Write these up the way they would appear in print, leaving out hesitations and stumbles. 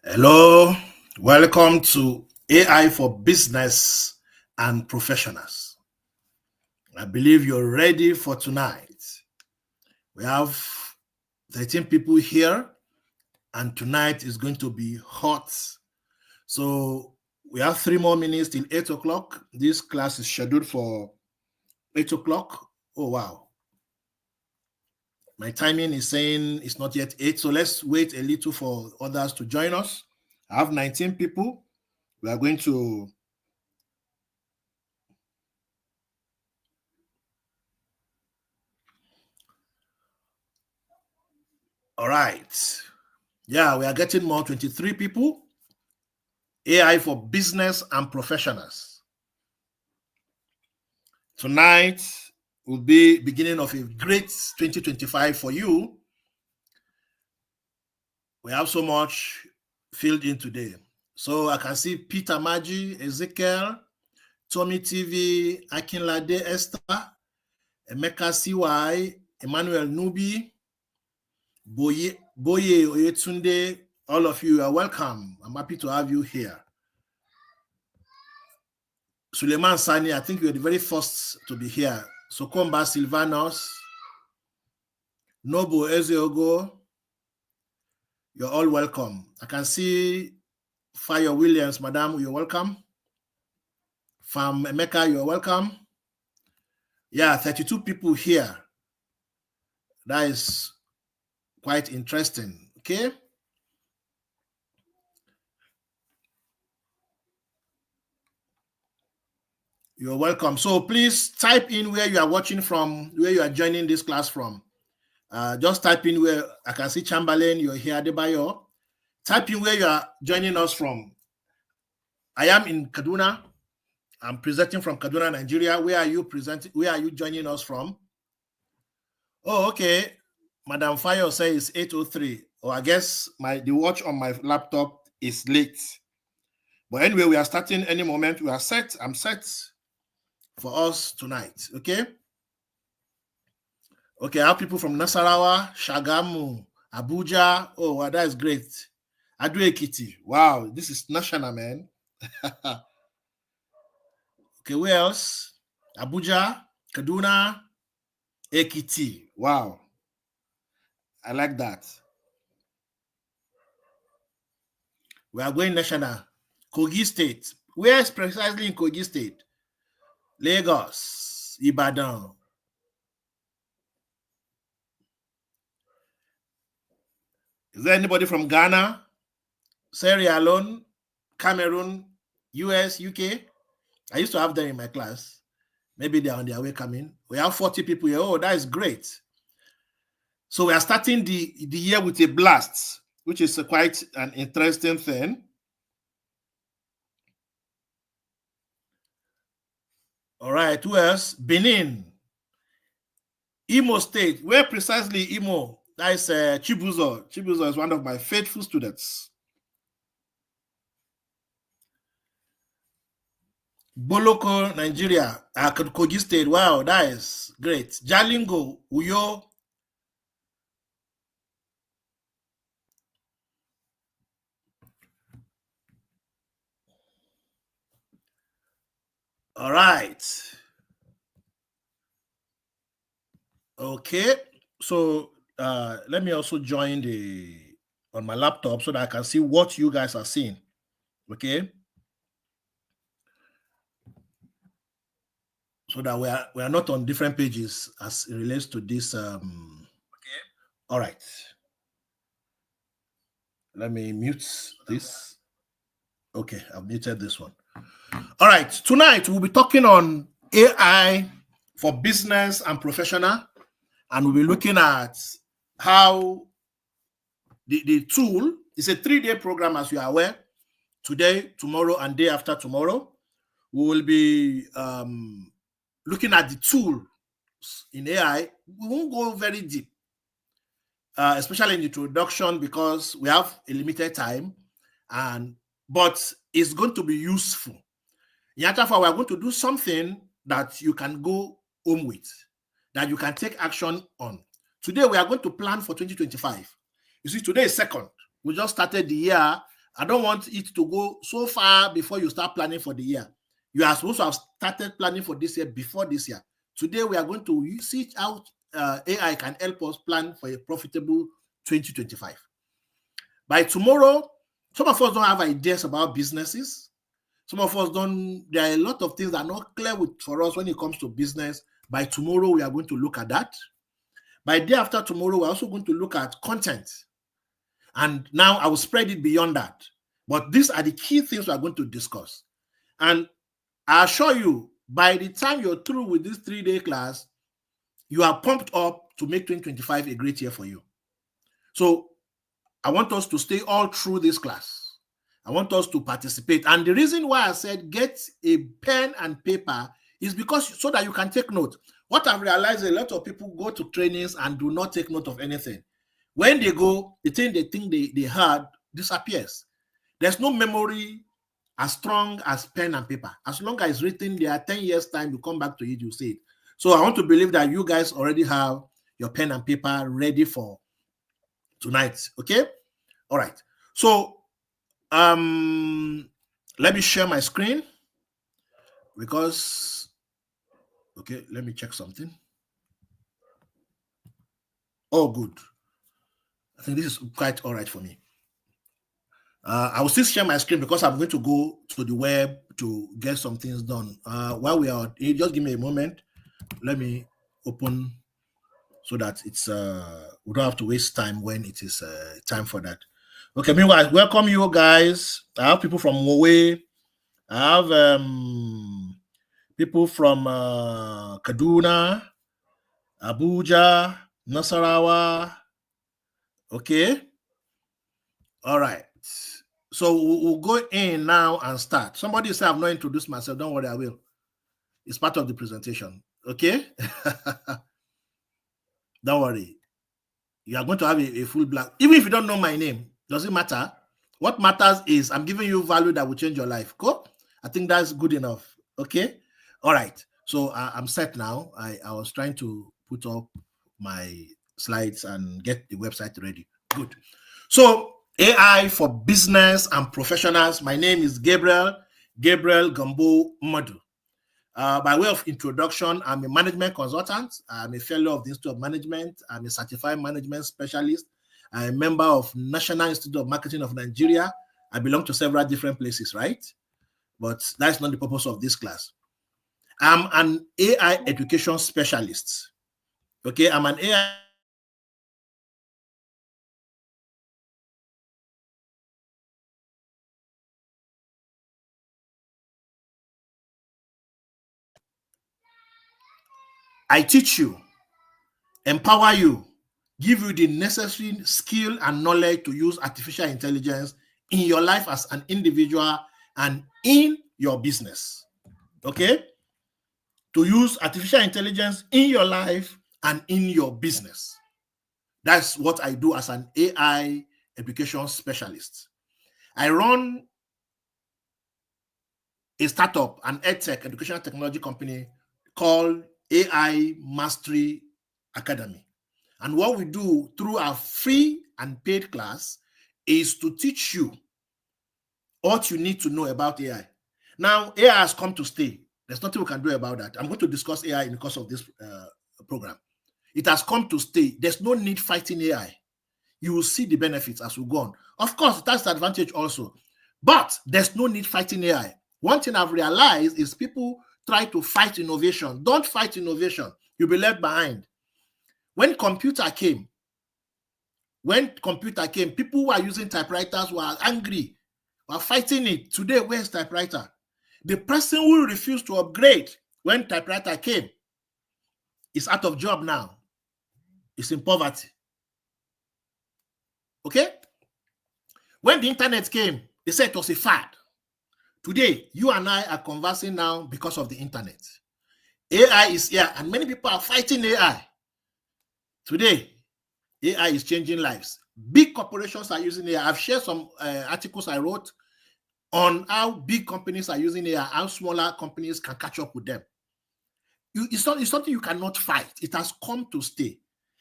Hello, welcome to AI for Business and Professionals. I believe you're ready for tonight. We have 13 people here, and tonight is going to be hot. So we have 3 more minutes till 8 o'clock. This class is scheduled for 8 o'clock. Oh, wow. My timing is saying it's not yet 8, so let's wait a little for others to join us. I have 19 people. We are going to all right. Yeah, we are getting more, 23 people. AI for business and professionals. Tonight will be beginning of a great 2025 for you. We have so much filled in today. So I can see Peter Maji, Ezekiel, Tommy TV, Akinlade Esther, Emeka CY, Emmanuel Nubi, Boye Oyetunde. All of you are welcome. I'm happy to have you here. Suleiman Sani, I think you're the very first to be here. Sokomba Silvanos, Nobo Ezeogo, you're all welcome. I can see Fire Williams, madam, you're welcome. From Emeka, you're welcome. Yeah, 32 people here. That is quite interesting, okay? You're welcome. So please type in where you are watching from, where you are joining this class from. Just type in where I can see Chamberlain, you're here, Adebayo. Type in where you are joining us from. I am in Kaduna. I'm presenting from Kaduna, Nigeria. Where are you presenting? Where are you joining us from? Oh, okay. Madam Fayo says 8:03. Oh, I guess the watch on my laptop is late. But anyway, we are starting any moment. We are set. I'm set for us tonight. Okay. Okay, I have people from Nasarawa, Shagamu, Abuja. Oh, wow, that is great. Adu Ekiti. Wow, this is national, man. Okay, where else? Abuja, Kaduna, Ekiti. Wow. I like that. We are going national. Kogi State. Where is precisely in Kogi State? Lagos, Ibadan. Is there anybody from Ghana, Sierra Leone, Cameroon, US, UK? I used to have them in my class. Maybe they're on their way coming. We have 40 people here. Oh, that is great. So we are starting the year with a blast, which is quite an interesting thing. All right, who else? Benin. Imo State. Where precisely Imo? That is Chibuzo. Chibuzo is one of my faithful students. Boloko, Nigeria. Kogi State. Wow, that is great. Jalingo, Uyo. All right. Okay. So let me also join on my laptop so that I can see what you guys are seeing. Okay. So that we are not on different pages as it relates to this. Okay. All right. Let me mute this. Okay, I've muted this one. All right. Tonight we'll be talking on AI for business and professional, and we'll be looking at how the tool is a 3-day program, as you are aware. Today, tomorrow, and day after tomorrow, we will be looking at the tool in AI. We won't go very deep, especially in the introduction, because we have a limited time, but it's going to be useful. In Yatafa, we're going to do something that you can go home with, that you can take action on. Today, we are going to plan for 2025. You see, today is 2nd. We just started the year I don't want it to go so far before you start planning for the year. You are supposed to have started planning for this year before this year. Today, we are going to see how AI can help us plan for a profitable 2025. By tomorrow, some of us don't have ideas about businesses. Some of us don't. There are a lot of things that are not clear for us when it comes to business. By tomorrow, we are going to look at that. By day after tomorrow, we're also going to look at content. And now I will spread it beyond that. But these are the key things we are going to discuss. And I assure you, by the time you're through with this 3-day class, you are pumped up to make 2025 a great year for you. So I want us to stay all through this class. I want us to participate. And the reason why I said get a pen and paper is because so that you can take note. What I've realized, a lot of people go to trainings and do not take note of anything. When they go, the thing they think they heard disappears. There's no memory as strong as pen and paper. As long as it's written there, 10 years time, you come back to it, you see it. So I want to believe that you guys already have your pen and paper ready for tonight. Okay? All right. So let me share my screen because, okay, let me check something. Oh, good. I think this is quite all right for me. I will still share my screen because I'm going to go to the web to get some things done. While we are, just give me a moment. Let me open so that it's we don't have to waste time when it is time for that. Okay, meanwhile, welcome you guys. I have people from Mowe. I have people from Kaduna, Abuja, Nasarawa. Okay. All right. So we'll go in now and start. Somebody say I've not introduced myself. Don't worry, I will. It's part of the presentation. Okay? Don't worry. You are going to have a full black. Even if you don't know my name, doesn't matter. What matters is I'm giving you value that will change your life. Cool? I think that's good enough. Okay? All right. So I'm set now. I was trying to put up my slides and get the website ready. Good. So AI for business and professionals. My name is Gabriel Gambo Madu. By way of introduction, I'm a management consultant. I'm a fellow of the Institute of Management. I'm a certified management specialist. I'm a member of National Institute of Marketing of Nigeria. I belong to several different places, right? But that's not the purpose of this class. I'm an AI education specialist. Okay, I'm an AI I teach you, empower you, give you the necessary skill and knowledge to use artificial intelligence in your life as an individual and in your business. Okay? To use artificial intelligence in your life and in your business. That's what I do as an AI education specialist. I run a startup, an edtech educational technology company called AI Mastery Academy. And what we do through our free and paid class is to teach you what you need to know about AI. Now, AI has come to stay. There's nothing we can do about that. I'm going to discuss AI in the course of this program. It has come to stay. There's no need fighting AI. You will see the benefits as we go on. Of course, it has the advantage also. But there's no need fighting AI. One thing I've realized is people try to fight innovation. Don't fight innovation. You'll be left behind. When computer came, people who are using typewriters were angry, were fighting it. Today, where's typewriter? The person who refused to upgrade when typewriter came is out of job now. It's in poverty. Okay? When the internet came, they said it was a fad. Today, you and I are conversing now because of the internet. AI is here, and many people are fighting AI. Today, AI is changing lives. Big corporations are using AI. I've shared some articles I wrote on how big companies are using AI, how smaller companies can catch up with them. It's something you cannot fight. It has come to stay.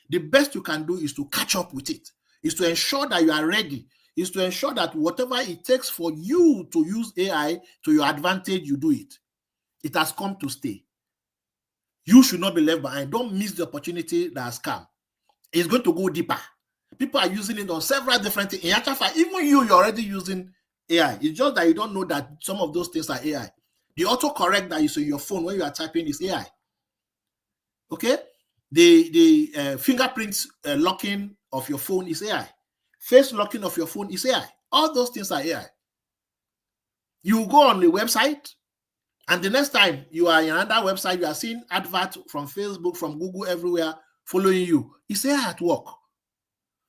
The best you can do is to catch up with it, is to ensure that you are ready. is to ensure that whatever it takes for you to use AI to your advantage, you do it. It has come to stay. You should not be left behind. Don't miss the opportunity that has come. It's going to go deeper. People are using it on several different things. In actual fact, even you're already using AI. It's just that you don't know that some of those things are AI. The autocorrect that is on your phone when you are typing is AI. Okay? The fingerprints locking of your phone is AI. Face locking of your phone is AI. All those things are AI. You go on the website, and the next time you are in another website, you are seeing adverts from Facebook, from Google, everywhere following you. It's AI at work.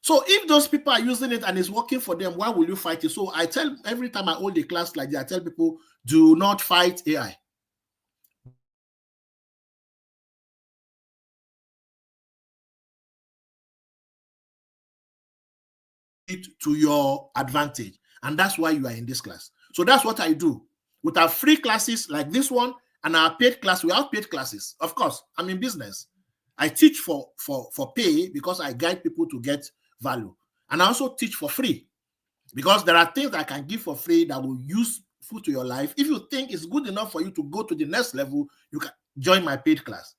So if those people are using it and it's working for them, why will you fight it? So I tell, every time I hold a class like that, I tell people, do not fight AI. It to your advantage. And that's why you are in this class. So that's what I do. With our free classes like this one and our paid class, we have paid classes. Of course, I'm in business. I teach for pay because I guide people to get value. And I also teach for free because there are things I can give for free that will use useful to your life. If you think it's good enough for you to go to the next level, you can join my paid class.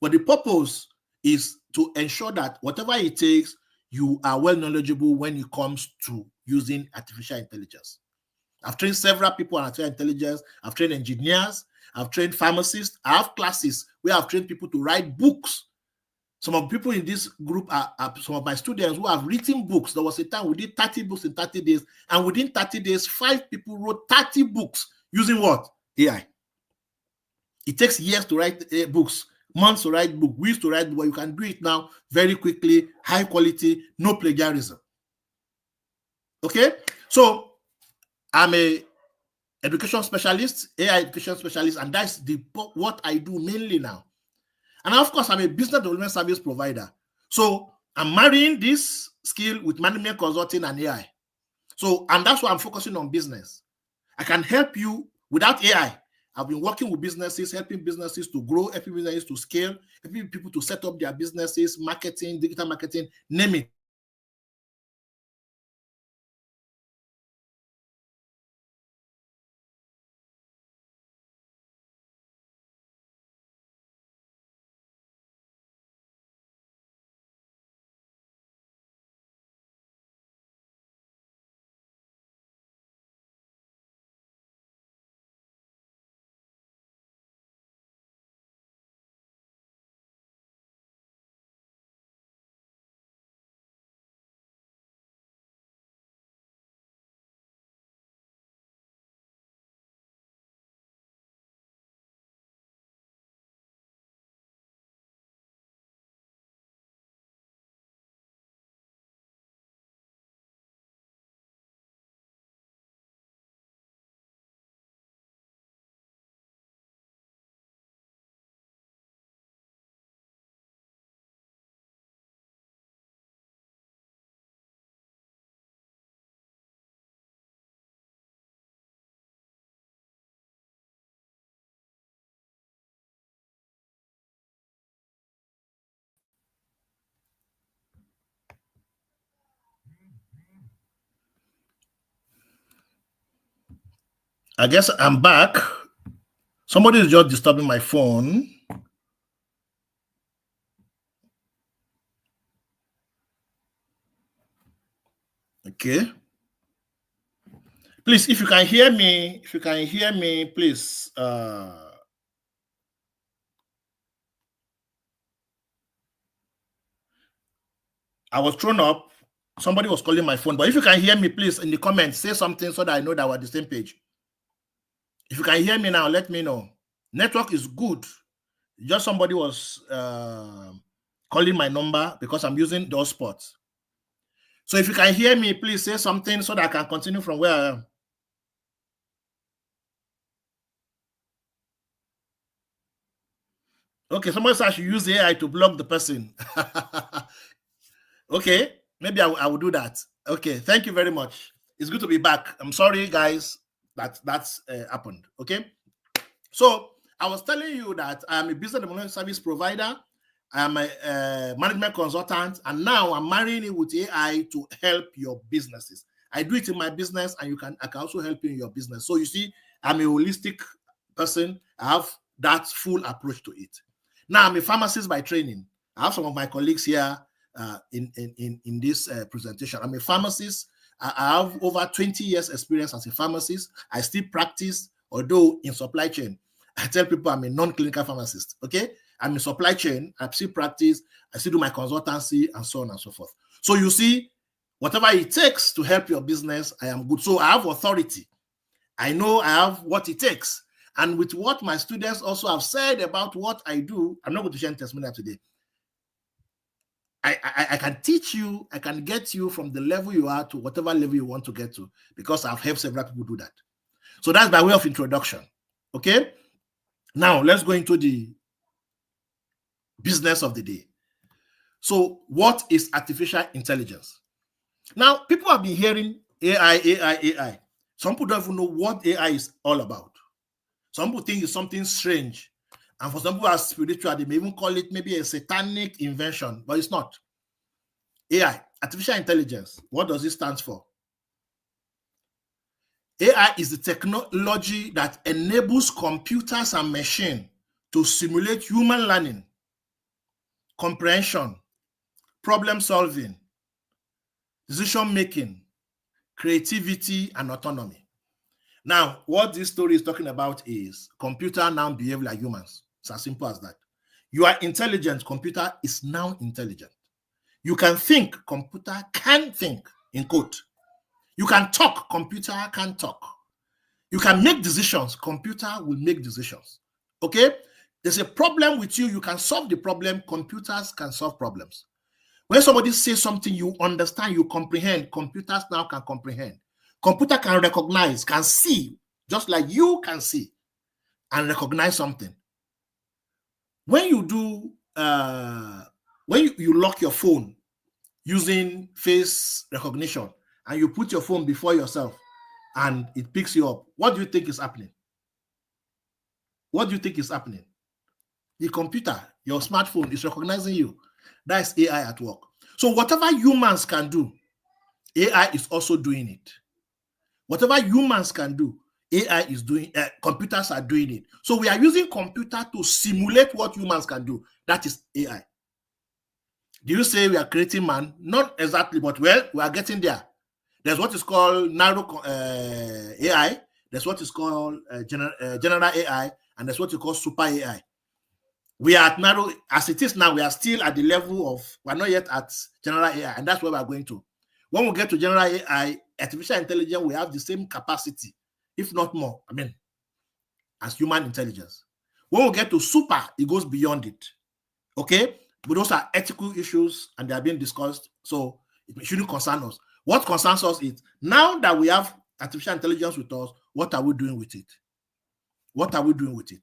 But the purpose is to ensure that whatever it takes, you are well knowledgeable when it comes to using artificial intelligence. I've trained several people on artificial intelligence. I've trained engineers. I've trained pharmacists. I have classes where I've trained people to write books. Some of the people in this group are some of my students who have written books. There was a time we did 30 books in 30 days. And within 30 days, 5 people wrote 30 books using what? AI. It takes years to write books, months to write books, weeks to write books. But you can do it now very quickly, high quality, no plagiarism. Okay? So I'm a education specialist, AI education specialist, and that's what I do mainly now. And of course, I'm a business development service provider. So I'm marrying this skill with management consulting and AI. So, and that's why I'm focusing on business. I can help you without AI. I've been working with businesses, helping businesses to grow, helping businesses to scale, helping people to set up their businesses, marketing, digital marketing, name it. I guess I'm back. Somebody is just disturbing my phone. Okay. Please, if you can hear me, please. I was thrown up. Somebody was calling my phone. But if you can hear me, please, in the comments, say something so that I know that we're on the same page. If you can hear me now, let me know. Network is good. Just somebody was calling my number because I'm using those spots. So if you can hear me, please say something so that I can continue from where I am. Okay, somebody said I should use AI to block the person. Okay, maybe I will do that. Okay, thank you very much. It's good to be back. I'm sorry, guys, that's happened. Okay, so I was telling you that I'm a business development service provider. I'm a management consultant, and now I'm marrying it with AI to help your businesses. I do it in my business, and I can also help you in your business. So you see, I'm a holistic person. I have that full approach to it. Now, I'm a pharmacist by training. I have some of my colleagues here in this presentation. I'm a pharmacist. I have over 20 years experience as a pharmacist. I still practice, although in supply chain. I tell people I'm a non-clinical pharmacist, okay? I'm in supply chain, I still practice, I still do my consultancy, and so on and so forth. So you see, whatever it takes to help your business, I am good. So I have authority. I know I have what it takes. And with what my students also have said about what I do, I'm not going to share testimonial today. I can teach you, I can get you from the level you are to whatever level you want to get to, because I've helped several people do that. So that's by way of introduction, okay? Now, let's go into the business of the day. So, what is artificial intelligence? Now, people have been hearing AI. Some people don't even know what AI is all about. Some people think it's something strange. And for some people who are spiritual, they may even call it maybe a satanic invention, but it's not. AI, artificial intelligence, what does it stand for? AI is the technology that enables computers and machines to simulate human learning, comprehension, problem solving, decision making, creativity, and autonomy. Now, what this story is talking about is computer now behave like humans. It's as simple as that. You are intelligent, computer is now intelligent. You can think, computer can think, in quote. You can talk, computer can talk. You can make decisions, computer will make decisions. Okay? There's a problem with you, you can solve the problem, computers can solve problems. When somebody says something, you understand, you comprehend, computers now can comprehend. Computer can recognize, can see, just like you can see and recognize something. When you do, when you lock your phone using face recognition and you put your phone before yourself and it picks you up, what do you think is happening? What do you think is happening? The computer, your smartphone is recognizing you. That's AI at work. So whatever humans can do, AI is also doing it. Whatever humans can do, AI is doing, computers are doing it. So we are using computer to simulate what humans can do. That is AI. Do you say we are creating man? Not exactly, but well, we are getting there. There's what is called narrow AI. There's what is called general AI, and there's what you call super AI. We are at narrow, as it is now, we are still at the level of, we're not yet at general AI, and that's where we're going to. When we get to general AI, artificial intelligence, we have the same capacity, if not more, as human intelligence. When we get to super, it goes beyond it. Okay? But those are ethical issues, and they are being discussed, so it shouldn't concern us. What concerns us is, now that we have artificial intelligence with us, what are we doing with it? What are we doing with it?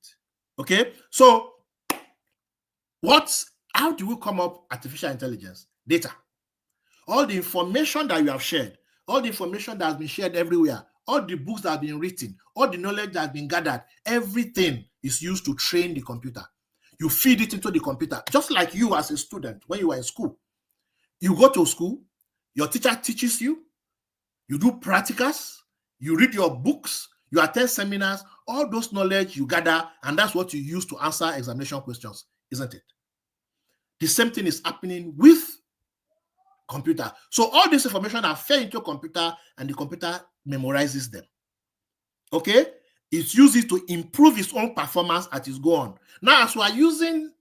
Okay? So, how do we come up artificial intelligence? Data. All the information that you have shared, all the information that has been shared everywhere, all the books that have been written, all the knowledge that has been gathered, everything is used to train the computer. You feed it into the computer. Just like you as a student, when you are in school, you go to school, your teacher teaches you, you do practicals, you read your books, you attend seminars, all those knowledge you gather, and that's what you use to answer examination questions, isn't it? The same thing is happening with computer. So all this information are fed into a computer, and the computer memorizes them. Okay? It uses to improve its own performance as it goes on. Now, as we are using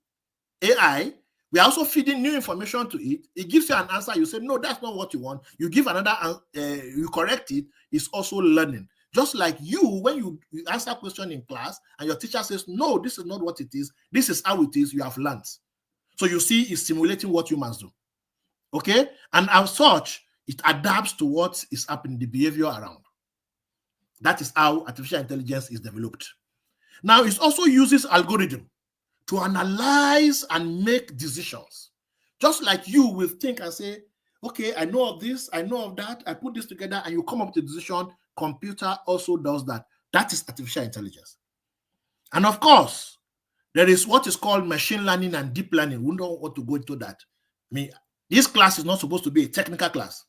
AI, we are also feeding new information to it. It gives you an answer. You say, no, that's not what you want. You give another, you correct it. It's also learning. Just like you, when you answer a question in class and your teacher says, no, this is not what it is. This is how it is. You have learned. So you see, it's simulating what humans do. Okay? And as such, it adapts to what is happening, the behavior around. That is how artificial intelligence is developed. Now, it also uses algorithm to analyze and make decisions. Just like you will think and say, okay, I know of this, I know of that, I put this together, and you come up with a decision. Computer also does that. That is artificial intelligence. And of course, there is what is called machine learning and deep learning. We don't want to go into that. I mean, this class is not supposed to be a technical class.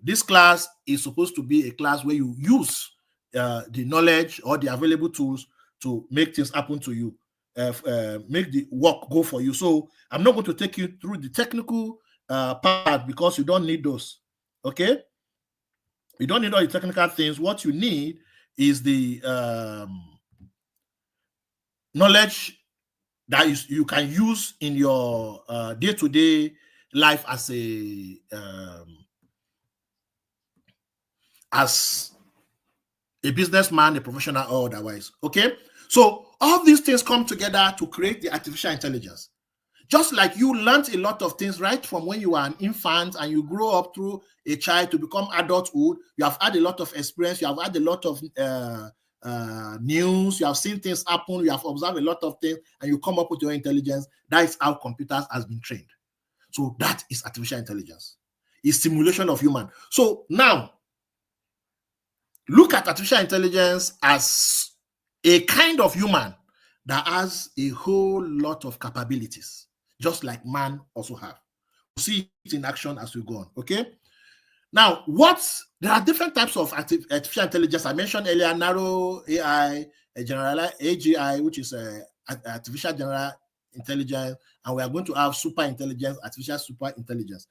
This class is supposed to be a class where you use the knowledge or the available tools to make things happen to you, make the work go for you. So I'm not going to take you through the technical part because you don't need those. Okay, you don't need all the technical things. What you need is the knowledge that you can use in your day-to-day life as a businessman, a professional, or otherwise. Okay, so all these things come together to create the artificial intelligence. Just like you learned a lot of things right from when you were an infant and you grow up through a child to become adulthood, you have had a lot of experience, you have had a lot of news, you have seen things happen, you have observed a lot of things, and you come up with your intelligence. That is how computers has been trained. So that is artificial intelligence. It's simulation of human. So now, look at artificial intelligence as a kind of human that has a whole lot of capabilities, just like man also have. We'll see it in action as we go on, okay? Now, there are different types of artificial intelligence. I mentioned earlier, narrow AI, general AGI, which is artificial general intelligence, and we are going to have super intelligence, artificial super intelligence.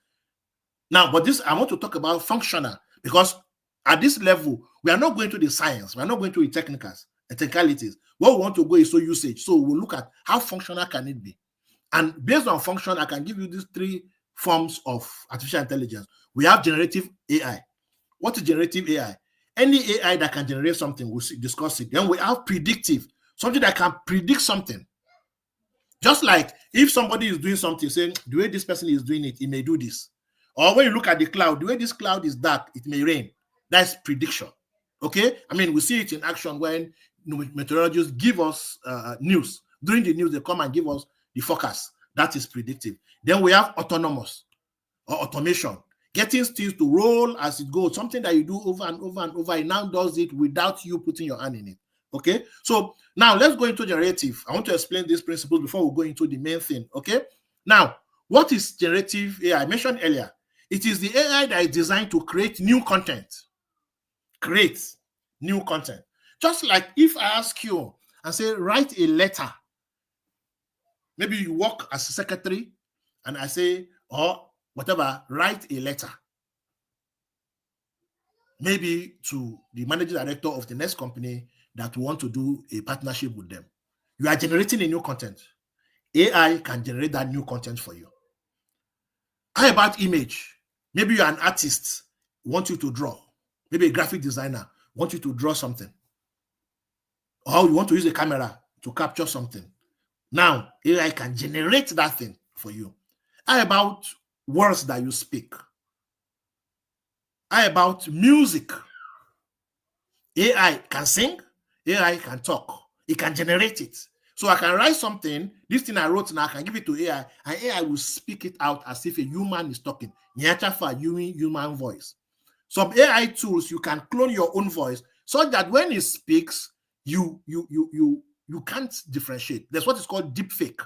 Now, but I want to talk about functional, because at this level, we are not going to the science, we are not going to the technicalities. What we want to go is usage. So we'll look at how functional can it be. And based on function, I can give you these three forms of artificial intelligence. We have generative AI. What is generative AI? Any AI that can generate something, we'll discuss it. Then we have predictive, something that can predict something. Just like if somebody is doing something, saying the way this person is doing it, he may do this. Or when you look at the cloud, the way this cloud is dark, it may rain. That's prediction. Okay? I mean, we see it in action when meteorologists give us news. During the news, they come and give us the forecast. That is predictive. Then we have autonomous or automation, getting things to roll as it goes, something that you do over and over and over. It now does it without you putting your hand in it. Okay, so now let's go into generative. I want to explain these principles before we go into the main thing. Okay, now what is generative AI? I mentioned earlier, it is the AI that is designed to create new content. Create new content. Just like if I ask you and say, write a letter. Maybe you work as a secretary, and I say, or whatever, write a letter. Maybe to the managing director of the next company that want to do a partnership with them. You are generating a new content. AI can generate that new content for you. How about image? Maybe you're an artist, want you to draw. Maybe a graphic designer want you to draw something. Or you want to use a camera to capture something. Now, AI can generate that thing for you. How about words that you speak? How about music? AI can sing, AI can talk, it can generate it. So I can write something, this thing I wrote now, I can give it to AI, and AI will speak it out as if a human is talking. Human voice. Some AI tools, you can clone your own voice so that when it speaks, you can't differentiate. That's what is called deep fake.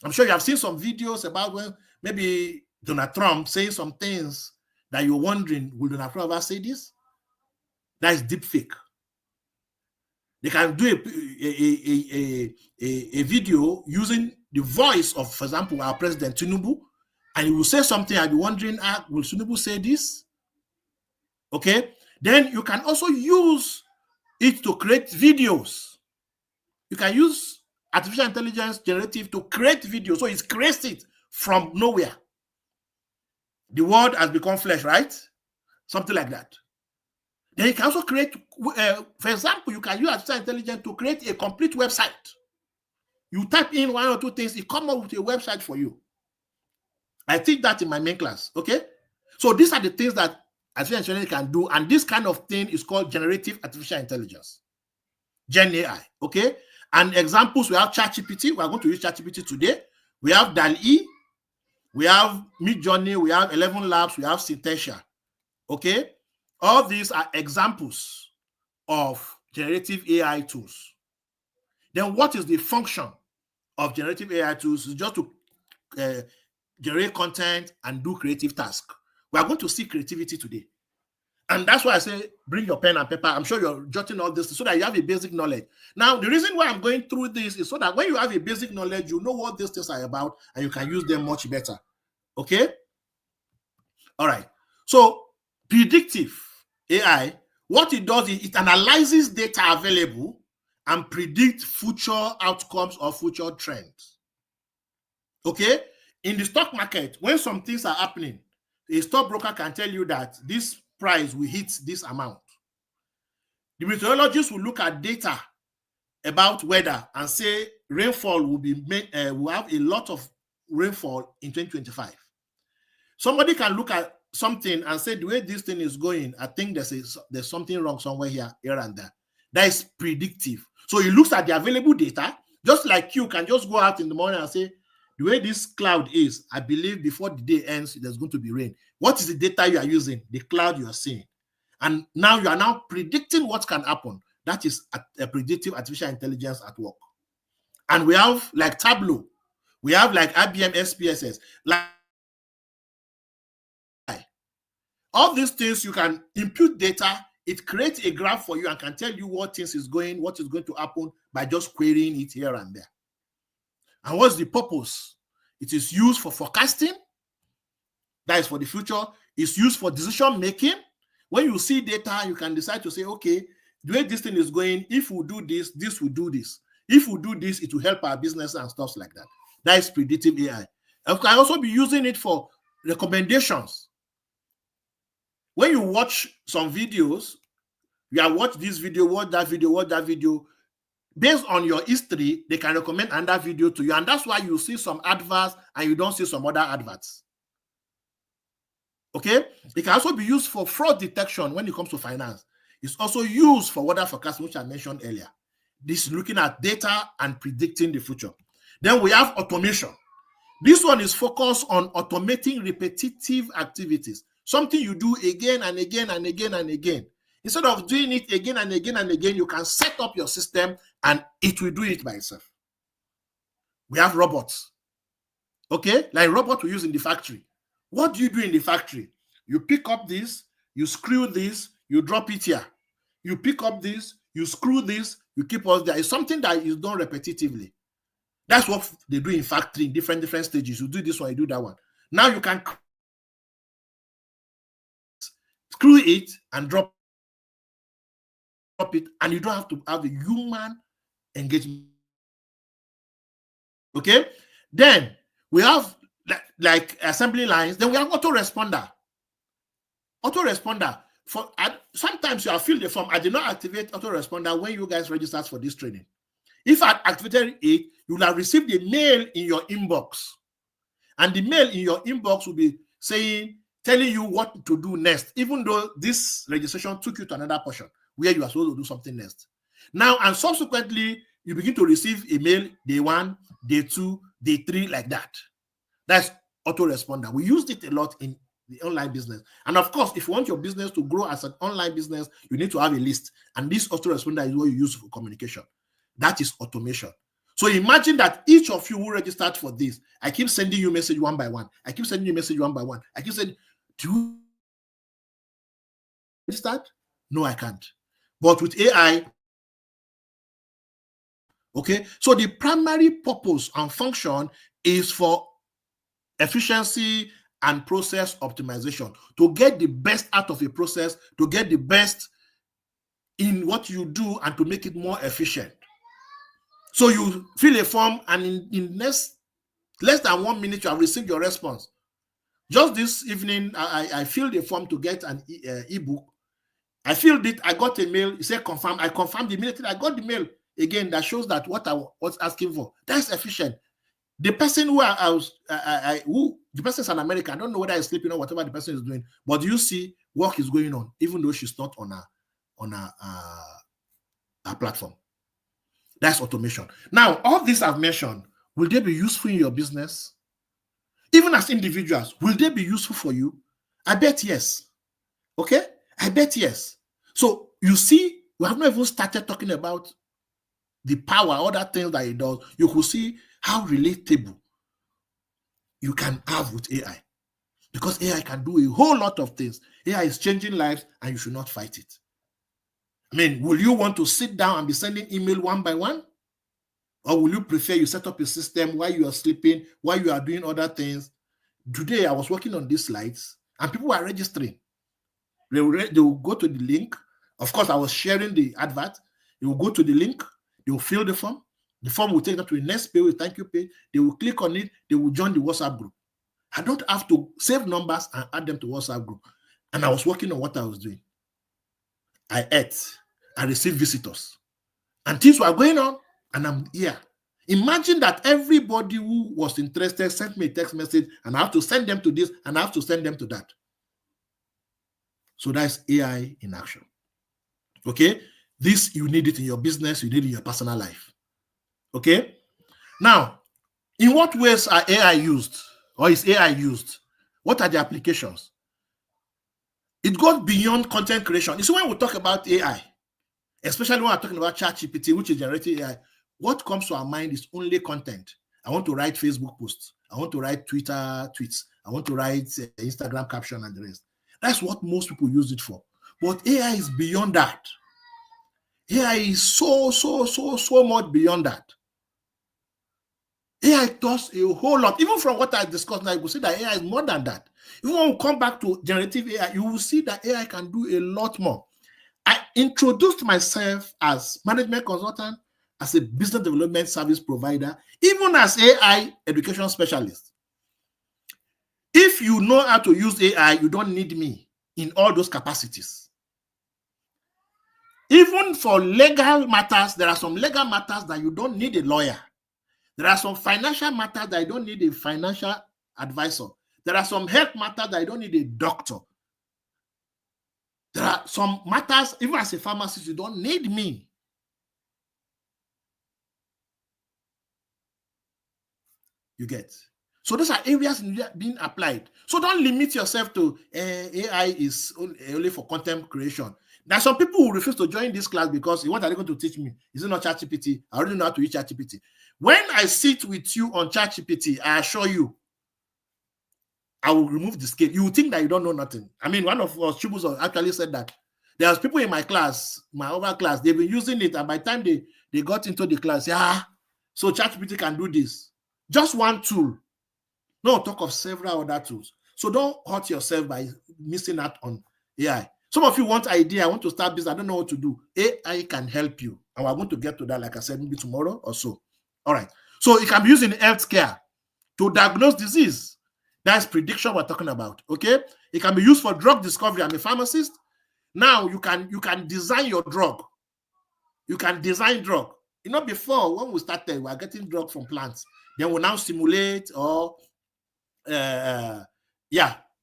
I'm sure you have seen some videos about when maybe Donald Trump saying some things that you're wondering, will Donald Trump ever say this? That is deep fake. They can do a video using the voice of, for example, our President Tinubu, and he will say something and be wondering, will Tinubu say this? Okay. Then you can also use it to create videos. You can use artificial intelligence generative to create videos. So it creates it from nowhere. The word has become flesh, right? Something like that. Then you can also create, for example, you can use artificial intelligence to create a complete website. You type in one or two things, it comes up with a website for you. I teach that in my main class, okay? So these are the things that artificial intelligence can do, and this kind of thing is called generative artificial intelligence, Gen AI, okay? And examples, we have ChatGPT. We are going to use ChatGPT today. We have DALL-E, we have Midjourney, we have 11 Labs, we have Synthesia, okay? All these are examples of generative AI tools. Then what is the function of generative AI tools? Is just to generate content and do creative tasks. We are going to see creativity today. And that's why I say, bring your pen and paper. I'm sure you're jotting all this so that you have a basic knowledge. Now, the reason why I'm going through this is so that when you have a basic knowledge, you know what these things are about and you can use them much better. Okay? All right. So, predictive AI, what it does is it analyzes data available and predict future outcomes or future trends. Okay? In the stock market, when some things are happening, a stockbroker can tell you that this price will hit this amount. The meteorologist will look at data about weather and say rainfall will be made, will have a lot of rainfall in 2025. Somebody can look at something and say the way this thing is going, I think there's something wrong somewhere here and there. That is predictive. So he looks at the available data, just like you can just go out in the morning and say, the way this cloud is, I believe before the day ends, there's going to be rain. What is the data you are using? The cloud you are seeing. And now you are now predicting what can happen. That is a predictive artificial intelligence at work. And we have like Tableau. We have like IBM SPSS. Like all these things, you can input data. It creates a graph for you and can tell you what is going to happen by just querying it here and there. And what's the purpose? It is used for forecasting. That is for the future. It's used for decision making. When you see data, you can decide to say, okay, the way this thing is going, if we do this, this will do this. If we do this, it will help our business and stuff like that. That is predictive AI. I can also be using it for recommendations. When you watch some videos, you have watched this video, watch that video. Based on your history, they can recommend another video to you. And that's why you see some adverts and you don't see some other adverts. Okay? It can also be used for fraud detection when it comes to finance. It's also used for weather forecasting, which I mentioned earlier. This is looking at data and predicting the future. Then we have automation. This one is focused on automating repetitive activities. Something you do again and again and again and again. Instead of doing it again and again and again, you can set up your system and it will do it by itself. We have robots. Okay? Like robot we use in the factory. What do you do in the factory? You pick up this, you screw this, you drop it here. You pick up this, you screw this, you keep all there. It's something that is done repetitively. That's what they do in factory in different stages. You do this one, you do that one. Now you can screw it and drop it, and you don't have to have a human engagement. Okay? Then we have like assembly lines. Then we have autoresponder. Autoresponder. For sometimes you have filled the form. I did not activate autoresponder when you guys registered for this training. If I activated it, you will have received a mail in your inbox. And the mail in your inbox will be telling you what to do next, even though this registration took you to another portion where you are supposed to do something next. Now, and subsequently, you begin to receive a mail day 1, day 2, day 3, like that. That's autoresponder. We used it a lot in the online business. And of course, if you want your business to grow as an online business, you need to have a list. And this autoresponder is what you use for communication. That is automation. So imagine that each of you who registered for this, I keep sending you message one by one. I keep sending you message one by one. I keep saying, do you register? No, I can't. But with AI, okay, so the primary purpose and function is for efficiency and process optimization, to get the best out of a process, to get the best in what you do and to make it more efficient. So you fill a form and in less than 1 minute, you have received your response. Just this evening, I filled a form to get an ebook. I filled it, I got a mail, it said confirm. I confirmed immediately. I got the mail again that shows that what I was asking for. That's efficient. The person who the person is an American. I don't know whether he's sleeping or whatever the person is doing, but you see work is going on, even though she's not on a platform. That's automation. Now, all this I've mentioned, will they be useful in your business? Even as individuals, will they be useful for you? I bet yes. Okay? I bet yes. So you see, we have not even started talking about the power, other things that it does. You could see how relatable you can have with AI. Because AI can do a whole lot of things. AI is changing lives and you should not fight it. I mean, will you want to sit down and be sending email one by one? Or will you prefer you set up a system while you are sleeping, while you are doing other things? Today, I was working on these slides and people are registering. They will go to the link. Of course, I was sharing the advert. They will go to the link. They will fill the form. The form will take them to the next page, with thank you page. They will click on it. They will join the WhatsApp group. I don't have to save numbers and add them to WhatsApp group. And I was working on what I was doing. I ate. I received visitors. And things were going on. And I'm here. Imagine that everybody who was interested sent me a text message and I have to send them to this and I have to send them to that. So that's AI in action. Okay? This, you need it in your business, you need it in your personal life. Okay? Now, in what ways are AI used? Or is AI used? What are the applications? It goes beyond content creation. You see, when we talk about AI, especially when we're talking about ChatGPT, which is generative AI, what comes to our mind is only content. I want to write Facebook posts. I want to write Twitter tweets. I want to write Instagram caption and the rest. That's what most people use it for. But AI is beyond that. AI is so much beyond that. AI does a whole lot. Even from what I discussed now, you will see that AI is more than that. Even when we come back to generative AI, you will see that AI can do a lot more. I introduced myself as management consultant, as a business development service provider, even as AI education specialist. If you know how to use AI, you don't need me in all those capacities. Even for legal matters, there are some legal matters that you don't need a lawyer. There are some financial matters that you don't need a financial advisor. There are some health matters that you don't need a doctor. There are some matters, even as a pharmacist, you don't need me. You get? So those are areas being applied. So don't limit yourself to AI is only for content creation. There are some people who refuse to join this class because what are they going to teach me? Is it not ChatGPT? I already know how to use ChatGPT. When I sit with you on ChatGPT, I assure you, I will remove the scale. You will think that you don't know nothing. I mean, one of us, Chubus, actually said that. There's people in my class, my other class, they've been using it, and by the time they got into the class, so ChatGPT can do this. Just one tool. No, talk of several other tools. So don't hurt yourself by missing out on AI. Some of you want idea, I want to start business, I don't know what to do. AI can help you. And we're going to get to that, like I said, maybe tomorrow or so. All right. So it can be used in healthcare to diagnose disease. That's prediction we're talking about. Okay. It can be used for drug discovery. I'm a pharmacist. Now you can design your drug. You can design drug. You know, before when we started, we were getting drug from plants. Then we now simulate or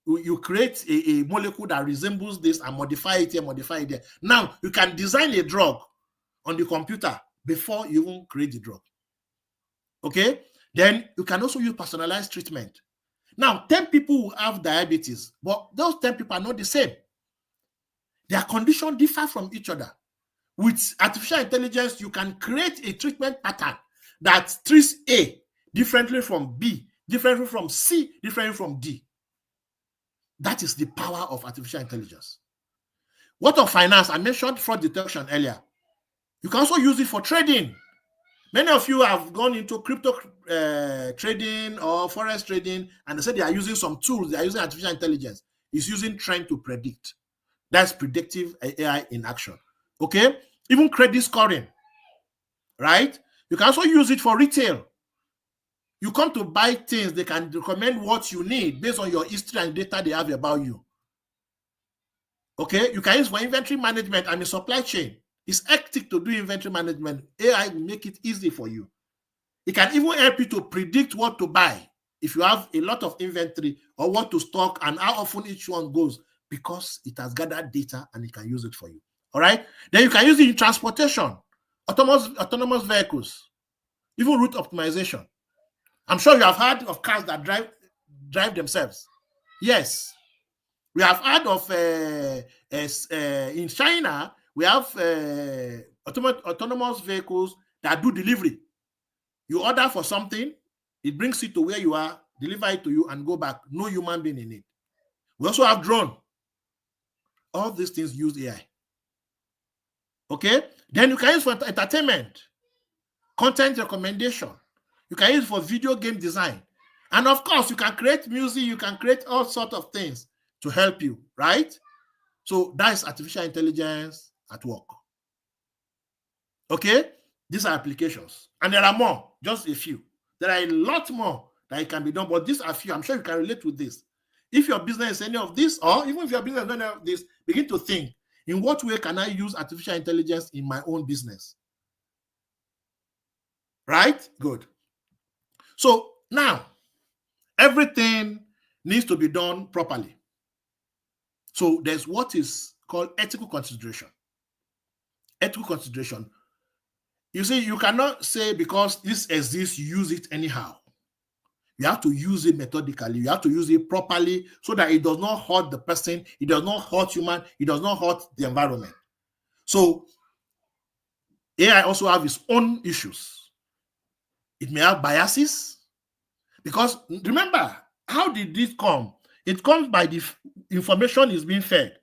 you create a molecule that resembles this and modify it here, modify it there. Now you can design a drug on the computer before you even create the drug. Okay, then you can also use personalized treatment. Now 10 people will have diabetes, but those 10 people are not the same. Their conditions differ from each other. With artificial intelligence, you can create a treatment pattern that treats A differently from B, differently from C, differently from D. That is the power of artificial intelligence. What of finance? I mentioned fraud detection earlier. You can also use it for trading. Many of you have gone into crypto trading or forex trading, and they said they are using some tools. They are using artificial intelligence. It's using trend to predict. That's predictive AI in action. Okay? Even credit scoring, right? You can also use it for retail. You come to buy things, they can recommend what you need based on your history and data they have about you. Okay? You can use for inventory management and the supply chain. It's hectic to do inventory management. AI will make it easy for you. It can even help you to predict what to buy if you have a lot of inventory or what to stock and how often each one goes, because it has gathered data and it can use it for you. All right? Then you can use it in transportation, autonomous vehicles, even route optimization. I'm sure you have heard of cars that drive themselves. Yes. We have heard of, in China, we have autonomous vehicles that do delivery. You order for something, it brings it to where you are, deliver it to you, and go back. No human being in it. We also have drone. All these things use AI. Okay? Then you can use for entertainment, content recommendation. You can use for video game design. And of course, you can create music, you can create all sorts of things to help you, right? So that is artificial intelligence at work. Okay? These are applications. And there are more, just a few. There are a lot more that can be done, but these are few. I'm sure you can relate with this. If your business is any of this, or even if your business is any of this, begin to think, in what way can I use artificial intelligence in my own business? Right? Good. So now, everything needs to be done properly. So there's what is called ethical consideration. Ethical consideration. You see, you cannot say because this exists, use it anyhow. You have to use it methodically. You have to use it properly so that it does not hurt the person, it does not hurt human, it does not hurt the environment. So AI also have its own issues. It may have biases because remember, how did this come? It comes by the information is being fed.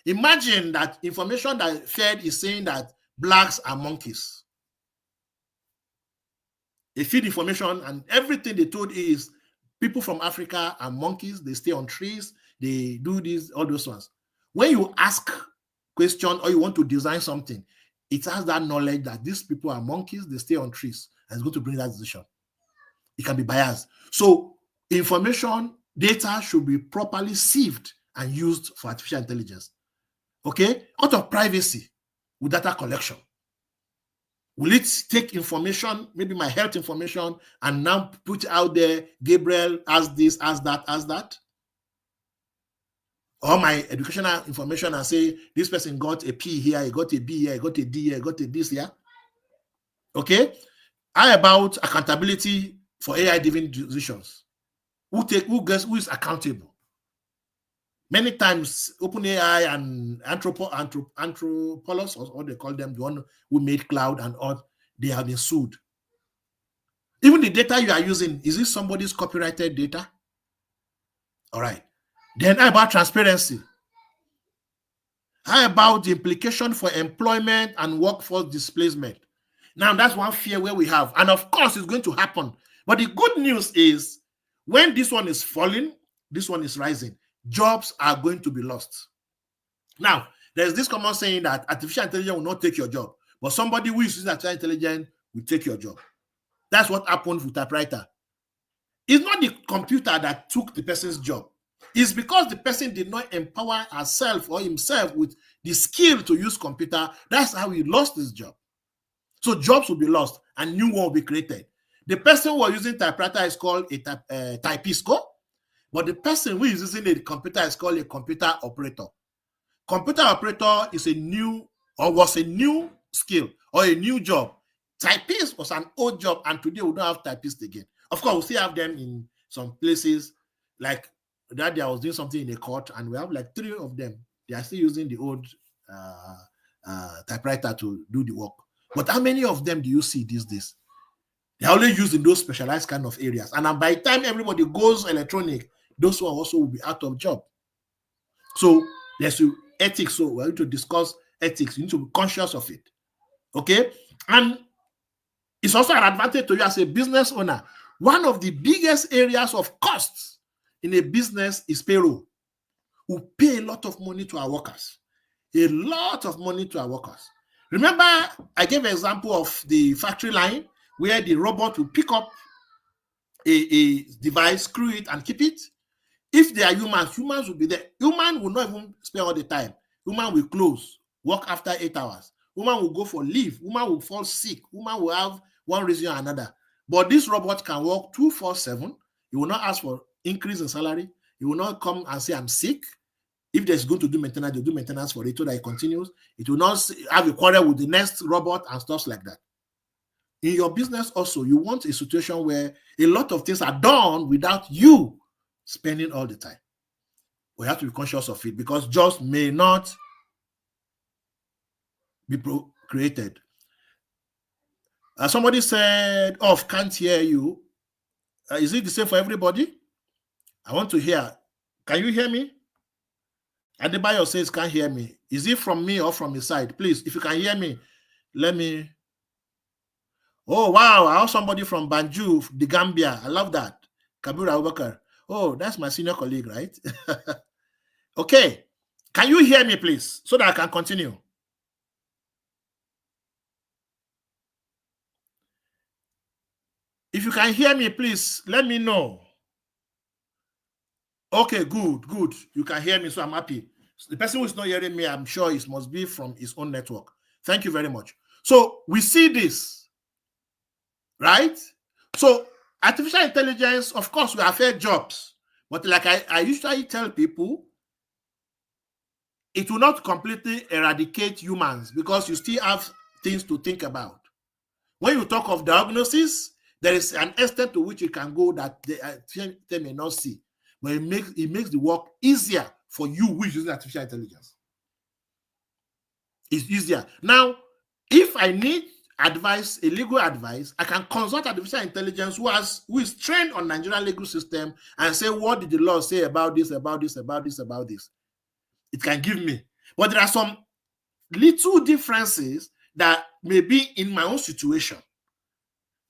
Imagine that information that fed is saying that blacks are monkeys. They feed information and everything they told is people from Africa are monkeys. They stay on trees. They do this, all those ones. When you ask question or you want to design something, it has that knowledge that these people are monkeys. They stay on trees and it's going to bring that decision. It can be biased. So information, data should be properly sieved and used for artificial intelligence. Okay? Out of privacy with data collection. Will it take information, maybe my health information, and now put out there, Gabriel has this, has that, has that? Or my educational information and say, this person got a P here, he got a B here, he got a D here, he got a this here. Okay? How about accountability for AI-driven decisions? Who is accountable? Many times, OpenAI and Anthropologist, or what they call them, the one who made cloud and all, they have been sued. Even the data you are using, is it somebody's copyrighted data? All right. Then how about transparency? How about the implication for employment and workforce displacement? Now, that's one fear where we have. And of course, it's going to happen. But the good news is, when this one is falling, this one is rising. Jobs are going to be lost. Now, there's this common saying that artificial intelligence will not take your job, but somebody who is using artificial intelligence will take your job. That's what happened with typewriter. It's not the computer that took the person's job. It's because the person did not empower herself or himself with the skill to use computer. That's how he lost his job. So jobs will be lost and new one will be created. The person who was using typewriter is called a typist. But the person who is using a computer is called a computer operator. Computer operator is a new or was a new skill or a new job. Typist was an old job, and today we don't have typists again. Of course, we still have them in some places. Like that day I was doing something in a court, and we have like 3 of them. They are still using the old typewriter to do the work. But how many of them do you see these days? They're only used in those specialized kind of areas. And by the time everybody goes electronic, those one also will be out of job. So there's ethics. So we're going to discuss ethics. You need to be conscious of it. Okay? And it's also an advantage to you as a business owner. One of the biggest areas of costs in a business is payroll. We pay a lot of money to our workers. A lot of money to our workers. Remember, I gave an example of the factory line where the robot will pick up a device, screw it, and keep it. If they are humans, humans will be there. Human will not even spend all the time. Human will close, work after 8 hours. Woman will go for leave. Woman will fall sick. Woman will have one reason or another. But this robot can work 24/7. He will not ask for increase in salary. He will not come and say, I'm sick. If there's going to do maintenance, they'll do maintenance for it so that it continues. It will not have a quarrel with the next robot and stuff like that. In your business also, you want a situation where a lot of things are done without you spending all the time. We have to be conscious of it because jobs may not be created. Somebody said, oh, can't hear you. Is it the same for everybody? I want to hear. Can you hear me? Adebayo says can't hear me. Is it from me or from his side? Please, if you can hear me, let me. Oh, wow. I have somebody from Banjul, the Gambia. I love that. Kabir Abubakar. Oh, that's my senior colleague, right? Okay. Can you hear me, please, so that I can continue? If you can hear me, please, let me know. Okay, good, good. You can hear me, so I'm happy. The person who is not hearing me, I'm sure it must be from his own network. Thank you very much. So we see this, right? So artificial intelligence, of course, will affect jobs. But like I usually tell people, it will not completely eradicate humans because you still have things to think about. When you talk of diagnosis, there is an extent to which you can go that they may not see. But it makes the work easier for you who is using artificial intelligence. It's easier. Now, if I need advice, a legal advice, I can consult artificial intelligence who is trained on Nigerian legal system and say, what did the law say about this, about this, about this, about this? It can give me. But there are some little differences that may be in my own situation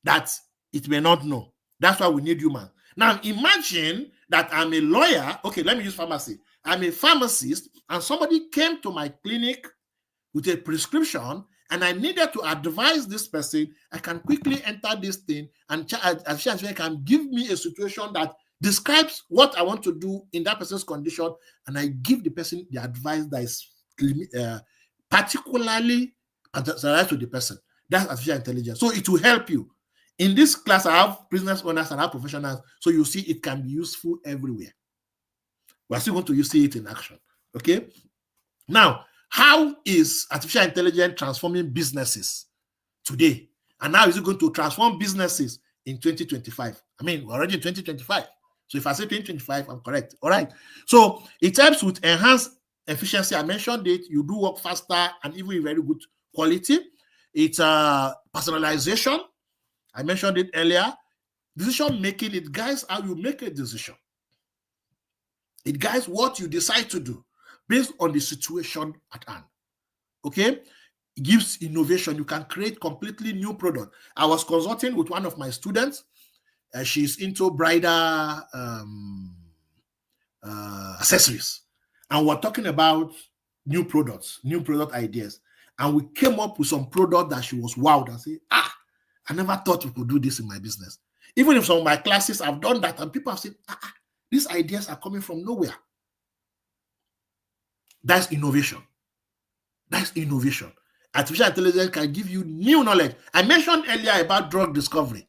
that it may not know. That's why we need human. Now, imagine that I'm a lawyer. Okay, let me use pharmacy. I'm a pharmacist, and somebody came to my clinic with a prescription, and I needed to advise this person. I can quickly enter this thing, and I can give me a situation that describes what I want to do in that person's condition, and I give the person the advice that is particularly personalized to the person. That's artificial intelligence. So it will help you. In this class, I have business owners and I have professionals. So you see, it can be useful everywhere. We're still going to see it in action. Okay. Now, how is artificial intelligence transforming businesses today? And how is it going to transform businesses in 2025? I mean, we're already in 2025. So if I say 2025, I'm correct. All right. So it helps with enhanced efficiency. I mentioned it. You do work faster and even very good quality. It's personalization. I mentioned it earlier. Decision making, it guides how you make a decision. It guides what you decide to do based on the situation at hand. Okay? It gives innovation. You can create completely new product. I was consulting with one of my students. She's into bridal accessories. And we're talking about new products, new product ideas. And we came up with some product that she was wowed and said, I never thought we could do this in my business. Even if some of my classes have done that and people have said, these ideas are coming from nowhere. That's innovation. That's innovation. Artificial intelligence can give you new knowledge. I mentioned earlier about drug discovery.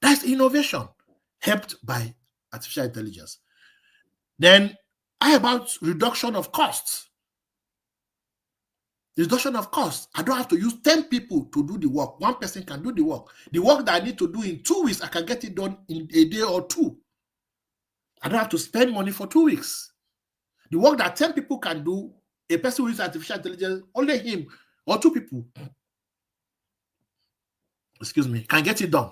That's innovation helped by artificial intelligence. Then how about reduction of costs? Reduction of costs. I don't have to use 10 people to do the work. One person can do the work. The work that I need to do in 2 weeks, I can get it done in a day or two. I don't have to spend money for 2 weeks. The work that 10 people can do, a person who uses artificial intelligence, only him or 2 people, excuse me, can get it done.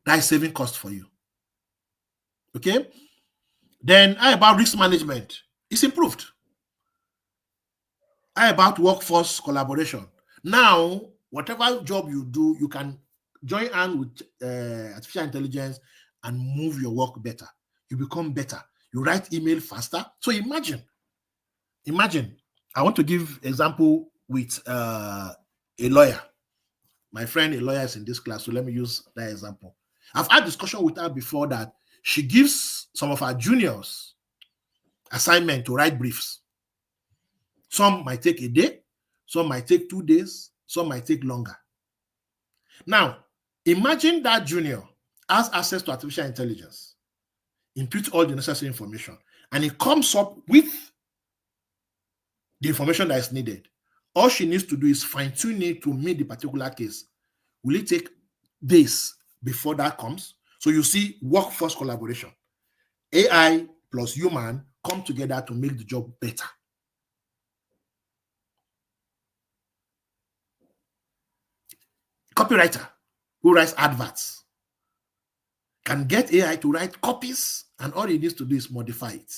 That is saving cost for you. Okay? Then how about risk management? It's improved. How about workforce collaboration? Now, whatever job you do, you can join hands with artificial intelligence and move your work better. You become better. You write email faster. So imagine, I want to give example with a lawyer. My friend, a lawyer, is in this class, so let me use that example. I've had discussion with her before that she gives some of our juniors assignment to write briefs. Some might take a day, some might take 2 days, some might take longer. Now, imagine that junior has access to artificial intelligence, input all the necessary information, and it comes up with the information that is needed. All she needs to do is fine-tune it to meet the particular case. Will it take days before that comes? So you see workforce collaboration. AI plus human come together to make the job better. Copywriter who writes adverts can get AI to write copies, and all he needs to do is modify it.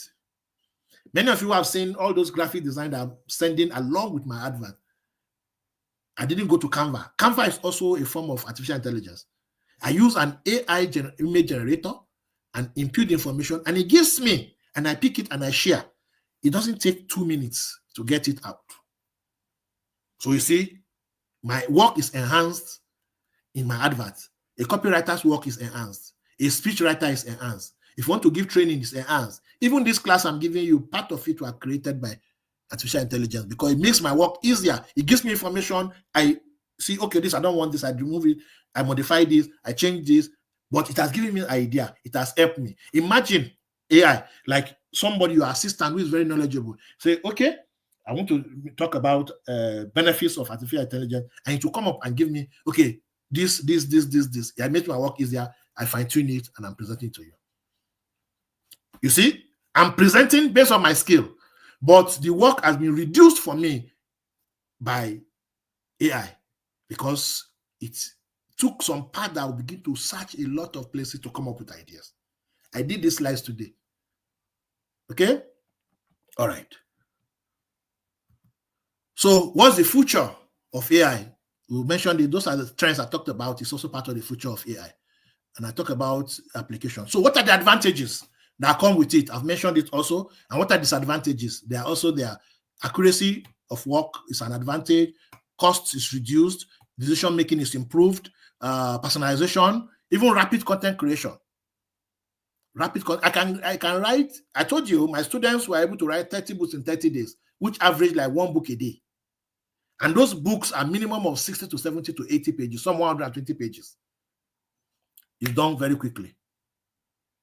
Many of you have seen all those graphic design that I'm sending along with my advert. I didn't go to Canva. Canva is also a form of artificial intelligence. I use an AI image generator and input information, and it gives me, and I pick it and I share. It doesn't take 2 minutes to get it out. So you see, my work is enhanced in my advert. A copywriter's work is enhanced. A speechwriter is enhanced. If you want to give training, it's enhanced. Even this class I'm giving you, part of it was created by artificial intelligence because it makes my work easier. It gives me information. I see, okay, this, I don't want this. I remove it. I modify this. I change this. But it has given me an idea. It has helped me. Imagine AI, like somebody, your assistant who is very knowledgeable. Say, okay, I want to talk about benefits of artificial intelligence. And to come up and give me, okay, this. I make my work easier. I fine-tune it and I'm presenting to you. You see, I'm presenting based on my skill, but the work has been reduced for me by AI because it took some part that I will begin to search a lot of places to come up with ideas. I did these slides today. Okay? All right. So what's the future of AI? We mentioned it. Those are the trends I talked about. It's also part of the future of AI. And I talk about application. So what are the advantages that come with it? I've mentioned it also. And what are disadvantages? There are also their accuracy of work is an advantage. Cost is reduced. Decision making is improved. Personalization, even rapid content creation. Rapid content. I can write. I told you my students were able to write 30 books in 30 days, which average like 1 book a day. And those books are minimum of 60 to 70 to 80 pages, some 120 pages. It's done very quickly.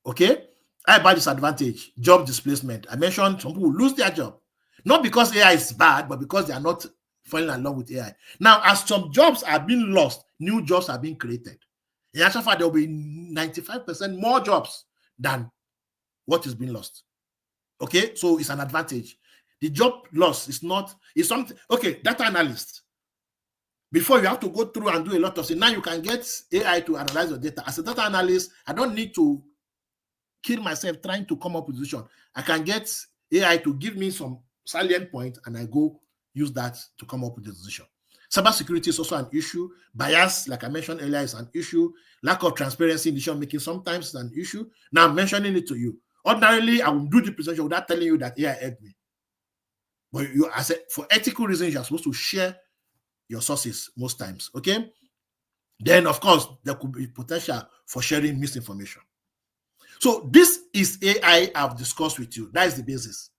Okay? How about disadvantage? Job displacement. I mentioned some people lose their job. Not because AI is bad, but because they are not falling in love with AI. Now, as some jobs are being lost, new jobs are being created. In actual fact, there will be 95% more jobs than what is being lost. Okay? So it's an advantage. The job loss is not, it's something, okay, data analyst. Before you have to go through and do a lot of things. Now you can get AI to analyze your data. As a data analyst, I don't need to kill myself trying to come up with a solution. I can get AI to give me some salient point and I go use that to come up with a decision. Cybersecurity is also an issue. Bias, like I mentioned earlier, is an issue. Lack of transparency in decision making sometimes is an issue. Now I'm mentioning it to you. Ordinarily, I will do the presentation without telling you that AI helped me. But you, I said, for ethical reasons, you're supposed to share your sources most times. Okay. Then, of course, there could be potential for sharing misinformation. So this is AI I've discussed with you. That is the basis.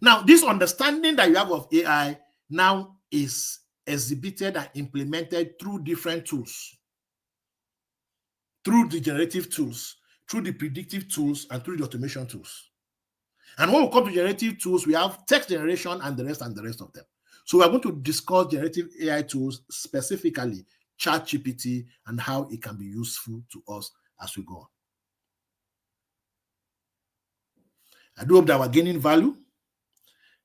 Now, this understanding that you have of AI now is exhibited and implemented through different tools, through the generative tools, through the predictive tools, and through the automation tools. And when we come to generative tools, we have text generation and the rest of them. So we're going to discuss generative AI tools, specifically ChatGPT, and how it can be useful to us as we go on. I do hope that we're gaining value.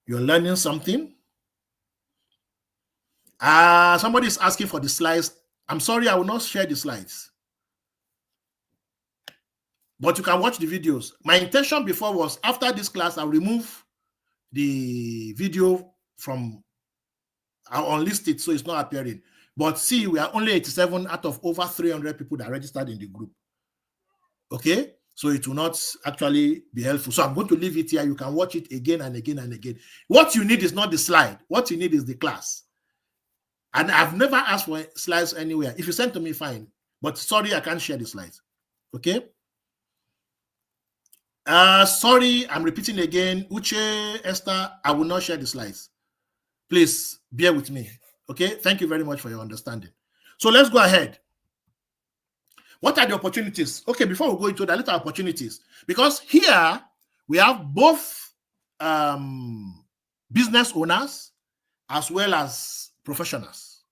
You're learning something. Somebody is asking for the slides. I'm sorry, I will not share the slides. But you can watch the videos. My intention before was, after this class, I'll remove the video from, I'll unlist it so it's not appearing. But see, we are only 87 out of over 300 people that registered in the group. Okay? So it will not actually be helpful. So I'm going to leave it here. You can watch it again and again and again. What you need is not the slide. What you need is the class. And I've never asked for slides anywhere. If you send to me, fine. But sorry, I can't share the slides. Okay? Sorry, I'm repeating again. Uche, Esther, I will not share the slides. Please bear with me. Okay? Thank you very much for your understanding. So let's go ahead. What are the opportunities? Okay, before we go into the little opportunities, because here we have both business owners as well as professionals.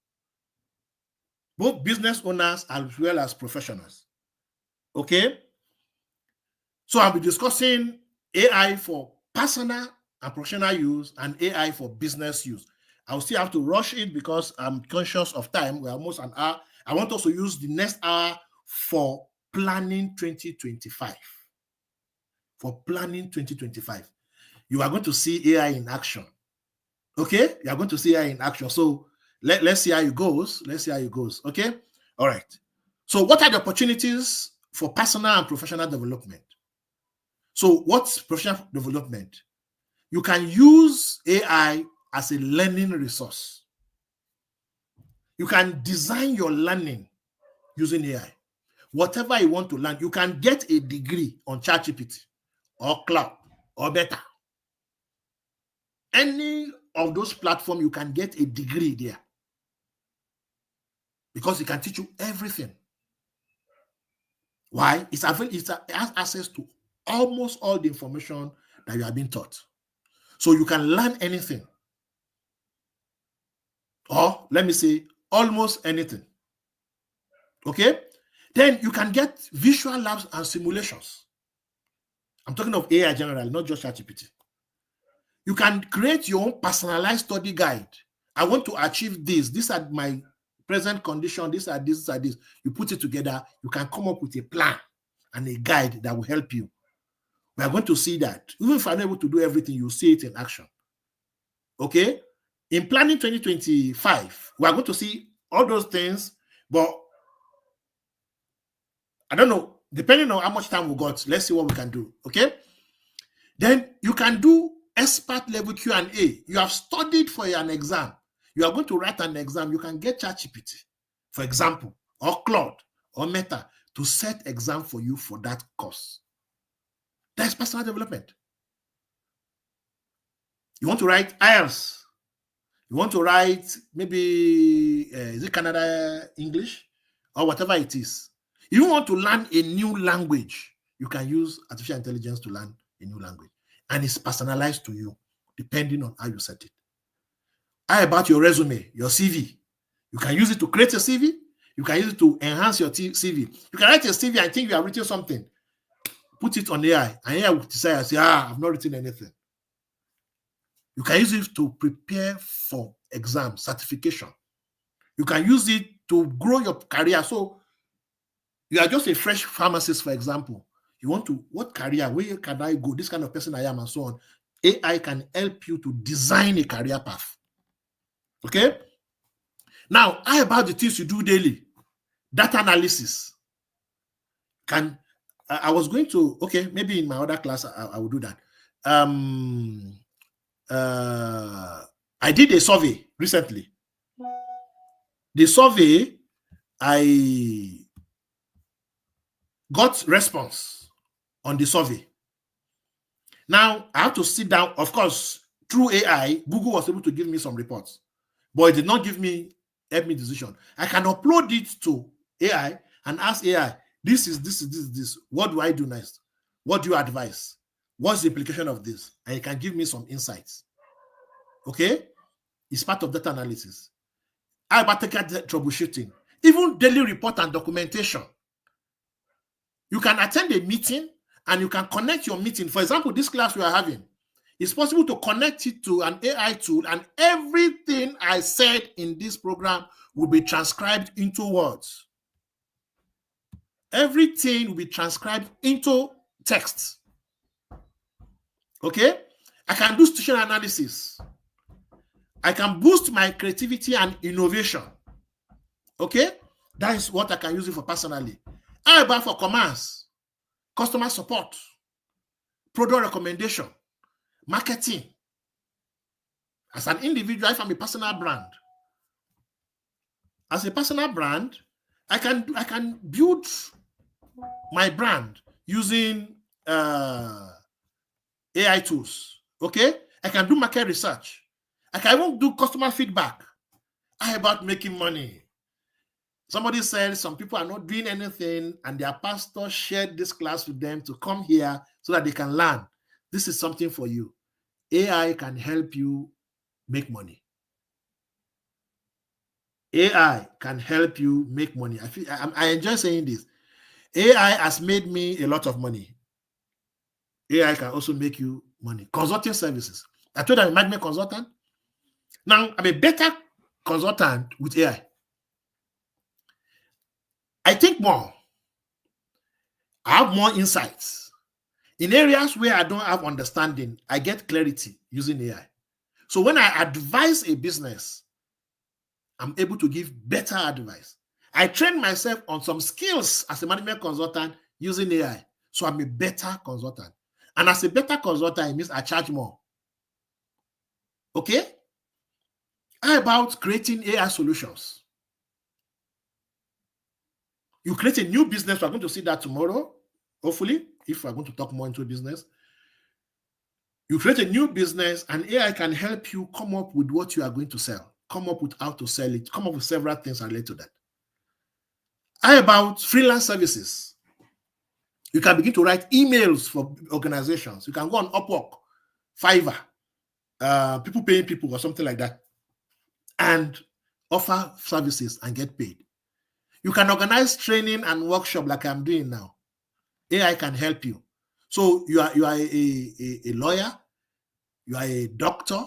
Both business owners as well as professionals. Okay? So I'll be discussing AI for personal and professional use and AI for business use. I'll still have to rush it because I'm conscious of time. We're almost an hour. I want us to use the next hour for planning 2025. For planning 2025. you are going to see AI in action. Okay, you are going to see AI in action. So let's see how it goes. Let's see how it goes. Okay, all right. So what are the opportunities for personal and professional development? So what's professional development? You can use AI as a learning resource. You can design your learning using AI. Whatever you want to learn, you can get a degree on ChatGPT or Cloud or Beta. Any of those platforms, you can get a degree there because it can teach you everything. Why? It has access to almost all the information that you have been taught. So you can learn anything. Or let me say, almost anything. Okay? Then you can get visual labs and simulations. I'm talking of AI generally, not just ChatGPT. You can create your own personalized study guide. I want to achieve this. These are my present condition. These are this. You put it together. You can come up with a plan and a guide that will help you. We are going to see that. Even if I'm able to do everything, you'll see it in action. Okay? In planning 2025, we are going to see all those things, but I don't know. Depending on how much time we got, let's see what we can do. Okay? Then you can do expert level Q&A. You have studied for an exam. You are going to write an exam. You can get ChatGPT, for example, or Claude or Meta to set exam for you for that course. That's personal development. You want to write IELTS. You want to write maybe, is it Canada English or whatever it is. You want to learn a new language. You can use artificial intelligence to learn a new language. And it's personalized to you, depending on how you set it. How about your resume, your CV? You can use it to create a CV. You can use it to enhance your CV. You can write a CV and think you have written something. Put it on AI, and AI will decide and say, I've not written anything. You can use it to prepare for exam, certification. You can use it to grow your career. So you are just a fresh pharmacist, for example. You want to, what career, where can I go? This kind of person I am, and so on. AI can help you to design a career path. Okay? Now, how about the things you do daily? Data analysis. I was going to, okay, maybe in my other class, I will do that. I did a survey recently. The survey, I got response on the survey. Now, I have to sit down. Of course, through AI, Google was able to give me some reports, but it did not help me decision. I can upload it to AI and ask AI, this. What do I do next? What do you advise? What's the implication of this? And it can give me some insights. Okay? It's part of data analysis. How about troubleshooting? Even daily report and documentation. You can attend a meeting and you can connect your meeting. For example, this class we are having, it's possible to connect it to an AI tool, and everything I said in this program will be transcribed into words. Everything will be transcribed into text. Okay? I can do situation analysis. I can boost my creativity and innovation. Okay? That is what I can use it for personally. How about for commerce, customer support, product recommendation, marketing? As an individual, if I'm a personal brand, as a personal brand, I can build my brand using AI tools. Okay? I can do market research. I can even do customer feedback. How about making money? Somebody said some people are not doing anything, and their pastor shared this class with them to come here so that they can learn. This is something for you. AI can help you make money. AI can help you make money. I enjoy saying this. AI has made me a lot of money. AI can also make you money. Consulting services. I told you I'm a management consultant. Now, I'm a better consultant with AI. I think more. I have more insights. In areas where I don't have understanding, I get clarity using AI. So when I advise a business, I'm able to give better advice. I train myself on some skills as a management consultant using AI. So I'm a better consultant. And as a better consultant, it means I charge more. Okay? How about creating AI solutions? You create a new business. We're going to see that tomorrow, hopefully, if we're going to talk more into business. You create a new business and AI can help you come up with what you are going to sell, come up with how to sell it, come up with several things related to that. How about freelance services? You can begin to write emails for organizations. You can go on Upwork, Fiverr, people paying people or something like that, and offer services and get paid. You can organize training and workshop like I'm doing now. AI can help you. So you are a lawyer, you are a doctor,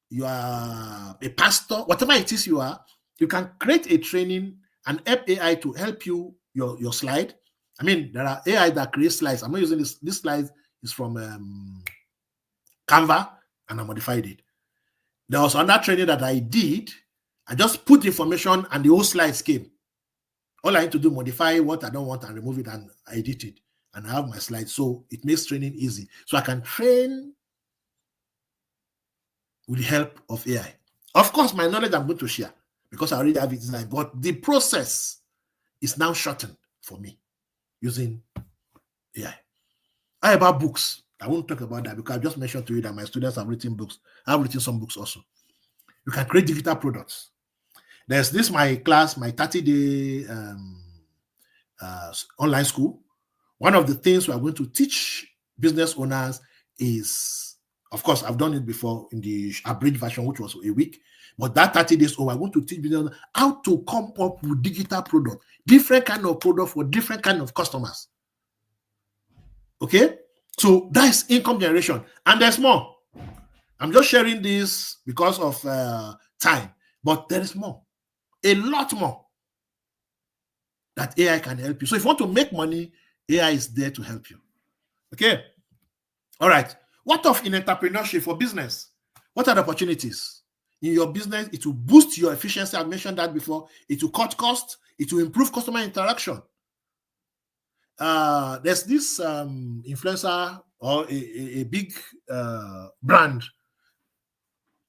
you are a pastor, whatever it is you are, you can create a training and help AI to help you your slide. I mean, there are AI that create slides. I'm not using this. This slide is from Canva, and I modified it. There was another training that I did. I just put information and the whole slides came. All I need to do, modify what I don't want and remove it, and I edit it. And I have my slides. So it makes training easy. So I can train with the help of AI. Of course, my knowledge I'm going to share because I already have it designed, but the process is now shortened for me using AI. How about books? I won't talk about that because I just mentioned to you that my students have written books. I've written some books also. You can create digital products. There's this, my class, my 30-day online school. One of the things we are going to teach business owners is, of course, I've done it before in the abridged version, which was a week. But that 30 days, we're going to teach business owners how to come up with digital product, different kind of product for different kind of customers. Okay? So that's income generation. And there's more. I'm just sharing this because of time. But there is more. A lot more that AI can help you. So if you want to make money, AI is there to help you. Okay? All right. What of in entrepreneurship for business? What are the opportunities? In your business, it will boost your efficiency. I mentioned that before. It will cut costs. It will improve customer interaction. There's this influencer or a big brand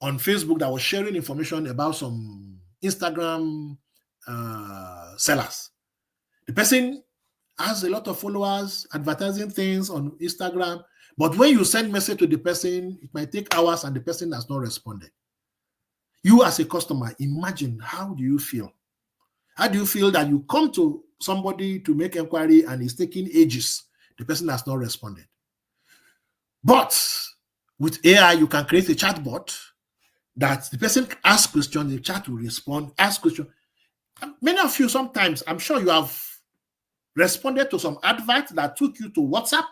on Facebook that was sharing information about some Instagram sellers. The person has a lot of followers, advertising things on Instagram, but when you send message to the person, it might take hours and the person has not responded. You as a customer, imagine, how do you feel? How do you feel that you come to somebody to make inquiry and it's taking ages? The person has not responded. But with AI, you can create a chatbot that the person asks questions, the chat will respond, ask questions. Many of you, sometimes, I'm sure you have responded to some advert that took you to WhatsApp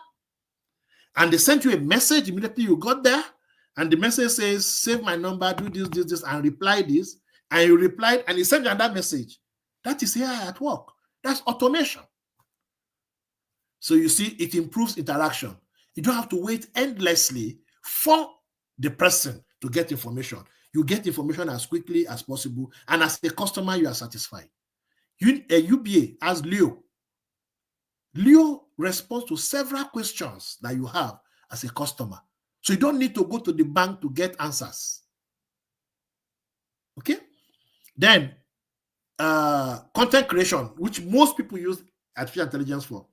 and they sent you a message immediately you got there, and the message says, save my number, do this, and reply this, and you replied, and he sent you another message. That is AI at work. That's automation. So you see, it improves interaction. You don't have to wait endlessly for the person to get information. You get information as quickly as possible, and as a customer, you are satisfied. A UBA as Leo. Leo responds to several questions that you have as a customer. So you don't need to go to the bank to get answers. Okay? Then, content creation, which most people use artificial intelligence for.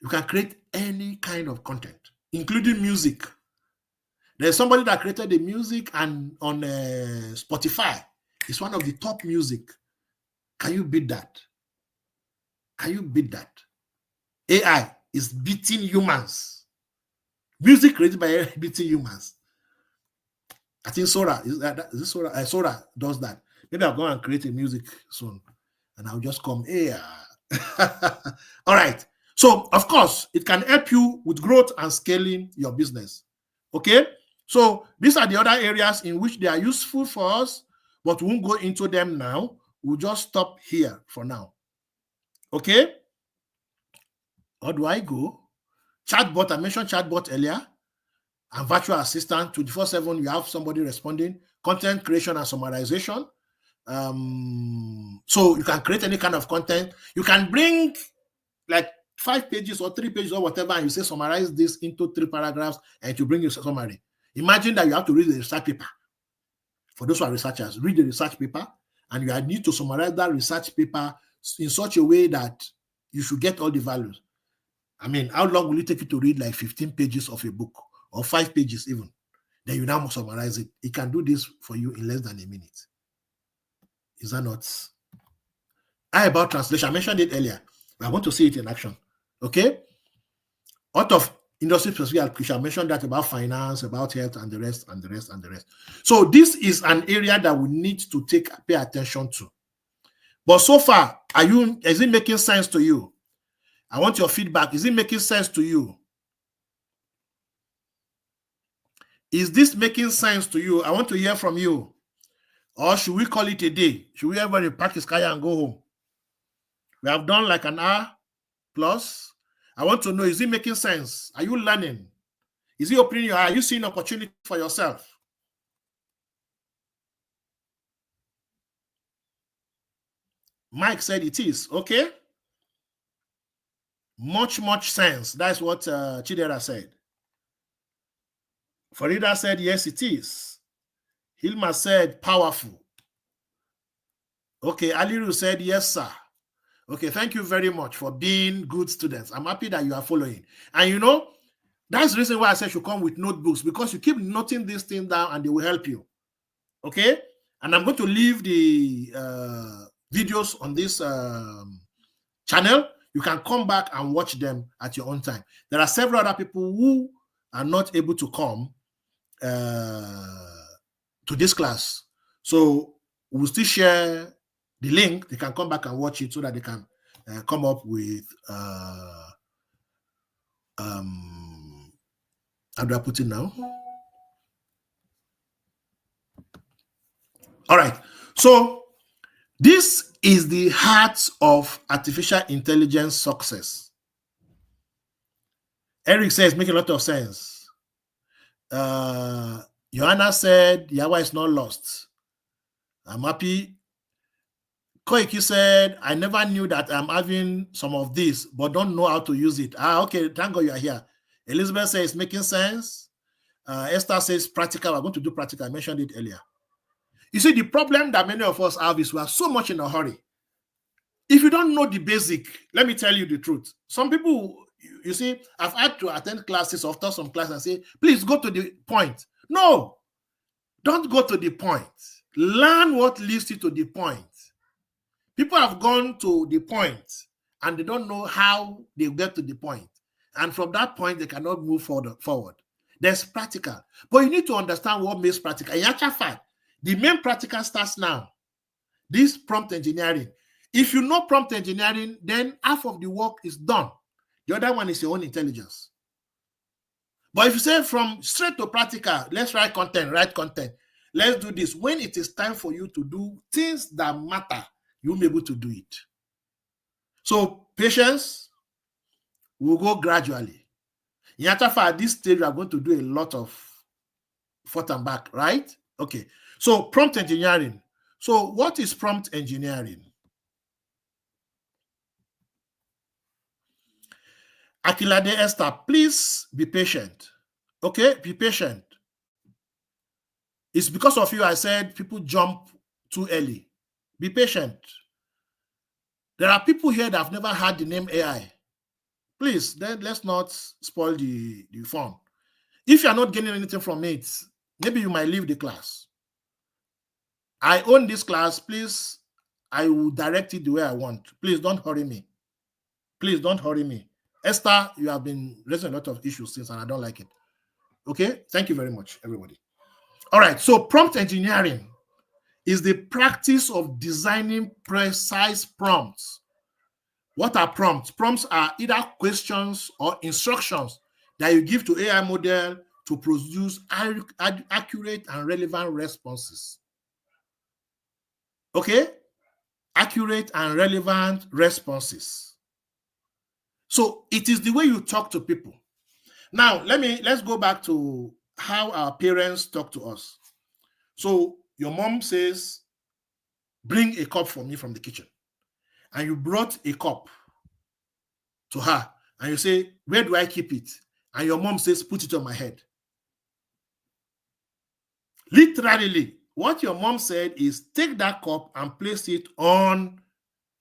You can create any kind of content, including music. There's somebody that created the music and on Spotify. It's one of the top music. Can you beat that? Can you beat that? AI is beating humans. Music created by AI beating humans. I think Sora Sora does that. Maybe I'll go and create a music soon, and I'll just come here. All right. So, of course, it can help you with growth and scaling your business. Okay. So these are the other areas in which they are useful for us, but we won't go into them now. We'll just stop here for now. Okay. How do I go? Chatbot, I mentioned chatbot earlier, and virtual assistant. 24/7, you have somebody responding. Content creation and summarization. So you can create any kind of content. You can bring like 5 pages or 3 pages or whatever, and you say summarize this into 3 paragraphs, and to bring you a summary. Imagine that you have to read the research paper. For those who are researchers, read the research paper, and you need to summarize that research paper in such a way that you should get all the values. I mean, how long will it take you to read like 15 pages of a book, or 5 pages even? Then you now summarize it. It can do this for you in less than a minute. Is that not? How about translation? I mentioned it earlier. I want to see it in action. Okay? Out of industry specific application, I mentioned that about finance, about health, and the rest, and the rest, and the rest. So this is an area that we need to pay attention to. But so far, is it making sense to you? I want your feedback. Is it making sense to you? Is this making sense to you? I want to hear from you. Or should we call it a day? Should we ever pack his car and go home? We have done like an hour plus. I want to know, is it making sense? Are you learning? Is it opening your eye? Are you seeing opportunity for yourself? Mike said it is. Okay. Much sense. That's what Chidera said. Farida said, yes, it is. Hilma said, powerful. Okay. Aliru said, yes, sir. Okay, thank you very much for being good students. I'm happy that you are following. And you know, that's the reason why I said you should come with notebooks, because you keep noting these things down and they will help you. Okay? And I'm going to leave the videos on this channel. You can come back and watch them at your own time. There are several other people who are not able to come to this class. So we'll still share the link. They can come back and watch it so that they can come up with how do I put it now? All right. So this is the heart of artificial intelligence success. Eric says, making a lot of sense. Joanna said, Yawa is not lost. I'm happy. Koiki said, I never knew that I'm having some of this, but don't know how to use it. Okay, thank God you are here. Elizabeth says, making sense. Esther says, practical. We're going to do practical. I mentioned it earlier. You see, the problem that many of us have is we are so much in a hurry. If you don't know the basic, let me tell you the truth. Some people, you see, I've had to attend classes or taught some class and say, please go to the point. No, don't go to the point. Learn what leads you to the point. People have gone to the point and they don't know how they get to the point. And from that point, they cannot move forward. There's practical. But you need to understand what makes practical. In actual fact, the main practical starts now. This prompt engineering. If you know prompt engineering, then half of the work is done. The other one is your own intelligence. But if you say from straight to practical, let's write content, let's do this. When it is time for you to do things that matter, you'll be able to do it. So patience will go gradually. In actual fact, at this stage, we are going to do a lot of forth and back, right? Okay. So prompt engineering. So what is prompt engineering? Akilade Esther, please be patient. Okay, be patient. It's because of you I said people jump too early. Be patient. There are people here that have never heard the name AI. Please, then let's not spoil the fun. If you're not getting anything from it, maybe you might leave the class. I own this class. Please, I will direct it the way I want. Please don't hurry me. Please don't hurry me. Esther, you have been raising a lot of issues since, and I don't like it. Okay? Thank you very much, everybody. All right. So prompt engineering is the practice of designing precise prompts. What are prompts? Prompts are either questions or instructions that you give to AI model to produce accurate and relevant responses. Okay? Accurate and relevant responses. So it is the way you talk to people. Now, let's go back to how our parents talk to us. So your mom says, bring a cup for me from the kitchen. And you brought a cup to her. And you say, where do I keep it? And your mom says, put it on my head. Literally, what your mom said is take that cup and place it on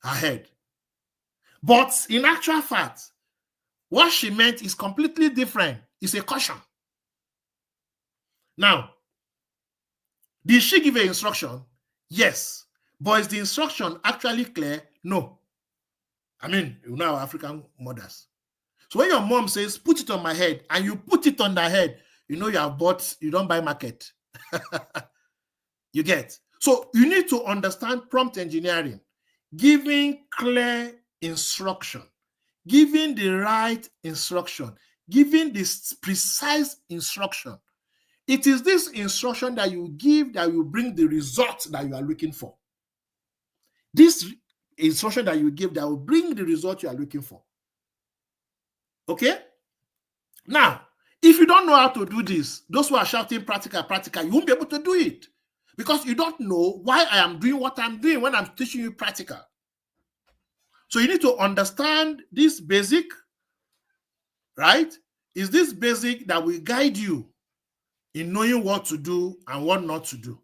her head. But in actual fact, what she meant is completely different. It's a caution. Now, did she give an instruction? Yes. But is the instruction actually clear? No. I mean, you know our African mothers. So when your mom says, put it on my head, and you put it on the head, you know you have bought, you don't buy market. You get. So you need to understand prompt engineering, giving clear instruction, giving the right instruction, giving this precise instruction. It is this instruction that you give that will bring the result that you are looking for. This instruction that you give that will bring the result you are looking for. Okay? Now, if you don't know how to do this, those who are shouting practical, you won't be able to do it because you don't know why I am doing what I'm doing when I'm teaching you practical. So you need to understand this basic, right? Is this basic that will guide you in knowing what to do and what not to do.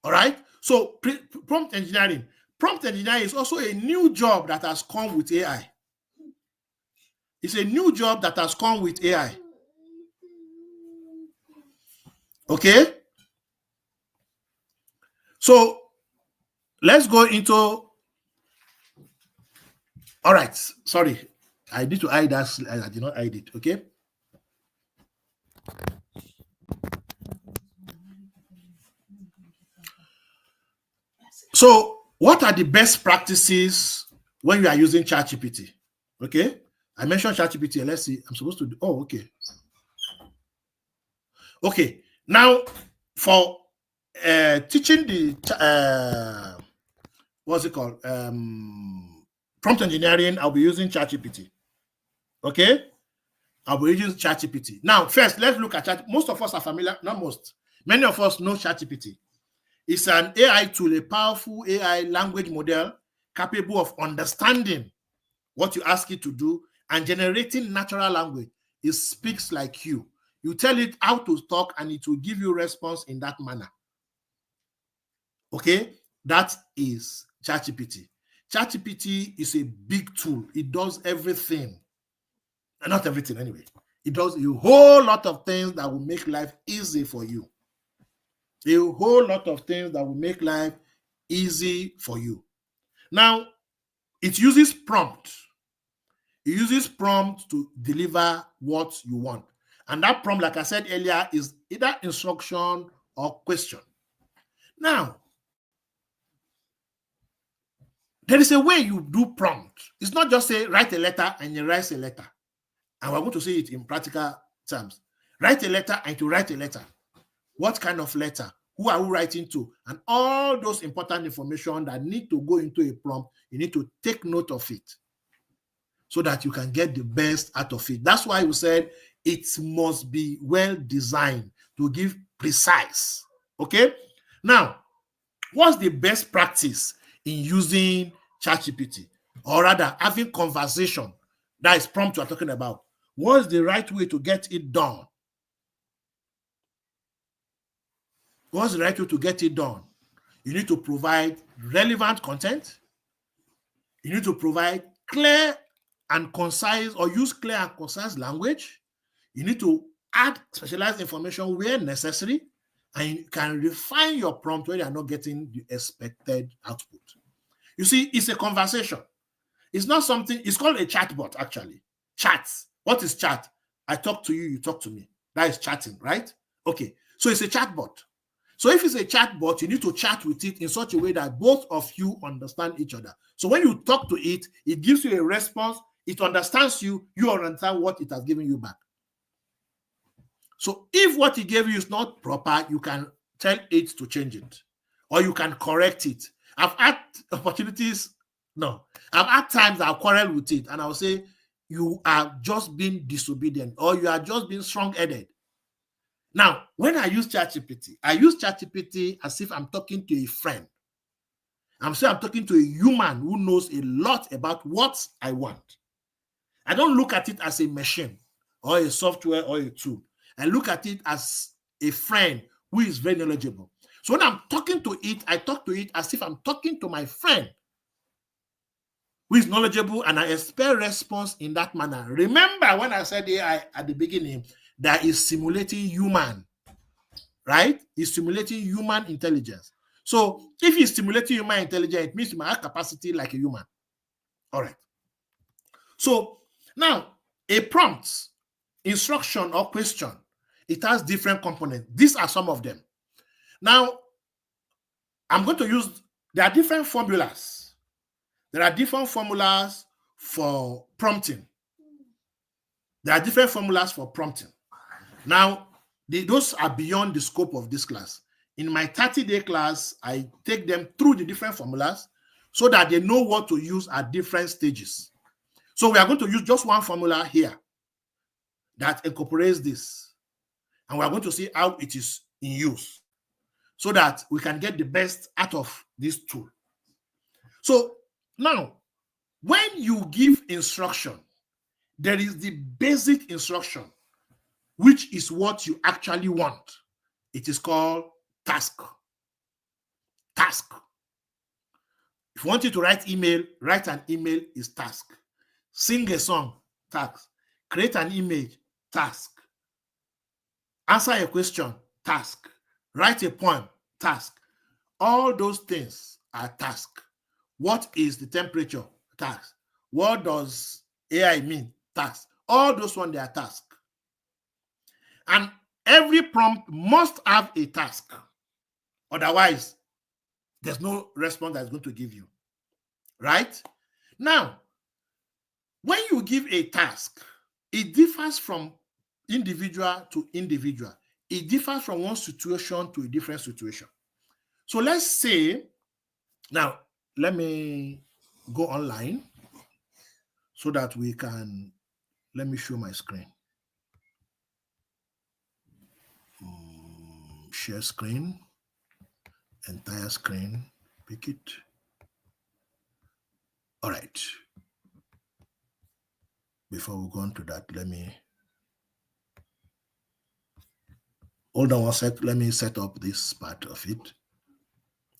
All right? So prompt engineering. Prompt engineering is also a new job that has come with AI. It's a new job that has come with AI. Okay? So let's go into, all right, sorry. I need to hide that. I did not hide it, okay? So what are the best practices when you are using ChatGPT? Okay? I mentioned ChatGPT. Let's see. I'm supposed to do, oh, okay. Okay. Now, for teaching the, what's it called? Prompt engineering, I'll be using ChatGPT. Okay? I'll be using ChatGPT. Now, first, let's look at Chat. Most of us are familiar, not most. Many of us know ChatGPT. It's an AI tool, a powerful AI language model capable of understanding what you ask it to do and generating natural language. It speaks like you. You tell it how to talk and it will give you response in that manner. Okay? That is ChatGPT. ChatGPT is a big tool. It does everything. Not everything anyway. It does a whole lot of things that will make life easy for you. A whole lot of things that will make life easy for you. Now, it uses prompt. It uses prompt to deliver what you want. And that prompt, like I said earlier, is either instruction or question. Now, there is a way you do prompt. It's not just say, write a letter and you write a letter. And we're going to say it in practical terms. Write a letter and to write a letter. What kind of letter? Who are you writing to? And all those important information that need to go into a prompt, you need to take note of it so that you can get the best out of it. That's why we said it must be well designed to give precise. Okay? Now, what's the best practice in using ChatGPT? Or rather, having conversation, that is prompt we're talking about. What's the right way to get it done? What's the right way to get it done? You need to provide relevant content. You need to provide clear and concise, or use clear and concise language. You need to add specialized information where necessary, and you can refine your prompt when you are not getting the expected output. You see, it's a conversation. It's not something, it's called a chatbot, actually. Chats. What is chat? I talk to you, you talk to me. That is chatting, right? Okay. So it's a chatbot. So if it's a chatbot, you need to chat with it in such a way that both of you understand each other. So when you talk to it, it gives you a response, it understands you, you understand what it has given you back. So if what it gave you is not proper, you can tell it to change it, or you can correct it. I've had opportunities, no, I've had times I'll quarrel with it and I'll say, you are just being disobedient or you are just being strong-headed. Now, when I use ChatGPT, I use ChatGPT as if I'm talking to a friend. I'm talking to a human who knows a lot about what I want. I don't look at it as a machine or a software or a tool. I look at it as a friend who is very knowledgeable. So when I'm talking to it, I talk to it as if I'm talking to my friend who is knowledgeable, and I expect response in that manner. Remember when I said AI at the beginning, that is simulating human, right? It's simulating human intelligence. So if it's simulating human intelligence, it means you might have capacity like a human. All right. So now a prompt, instruction or question, it has different components. These are some of them. Now I'm going to use, there are different formulas. There are different formulas for prompting. There are different formulas for prompting. Now, those are beyond the scope of this class. In my 30-day class, I take them through the different formulas so that they know what to use at different stages. So we are going to use just one formula here that incorporates this. And we are going to see how it is in use so that we can get the best out of this tool. So now, when you give instruction, there is the basic instruction, which is what you actually want. It is called task. Task. If you want you to write an email is task. Sing a song, task. Create an image, task. Answer a question, task. Write a poem, task. All those things are task. What is the temperature? Task. What does AI mean? Task. All those ones, they are task. And every prompt must have a task. Otherwise, there's no response that's going to give you. Right? Now, when you give a task, it differs from individual to individual. It differs from one situation to a different situation. So let's say, now, let me go online so that we can, let me show my screen. Share screen, entire screen, pick it. All right. Before we go on to that, let me hold on one sec. Let me set up this part of it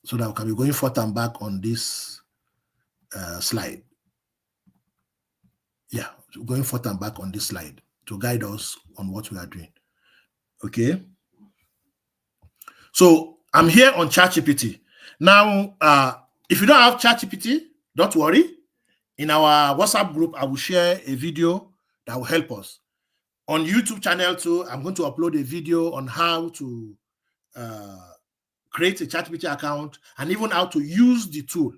so that we can be going forth and back on this slide. Yeah, going forth and back on this slide to guide us on what we are doing. Okay. So I'm here on ChatGPT. Now, if you don't have ChatGPT, don't worry. In our WhatsApp group, I will share a video that will help us. On YouTube channel too, I'm going to upload a video on how to create a ChatGPT account and even how to use the tool.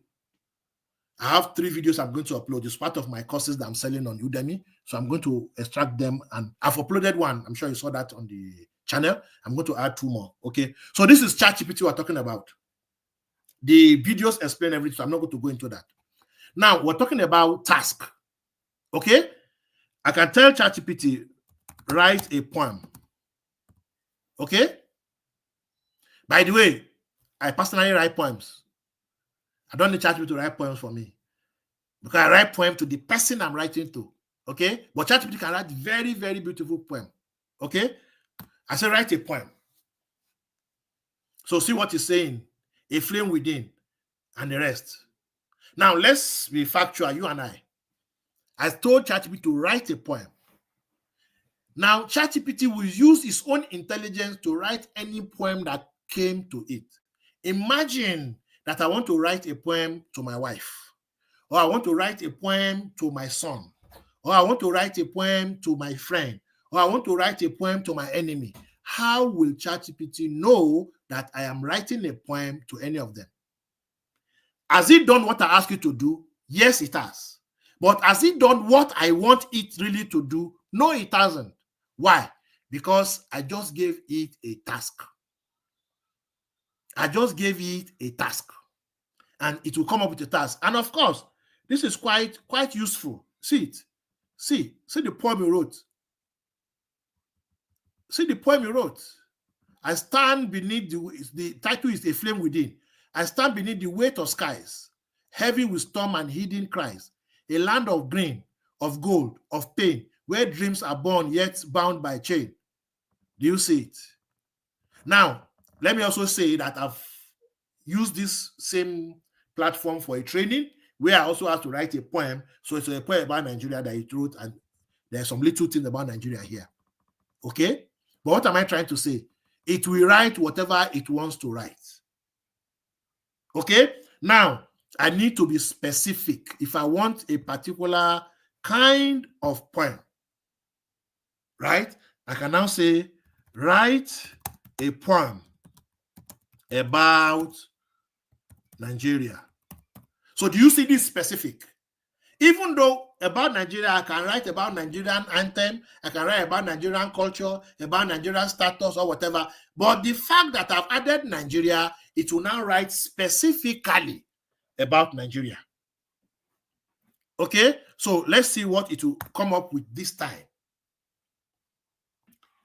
I have 3 videos I'm going to upload. It's part of my courses that I'm selling on Udemy. So I'm going to extract them, and I've uploaded one. I'm sure you saw that on the channel. I'm going to add 2 more. Okay. So this is ChatGPT we're talking about. The videos explain everything, so I'm not going to go into that. Now we're talking about task. Okay. I can tell ChatGPT, write a poem. Okay. By the way, I personally write poems. I don't need ChatGPT to write poems for me, because I write poem to the person I'm writing to. Okay. But ChatGPT can write very, very beautiful poem. Okay. I say write a poem. So see what it's saying. A flame within and the rest. Now let's be factual, you and I. I told ChatGPT to write a poem. Now ChatGPT will use its own intelligence to write any poem that came to it. Imagine that I want to write a poem to my wife, or I want to write a poem to my son, or I want to write a poem to my friend, or I want to write a poem to my enemy. How will ChatGPT know that I am writing a poem to any of them? Has it done what I asked you to do? Yes, it has. But has it done what I want it really to do? No, it hasn't. Why? Because I just gave it a task. I just gave it a task, and it will come up with a task. And of course, this is quite useful. See it. See the poem he wrote. See the poem he wrote. I stand beneath the title is A Flame Within. I stand beneath the weight of skies, heavy with storm and hidden cries, a land of green, of gold, of pain, where dreams are born yet bound by chain. Do you see it? Now, let me also say that I've used this same platform for a training where I also have to write a poem. So it's a poem about Nigeria that he wrote, and there's some little things about Nigeria here. Okay? But what am I trying to say? It will write whatever it wants to write. Okay? Now, I need to be specific if I want a particular kind of poem. Right? I can now say, write a poem about Nigeria. So do you see this specific? Even though about Nigeria, I can write about Nigerian anthem, I can write about Nigerian culture, about Nigerian status or whatever. But the fact that I've added Nigeria, it will now write specifically about Nigeria. Okay, so let's see what it will come up with this time.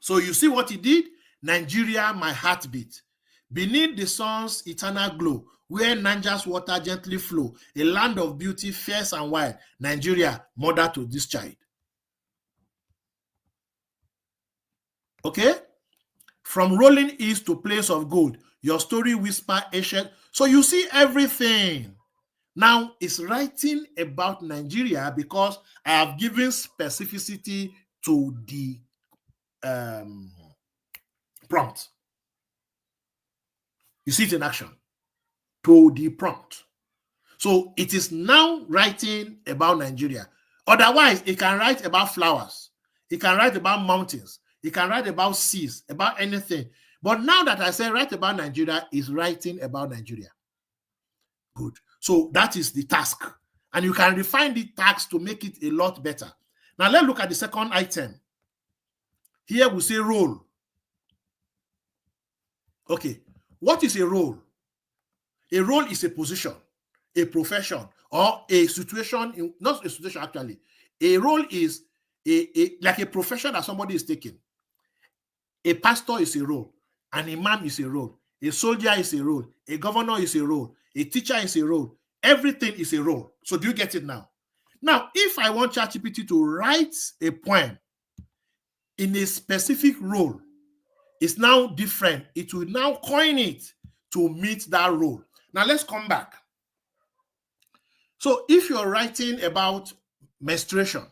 So you see what he did? Nigeria, my heartbeat. Beneath the sun's eternal glow, where Niger's water gently flow, a land of beauty, fierce and wild, Nigeria, mother to this child. Okay? From rolling east to place of gold, your story whisper ancient. So you see everything. Now it's writing about Nigeria because I have given specificity to the prompt. You see it in action. To the prompt. So it is now writing about Nigeria. Otherwise, it can write about flowers. It can write about mountains. It can write about seas, about anything. But now that I say write about Nigeria, is writing about Nigeria. Good. So that is the task. And you can refine the task to make it a lot better. Now let's look at the second item. Here we say role. Okay. What is a role? A role is a position, a profession, or a situation, not a situation actually. A role is like a profession that somebody is taking. A pastor is a role, an imam is a role, a soldier is a role, a governor is a role, a teacher is a role. Everything is a role. So do you get it now? Now, if I want ChatGPT to write a poem in a specific role, it's now different. It will now coin it to meet that role. Now let's come back. So if you're writing about menstruation,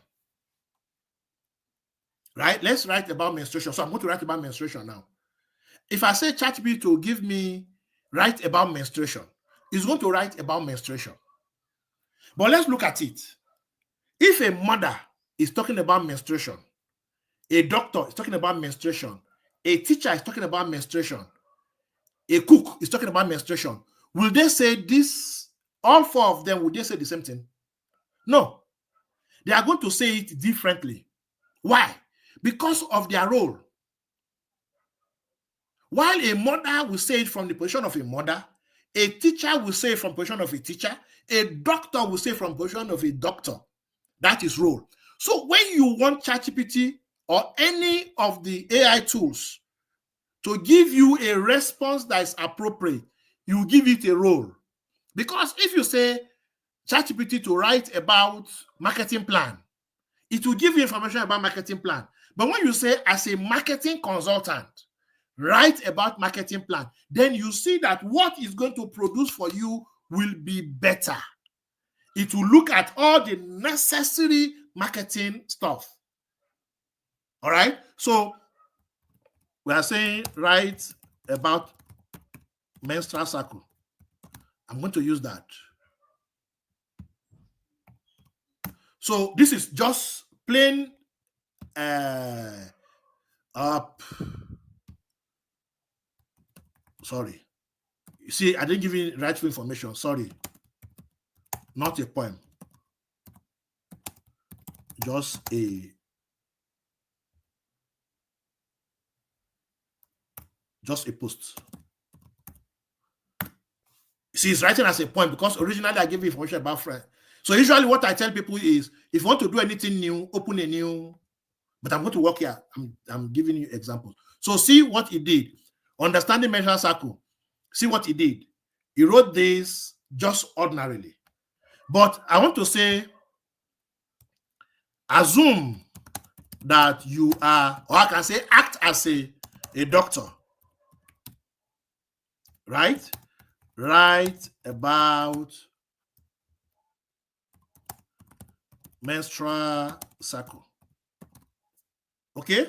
right? Let's write about menstruation. So I'm going to write about menstruation now. If I say ChatGPT to give me write about menstruation, it's going to write about menstruation. But let's look at it. If a mother is talking about menstruation, a doctor is talking about menstruation, a teacher is talking about menstruation, a cook is talking about menstruation, will they say this, all four of them, will they say the same thing? No. They are going to say it differently. Why? Because of their role. While a mother will say it from the position of a mother, a teacher will say it from the position of a teacher, a doctor will say it from the position of a doctor. That is role. So when you want ChatGPT or any of the AI tools to give you a response that is appropriate, you give it a role. Because if you say ChatGPT to write about marketing plan, it will give you information about marketing plan. But when you say as a marketing consultant, write about marketing plan, then you see that what is going to produce for you will be better. It will look at all the necessary marketing stuff. All right. So we are saying write about menstrual cycle. I'm going to use that. So this is just plain up. Sorry. You see, I didn't give you rightful information. Sorry. Not a poem. Just a post. See, it's writing as a poem because originally I gave you information about So usually what I tell people is, if you want to do anything new, open a new, but I'm going to work here. I'm giving you examples. So see what he did. Understanding menstrual cycle. See what he did. He wrote this just ordinarily. But I want to say, assume that you are, or I can say act as a doctor, right? Write about menstrual cycle. Okay?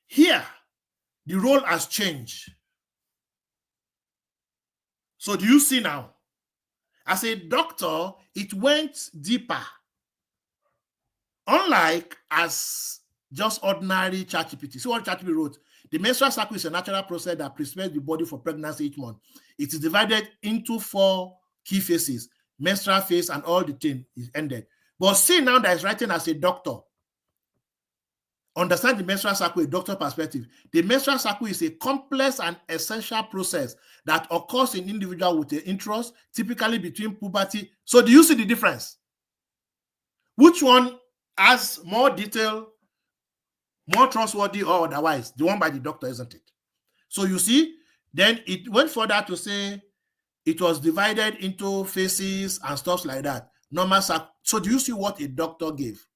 Here, the role has changed. So do you see now? As a doctor, it went deeper. Unlike as just ordinary ChatGPT. See what ChatGPT wrote. The menstrual cycle is a natural process that prepares the body for pregnancy each month. It is divided into 4 key phases. Menstrual phase and all the thing is ended. But see now that is writing as a doctor. Understand the menstrual cycle, a doctor perspective. The menstrual cycle is a complex and essential process that occurs in individuals with an interest, typically between puberty. So do you see the difference? Which one has more detail, more trustworthy or otherwise? The one by the doctor, isn't it? So you see, then it went further to say it was divided into phases and stuff like that. Normal cycle. So do you see what a doctor gave?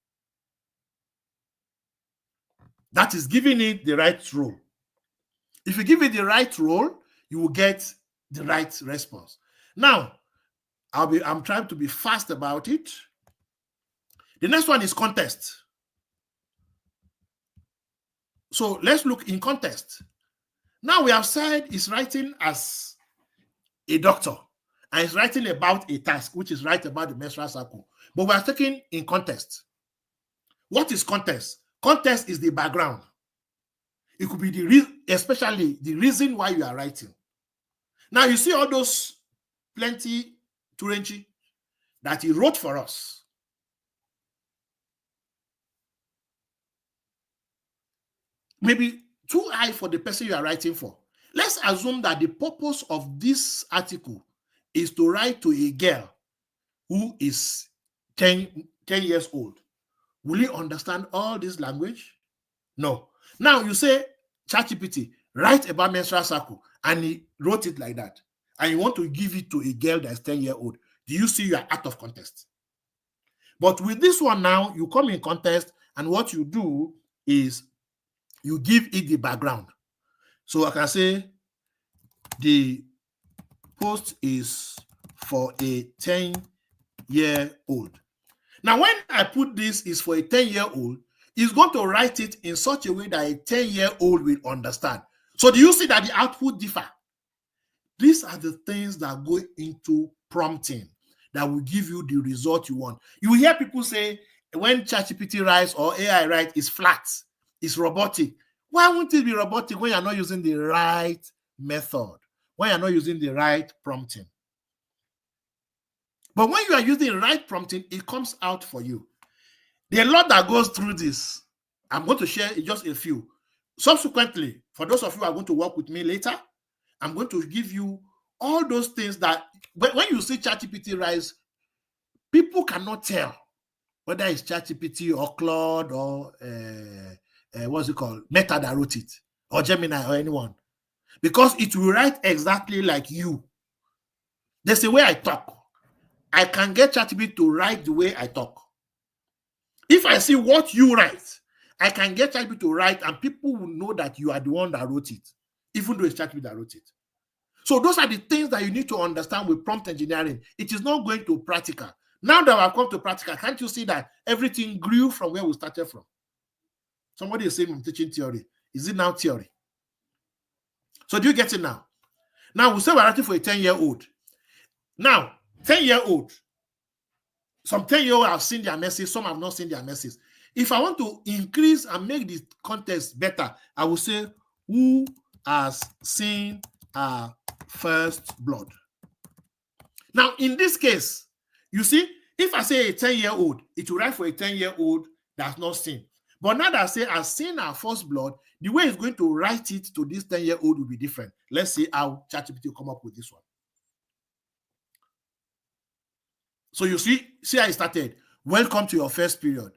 That is giving it the right role. If you give it the right role, you will get the right response. Now, I'm trying to be fast about it. The next one is context. So let's look in context. Now we have said he's writing as a doctor and he's writing about a task, which is right about the menstrual cycle. But we are taking in context. What is context? Context is the background. It could be especially the reason why you are writing. Now you see all those plenty Turenchi that he wrote for us. Maybe too high for the person you are writing for. Let's assume that the purpose of this article is to write to a girl who is 10 years old. Will you understand all this language? No. Now you say, ChatGPT, write about menstrual cycle, and he wrote it like that. And you want to give it to a girl that's 10 years old. Do you see you are out of context? But with this one now, you come in context, and what you do is you give it the background. So I can say the post is for a 10-year-old. Now, when I put this is for a 10-year-old, it's going to write it in such a way that a 10-year-old will understand. So do you see that the output differ? These are the things that go into prompting that will give you the result you want. You will hear people say, when ChatGPT writes or AI writes, it's flat, it's robotic. Why won't it be robotic when you're not using the right method, when you're not using the right prompting? But when you are using the right prompting, it comes out for you. There are a lot that goes through this. I'm going to share just a few. Subsequently, for those of you who are going to work with me later, I'm going to give you all those things that when you see ChatGPT rise, people cannot tell whether it's ChatGPT or Claude or what's it called, Meta that wrote it, or Gemini or anyone, because it will write exactly like you. There's a way I talk. I can get ChatGPT to write the way I talk. If I see what you write, I can get ChatGPT to write, and people will know that you are the one that wrote it, even though it's ChatGPT that wrote it. So those are the things that you need to understand with prompt engineering. It is not going to practical. Now that I've come to practical, can't you see that everything grew from where we started from? Somebody is saying I'm teaching theory. Is it now theory? So do you get it now? Now we say we're writing for a 10-year-old. Now, 10-year-old. Some 10-year-old have seen their message, some have not seen their message. If I want to increase and make the context better, I will say, who has seen our first blood? Now, in this case, you see, if I say a 10-year-old, it will write for a 10-year-old that's not seen. But now that I say I've seen our first blood, the way it's going to write it to this 10-year-old will be different. Let's see how ChatGPT will come up with this one. So you see how I started. Welcome to your first period.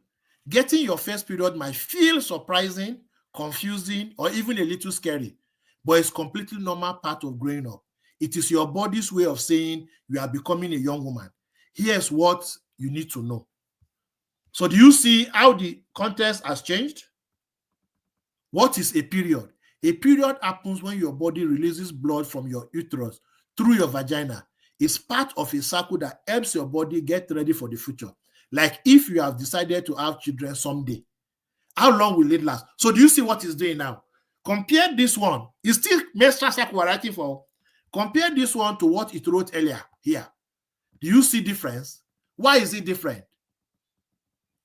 Getting your first period might feel surprising, confusing, or even a little scary, but it's completely normal part of growing up. It is your body's way of saying you are becoming a young woman. Here's what you need to know. So do you see how the context has changed? What is a period? A period happens when your body releases blood from your uterus through your vagina. It's part of a cycle that helps your body get ready for the future. Like if you have decided to have children someday, how long will it last? So do you see what it's doing now? Compare this one. It's still menstrual cycle we're writing for. Compare this one to what it wrote earlier here. Do you see difference? Why is it different?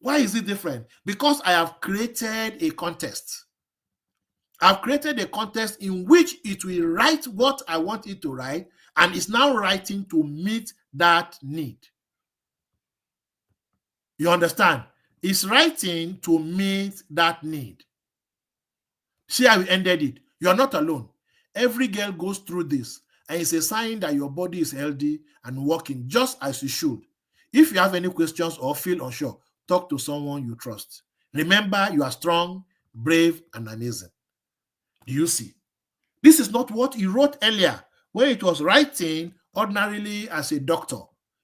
Why is it different? Because I have created a context. I've created a context in which it will write what I want it to write, and it's now writing to meet that need. You understand? It's writing to meet that need. See how we ended it. You are not alone. Every girl goes through this, and it's a sign that your body is healthy and working just as it should. If you have any questions or feel unsure, talk to someone you trust. Remember, you are strong, brave, and amazing. Do you see? This is not what he wrote earlier, where it was writing ordinarily as a doctor.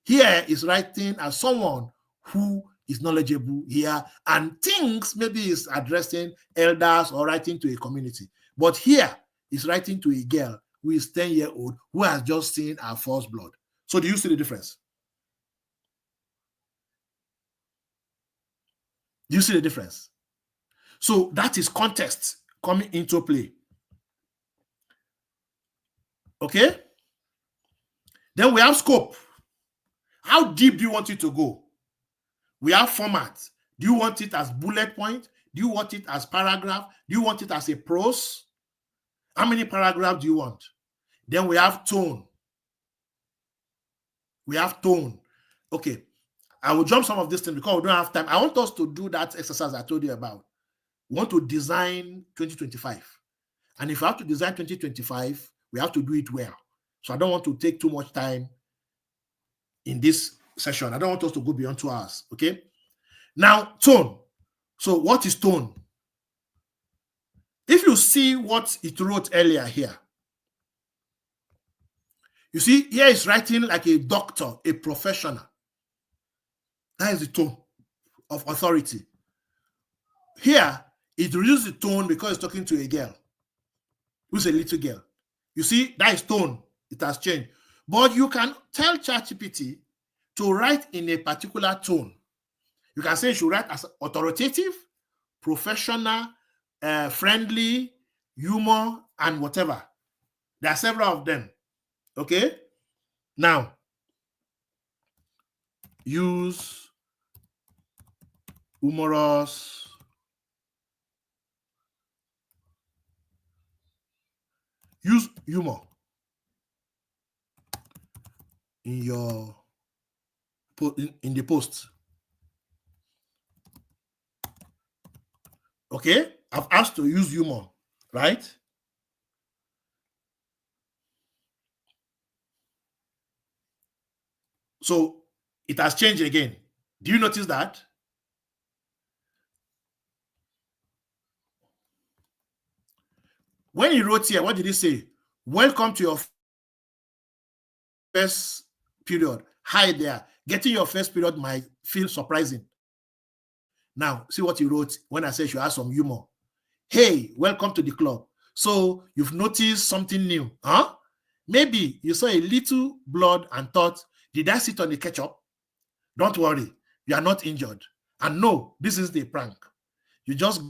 Here is writing as someone who is knowledgeable here and thinks maybe is addressing elders or writing to a community. But here is writing to a girl who is 10-year-old who has just seen her first blood. So do you see the difference? Do you see the difference? So that is context coming into play. Okay? Then we have scope. How deep do you want it to go? We have format. Do you want it as bullet point? Do you want it as paragraph? Do you want it as a prose? How many paragraphs do you want? Then we have tone. We have tone. Okay. I will jump some of this thing because we don't have time. I want us to do that exercise I told you about. We want to design 2025. And if we have to design 2025, we have to do it well. So I don't want to take too much time in this session. I don't want us to go beyond 2 hours. Okay. Now, tone. So what is tone? If you see what it wrote earlier here, you see here it's writing like a doctor, a professional. That is the tone of authority. Here, it reduces the tone because it's talking to a girl who's a little girl. You see, that is tone. It has changed. But you can tell ChatGPT to write in a particular tone. You can say you should write as authoritative, professional, friendly, humor, and whatever. There are several of them. Okay? Now, use humorous, use humor in your in the post. Okay, I've asked to use humor, right? So it has changed again. Do you notice that? When he wrote here, what did he say? Welcome to your first period. Hi there. Getting your first period might feel surprising. Now, see what he wrote when I said you have some humor. Hey, welcome to the club. So you've noticed something new, huh? Maybe you saw a little blood and thought, did I sit on the ketchup? Don't worry, you are not injured. And no, this is the prank. You just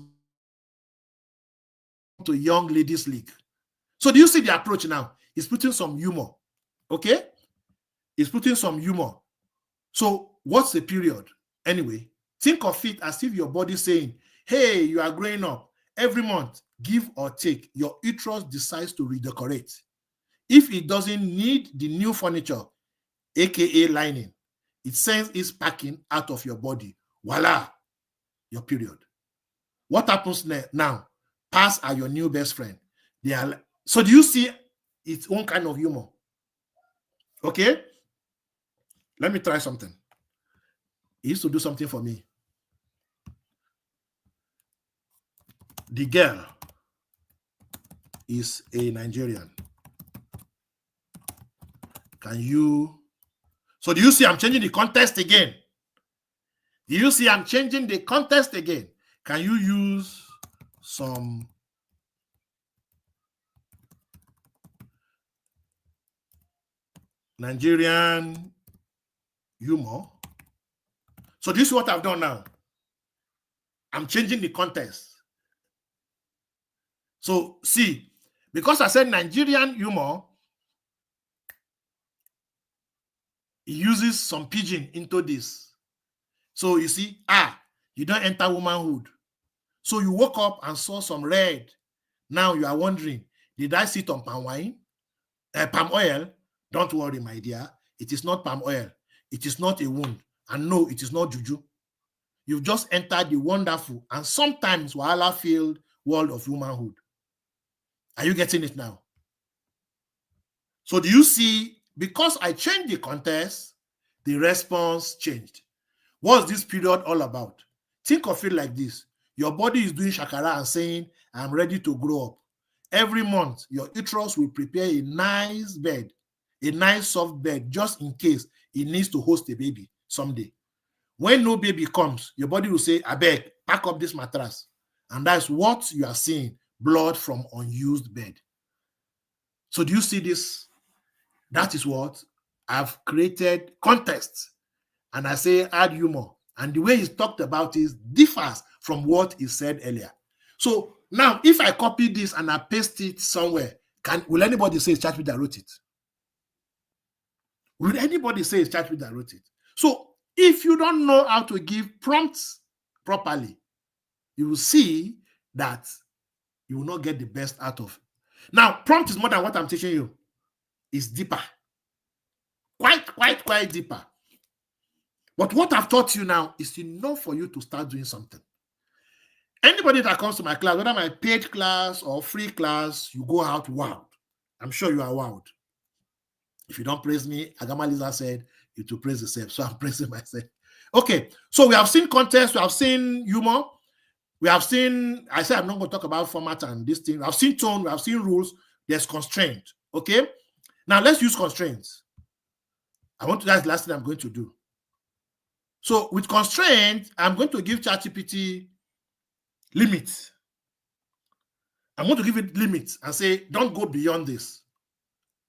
to Young Ladies League. So do you see the approach now? He's putting some humor. Okay? He's putting some humor. So what's the period? Anyway, think of it as if your body saying, hey, you are growing up. Every month, give or take, your uterus decides to redecorate. If it doesn't need the new furniture, aka lining, it sends its packing out of your body. Voila, your period. What happens now? Pass are your new best friend. They are. So do you see its own kind of humor? Okay? Let me try something. He used to do something for me. The girl is a Nigerian. Can you? So do you see I'm changing the context again? Do you see I'm changing the context again? Can you use some Nigerian humor? So this is what I've done now. I'm changing the context. So see, because I said Nigerian humor, he uses some pidgin into this. So you see, you don't enter womanhood. So you woke up and saw some red. Now you are wondering, did I sit on palm wine? Palm oil? Don't worry, my dear. It is not palm oil. It is not a wound. And no, it is not juju. You've just entered the wonderful and sometimes wahala-filled world of womanhood. Are you getting it now? So do you see, because I changed the context, the response changed. What's this period all about? Think of it like this. Your body is doing shakara and saying, I'm ready to grow up. Every month, your uterus will prepare a nice bed, a nice soft bed, just in case it needs to host a baby someday. When no baby comes, your body will say, I beg, pack up this mattress. And that's what you are seeing, blood from unused bed. So do you see this? That is what I've created context. And I say add humor. And the way he's talked about is differs from what he said earlier. So now, if I copy this and I paste it somewhere, will anybody say it's ChatGPT that wrote it? Will anybody say it's ChatGPT that wrote it? So if you don't know how to give prompts properly, you will see that you will not get the best out of it. Now, prompt is more than what I'm teaching you. It's deeper. Quite deeper. But what I've taught you now is enough for you to start doing something. Anybody that comes to my class, whether my paid class or free class, you go out wowed. I'm sure you are wowed. If you don't praise me, Agama Lisa said, you to praise yourself. So I'm praising myself. Okay, so we have seen context, we have seen humor, we have seen, I said I'm not going to talk about format and this thing. I've seen tone, we have seen rules, there's constraint. Okay, now let's use constraints. That's the last thing I'm going to do. So with constraint, I'm going to give ChatGPT limits. I'm going to give it limits and say, don't go beyond this.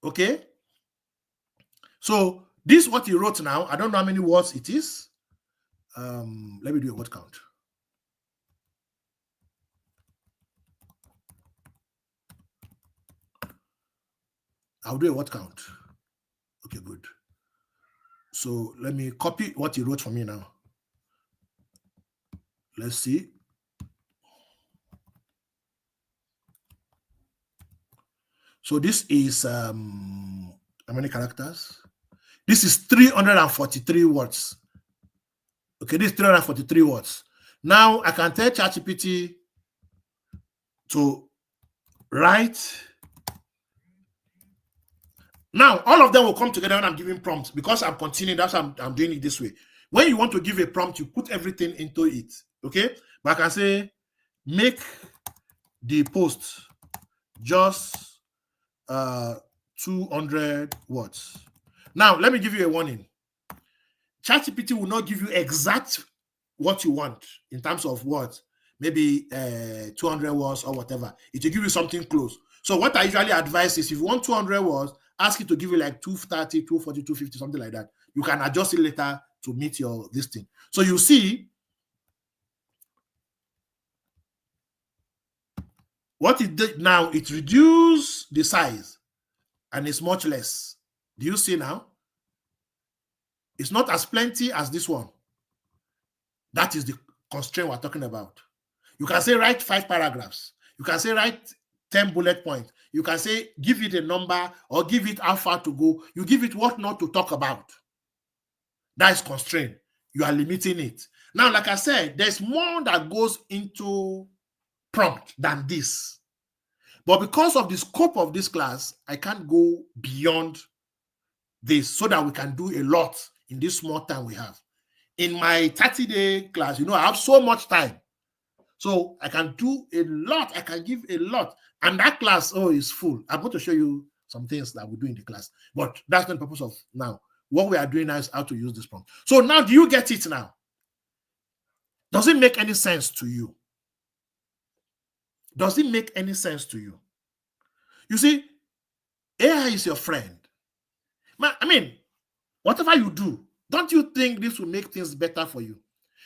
Okay? So this is what he wrote now. I don't know how many words it is. Let me do a word count. I'll do a word count. Okay, good. So let me copy what he wrote for me now. Let's see. So this is how many characters? This is 343 words. Okay, this is 343 words. Now I can tell ChatGPT to write. Now all of them will come together when I'm giving prompts because I'm continuing. That's why I'm doing it this way. When you want to give a prompt, you put everything into it. Okay, but I can say make the post just 200 words. Now let me give you a warning. ChatGPT will not give you exact what you want in terms of words, maybe 200 words or whatever. It will give you something close. So what I usually advise is if you want 200 words, ask it to give you like 230, 240, 250, something like that. You can adjust it later to meet your this thing. So you see what it did now, it reduced the size and it's much less. Do you see now? It's not as plenty as this one. That is the constraint we're talking about. You can say write 5 paragraphs. You can say write 10 bullet points. You can say give it a number or give it how far to go. You give it what not to talk about. That is constraint. You are limiting it. Now, like I said, there's more that goes into prompt than this. But because of the scope of this class, I can't go beyond this so that we can do a lot in this small time we have. in my 30-day class, I have so much time. So I can do a lot. I can give a lot. And that class, is full. I'm going to show you some things that we do in the class. But that's not the purpose of now. What we are doing now is how to use this prompt. So now, do you get it now? Does it make any sense to you? Does it make any sense to you? You see, AI is your friend. I mean, whatever you do, don't you think this will make things better for you?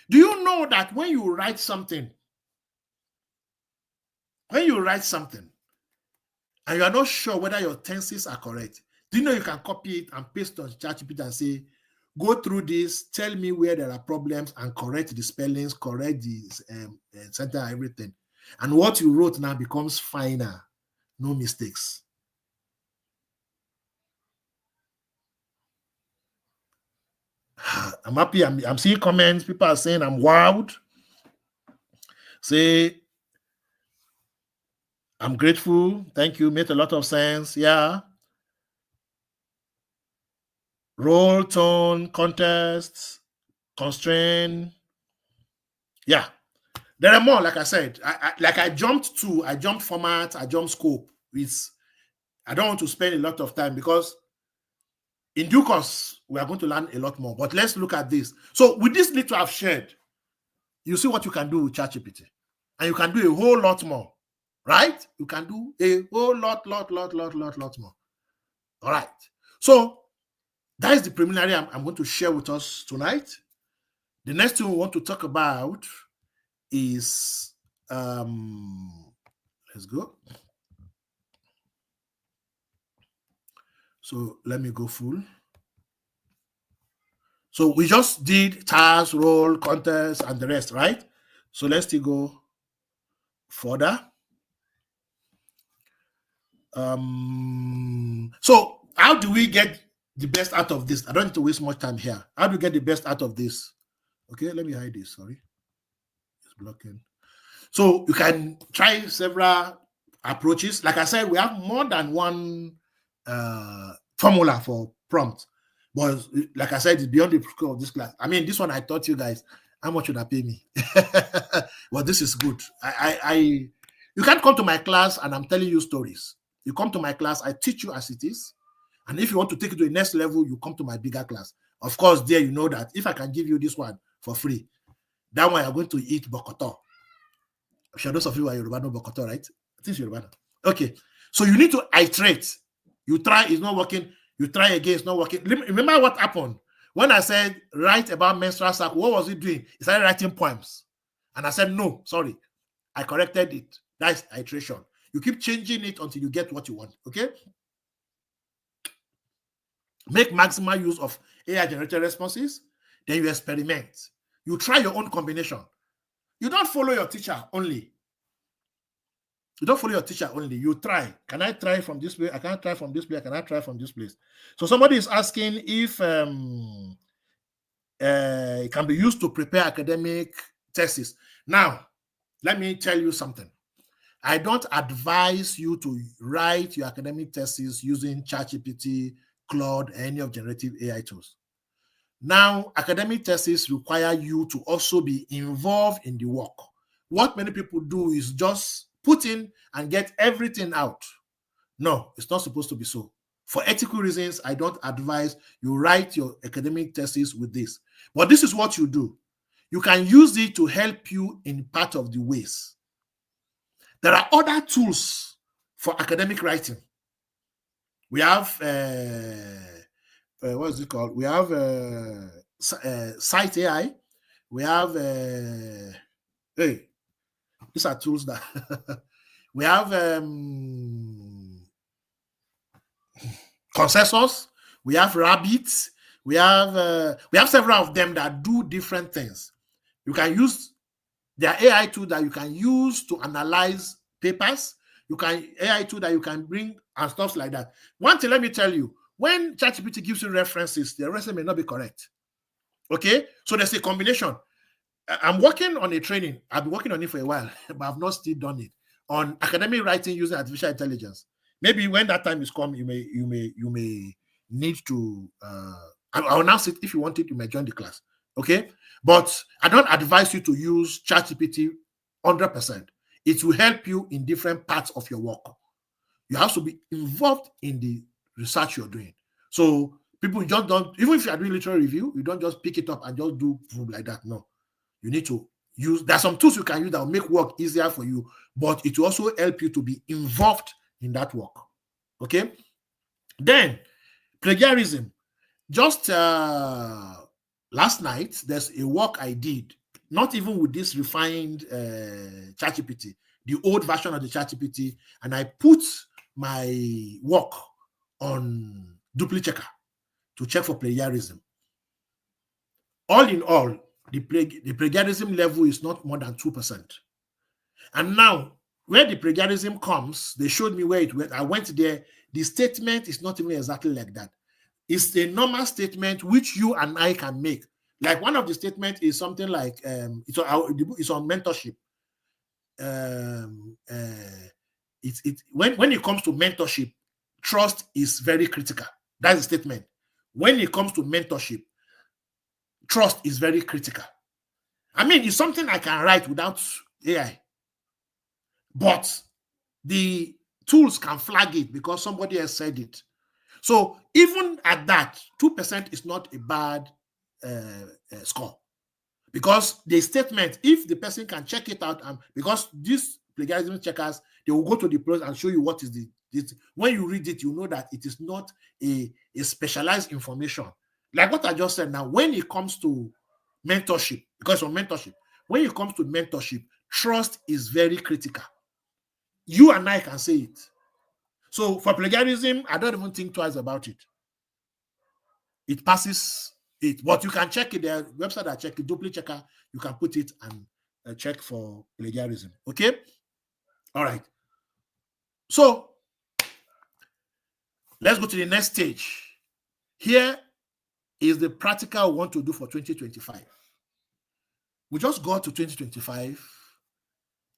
Do you know that when you write something, and you are not sure whether your tenses are correct, do you know you can copy it and paste on ChatGPT and say, go through this, tell me where there are problems and correct the spellings, correct the center, everything. And what you wrote now becomes finer, no mistakes. I'm happy. I'm seeing comments. People are saying I'm wild. Say, I'm grateful. Thank you. Made a lot of sense. Yeah. Role, tone, context, constraint. Yeah. There are more, like I said. I jumped format, I jumped scope. I don't want to spend a lot of time because in due course, we are going to learn a lot more. But let's look at this. So with this little I've shared, you see what you can do with ChatGPT. And you can do a whole lot more, right? You can do a whole lot more. All right. So that is the preliminary I'm going to share with us tonight. The next thing we want to talk about is, let's go. So let me go full. So we just did task, role, context, and the rest, right? So let's still go further. So how do we get the best out of this? I don't need to waste much time here. How do we get the best out of this? Okay, let me hide this. Sorry, it's blocking. So you can try several approaches. Like I said, we have more than one formula for prompt. But like I said, it's beyond the scope of this class. I mean, this one I taught you guys. How much would I pay me? Well, this is good. You can't come to my class and I'm telling you stories. You come to my class, I teach you as it is. And if you want to take it to the next level, you come to my bigger class. Of course, there you know that if I can give you this one for free, that one you're going to eat bokoto. I'm sure those of you are Yoruba know bokoto, right? I think Yoruba. Okay. So you need to iterate. You try, it's not working. You try again, it's not working. Remember what happened? When I said write about menstrual cycle, what was it doing? It started writing poems. And I said, no, sorry. I corrected it. That's iteration. You keep changing it until you get what you want. Okay? Make maximal use of AI generated responses. Then you experiment. You try your own combination. You don't follow your teacher only. You don't follow your teacher only. You try. Can I try from this place? I can't try from this place. Can I try from this place? So somebody is asking if it can be used to prepare academic thesis. Now, let me tell you something. I don't advise you to write your academic thesis using ChatGPT, Claude, any of generative AI tools. Now, academic theses require you to also be involved in the work. What many people do is just put in and get everything out. No, it's not supposed to be so. For ethical reasons, I don't advise you write your academic thesis with this. But this is what you do. You can use it to help you in part of the ways. There are other tools for academic writing. We have, what is it called? We have Site AI. We have, hey, these are tools that we have Consensus. We have Rabbit. We have several of them that do different things. You can use their AI tool that you can use to analyze papers. You can AI tool that you can bring and stuff like that. One thing, let me tell you, when ChatGPT gives you references, the reference may not be correct. Okay, so there's a combination. I'm working on a training. I've been working on it for a while, but I've not still done it on academic writing using artificial intelligence. Maybe when that time is come, you may need to. I will announce it if you want it. You may join the class. Okay, but I don't advise you to use ChatGPT 100%. It will help you in different parts of your work. You have to be involved in the research you're doing. So people just don't, even if you are doing literary review, you don't just pick it up and just do like that. No, you need to use, there are some tools you can use that will make work easier for you, but it will also help you to be involved in that work. Okay. Then plagiarism. Just last night, there's a work I did, not even with this refined ChatGPT, the old version of the ChatGPT, and I put my work on duplicate to check for plagiarism. All in all, the plagiarism level is not more than 2%. And now, where the plagiarism comes, they showed me where it went. I went there. The statement is not even exactly like that. It's a normal statement which you and I can make. Like one of the statements is something like, it's on mentorship. When it comes to mentorship, trust is very critical. That's the statement. When it comes to mentorship, trust is very critical. I mean, it's something I can write without AI, but the tools can flag it because somebody else said it. So even at that, 2% is not a bad score, because the statement, if the person can check it out, because these plagiarism checkers, they will go to the process and show you what is when you read it, you know that it is not a specialized information. Like what I just said now, when it comes to mentorship, because of mentorship, when it comes to mentorship, trust is very critical. You and I can say it. So for plagiarism, I don't even think twice about it. It passes it, but you can check it. The website I check it, duplicate checker, you can put it and check for plagiarism. Okay, all right. So let's go to the next stage. Here is the practical we want to do for 2025. We just got to 2025,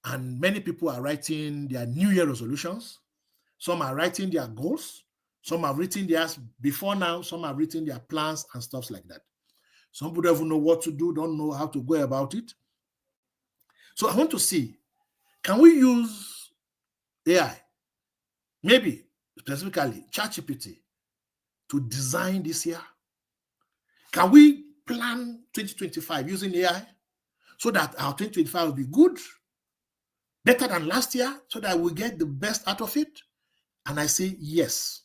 and many people are writing their New Year resolutions. Some are writing their goals. Some have written theirs before now. Some have written their plans and stuff like that. Some people don't even know what to do, don't know how to go about it. So I want to see, can we use AI, maybe specifically ChatGPT, to design this year? Can we plan 2025 using AI so that our 2025 will be good, better than last year, so that we get the best out of it? And I say yes.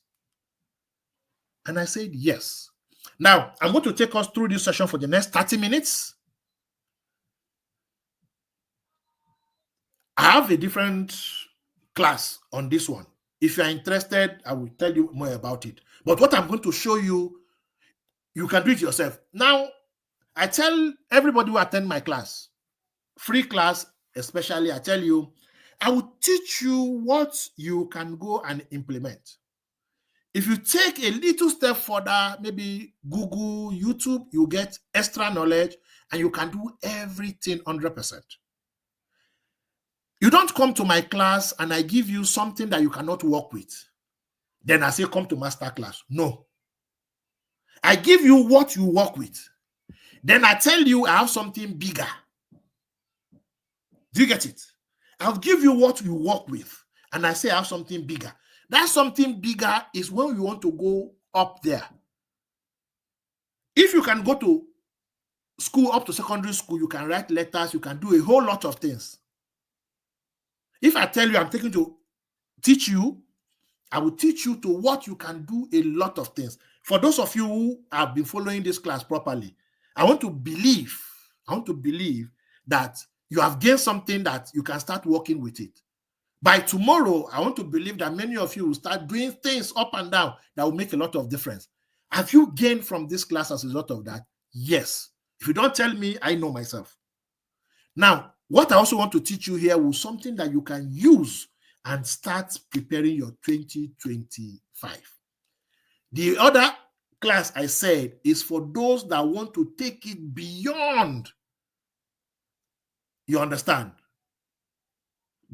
And I said yes. Now, I'm going to take us through this session for the next 30 minutes. I have a different class on this one. If you're interested, I will tell you more about it. But what I'm going to show you, you can do it yourself. Now, I tell everybody who attend my class, free class especially, I tell you, I will teach you what you can go and implement. If you take a little step further, maybe Google, YouTube, you get extra knowledge and you can do everything 100%. You don't come to my class and I give you something that you cannot work with. Then I say, come to master class. No. I give you what you work with. Then I tell you I have something bigger. Do you get it? I'll give you what you work with. And I say I have something bigger. That something bigger is when you want to go up there. If you can go to school, up to secondary school, you can write letters, you can do a whole lot of things. If I tell you I'm taking to teach you, I will teach you to what you can do a lot of things. For those of you who have been following this class properly, I want to believe that you have gained something that you can start working with it. By tomorrow, I want to believe that many of you will start doing things up and down that will make a lot of difference. Have you gained from this class as a result of that? Yes. If you don't tell me, I know myself. Now, what I also want to teach you here was something that you can use and start preparing your 2025. The other class I said is for those that want to take it beyond. You understand?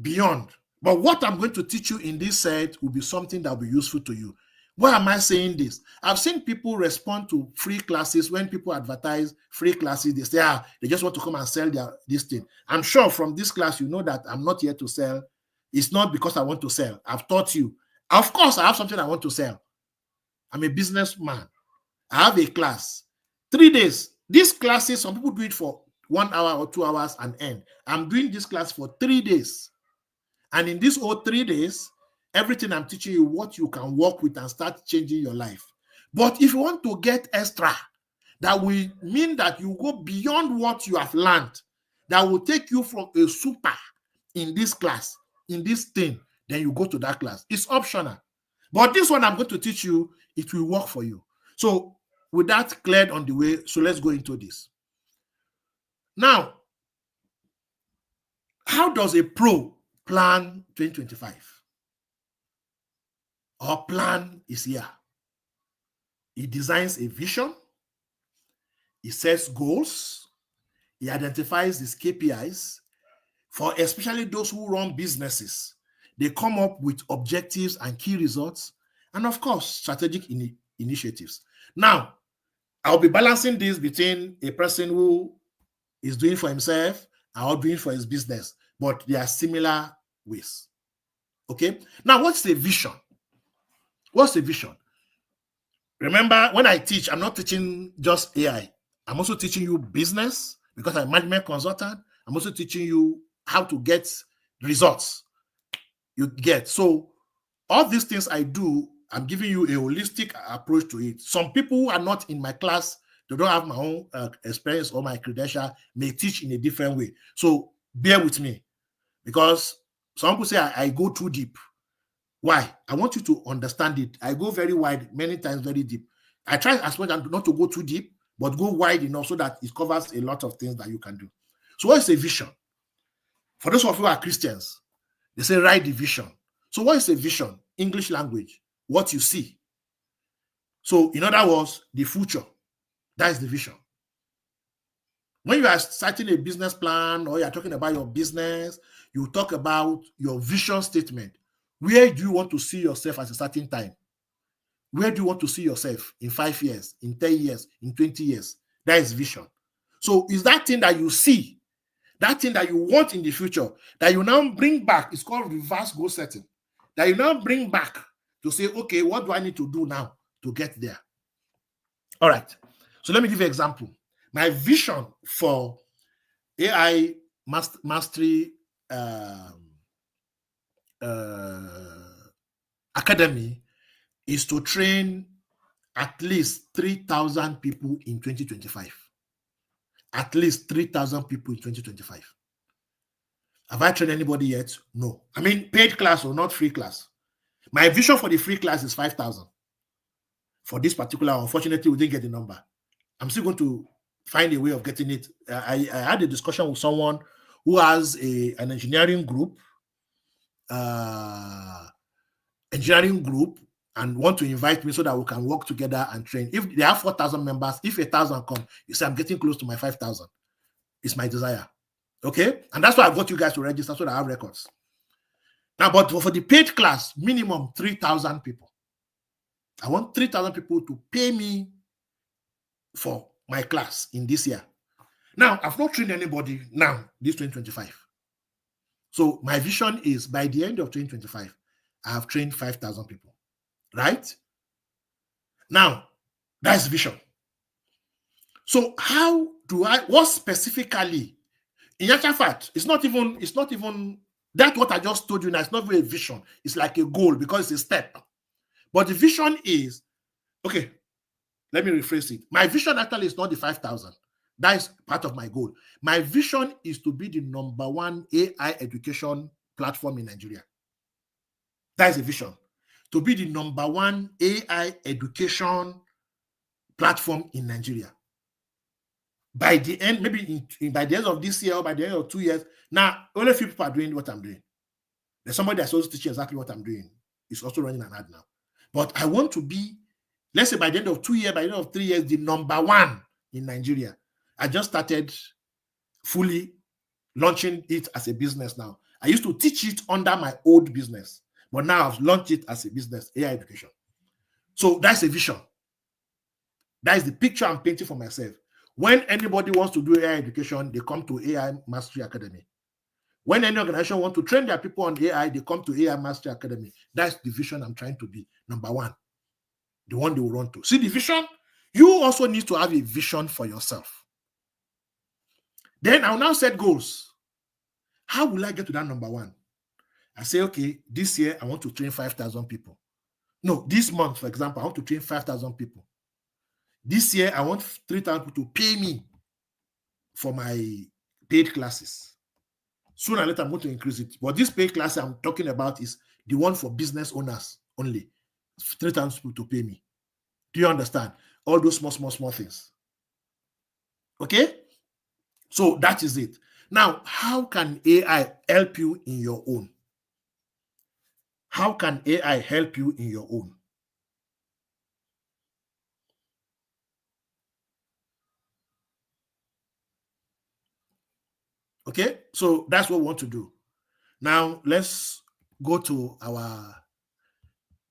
Beyond. But what I'm going to teach you in this set will be something that will be useful to you. Why am I saying this? I've seen people respond to free classes when people advertise free classes. They say, they just want to come and sell this thing. I'm sure from this class, you know that I'm not here to sell. It's not because I want to sell. I've taught you. Of course, I have something I want to sell. I'm a businessman. I have a class. 3 days. These classes, some people do it for 1 hour or 2 hours and end. I'm doing this class for 3 days. And in these whole 3 days, everything I'm teaching you, what you can work with and start changing your life. But if you want to get extra, that will mean that you go beyond what you have learned, that will take you from a super in this class, in this thing, then you go to that class. It's optional. But this one I'm going to teach you, it will work for you. So with that cleared on the way, so let's go into this. Now, how does a pro plan 2025? Our plan is here. He designs a vision. He sets goals. He identifies his KPIs. For especially those who run businesses, they come up with objectives and key results, and of course, strategic initiatives. Now, I'll be balancing this between a person who is doing for himself and doing for his business, but they are similar ways. Okay? Now, what's the vision? What's the vision? Remember, when I teach, I'm not teaching just AI. I'm also teaching you business because I'm a management consultant. I'm also teaching you how to get results. You get. So all these things I do, I'm giving you a holistic approach to it. Some people who are not in my class, they don't have my own experience or my credential, may teach in a different way. So bear with me, because some people say I go too deep. Why? I want you to understand it. I go very wide, many times very deep. I try as much as not to go too deep, but go wide enough so that it covers a lot of things that you can do. So what is a vision? For those of you who are Christians, they say write the vision. So what is a vision? English language, what you see. So in other words, the future, that is the vision. When you are starting a business plan or you are talking about your business, you talk about your vision statement. Where do you want to see yourself at a certain time? Where do you want to see yourself in 5 years, in 10 years, in 20 years? That is vision. So is that thing that you see, that thing that you want in the future, that you now bring back, it's called reverse goal setting, that you now bring back to say, okay, what do I need to do now to get there? All right. So let me give you an example. My vision for AI Mastery Academy is to train at least 3,000 people in 2025. At least 3,000 people in 2025. Have I trained anybody yet? No. I mean, paid class or not free class. My vision for the free class is 5,000. For this particular, unfortunately, we didn't get the number. I'm still going to find a way of getting it. I had a discussion with someone who has an engineering group, and want to invite me so that we can work together and train. If they have 4,000 members, if 1,000 come, you say I'm getting close to my 5,000. It's my desire. Okay? And that's why I got you guys to register so that I have records. Now, but for the paid class, minimum 3,000 people. I want 3,000 people to pay me for my class in this year. Now, I've not trained anybody now, this 2025. So my vision is by the end of 2025, I have trained 5,000 people. Right? Now, that's vision. So how do what specifically, in actual fact, it's not even that's what I just told you now. It's not really a vision. It's like a goal because it's a step. But the vision is, okay, let me rephrase it. My vision actually is not the 5,000. That is part of my goal. My vision is to be the #1 AI education platform in Nigeria. That is a vision. To be the #1 AI education platform in Nigeria. By the end, maybe by the end of this year or by the end of 2 years, now only a few people are doing what I'm doing. There's somebody that's also teaching exactly what I'm doing. It's also running an ad now. But I want to be, let's say by the end of 2 years, by the end of 3 years, the #1 in Nigeria. I just started fully launching it as a business now. I used to teach it under my old business, but now I've launched it as a business, AI education. So that's a vision. That is the picture I'm painting for myself. When anybody wants to do AI education, they come to AI Mastery Academy. When any organization wants to train their people on AI, they come to AI Mastery Academy. That's the vision I'm trying to be. Number one, the one they will run to. See the vision? You also need to have a vision for yourself. Then I'll now set goals. How will I get to that number one? I say, okay, this year I want to train 5,000 people. No, this month, for example, I want to train 5,000 people. This year I want 3,000 people to pay me for my paid classes. Sooner or later, I'm going to increase it. But this paid class I'm talking about is the one for business owners only. 3,000 people to pay me. Do you understand? All those small things. Okay? So that is it. Now, how can AI help you in your own? How can AI help you in your own? Okay? So that's what we want to do. Now, let's go to our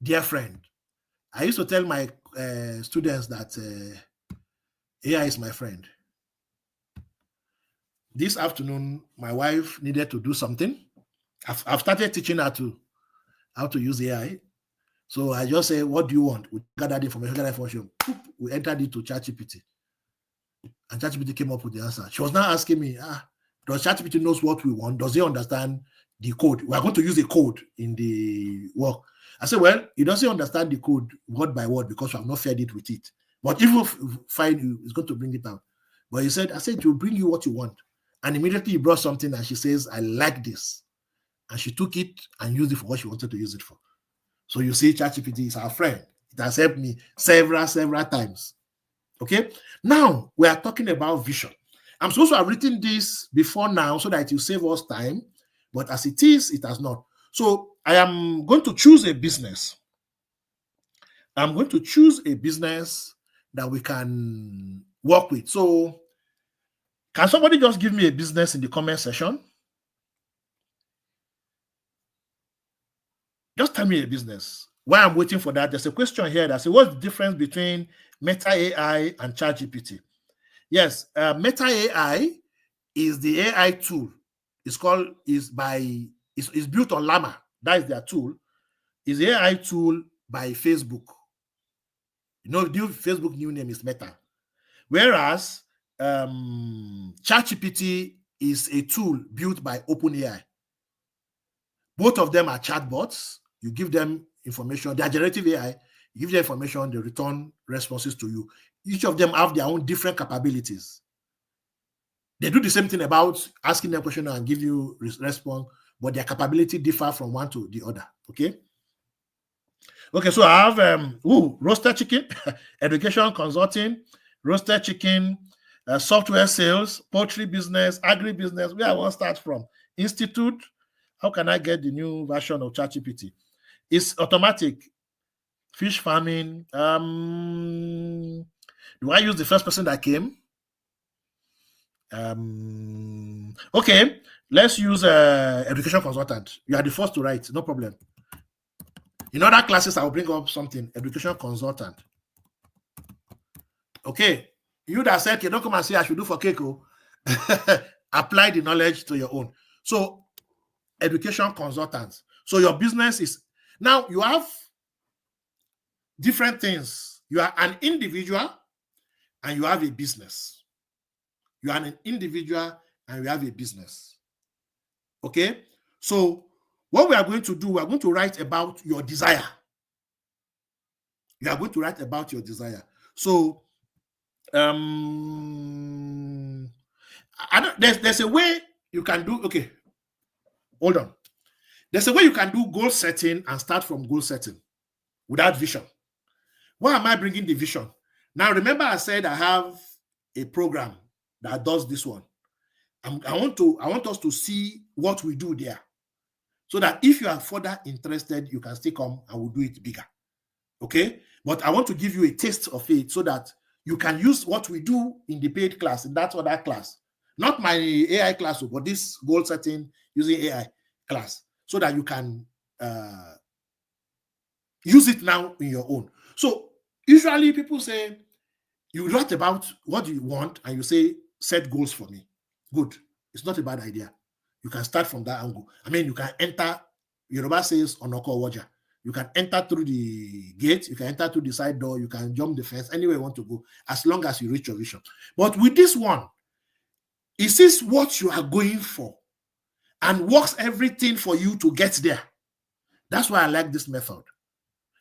dear friend. I used to tell my students that AI is my friend. This afternoon, my wife needed to do something. I've started teaching her how to use AI. So I just say, what do you want? We gather the information, we entered it to ChatGPT. And ChatGPT came up with the answer. She was now asking me, does ChatGPT knows what we want? Does he understand the code? We are going to use the code in the work. I said, well, he doesn't understand the code word by word because we have not fed it with it. But if we find you, it's going to bring it out. But I said, it will bring you what you want. And immediately he brought something and she says, I like this. And she took it and used it for what she wanted to use it for. So you see, ChatGPT is our friend. It has helped me several times. Okay? Now, we are talking about vision. I'm supposed to have written this before now so that it will save us time. But as it is, it has not. So I am going to choose a business. I'm going to choose a business that we can work with. So can somebody just give me a business in the comment section? Just tell me a business. While I'm waiting for that, there's a question here that says, what's the difference between Meta AI and ChatGPT? Yes, Meta AI is the AI tool. It's built on Llama. That is their tool. It's the AI tool by Facebook. You know, the Facebook new name is Meta. Whereas ChatGPT is a tool built by OpenAI. Both of them are chatbots. You give them information. They are generative AI. You give them information, they return responses to you. Each of them have their own different capabilities. They do the same thing about asking them a question and give you response, but their capability differ from one to the other. Okay. Okay, so I have roasted chicken, education consulting, roasted chicken, software sales, poultry business, agri-business. Where I want to start from? Institute. How can I get the new version of ChatGPT? It's automatic. Fish farming. Do I use the first person that came? Okay, let's use education consultant. You are the first to write, no problem. In other classes, I will bring up something. Education consultant. Okay, you that said, okay, don't come and say I should do for Keiko. Apply the knowledge to your own. So, education consultants. So your business is, now you have different things. You are an individual and you have a business. You are an individual and you have a business. Okay? So what we are going to do, we are going to write about your desire. You are going to write about your desire. So there's a way you can do, okay, hold on. There's a way you can do goal setting and start from goal setting without vision. Why am I bringing the vision? Now, remember I said I have a program that does this one. I want us to see what we do there, so that if you are further interested, you can still come and we'll do it bigger. Okay? But I want to give you a taste of it so that you can use what we do in the paid class, in that other class. Not my AI class, but this goal setting using AI class, so that you can use it now in your own. So usually people say, you write about what you want and you say, set goals for me. Good. It's not a bad idea. You can start from that angle. I mean, you can enter, Yoruba says, Onoko Waja. You can enter through the gate, you can enter through the side door, you can jump the fence, anywhere you want to go, as long as you reach your vision. But with this one, is this what you are going for and works everything for you to get there? That's why I like this method.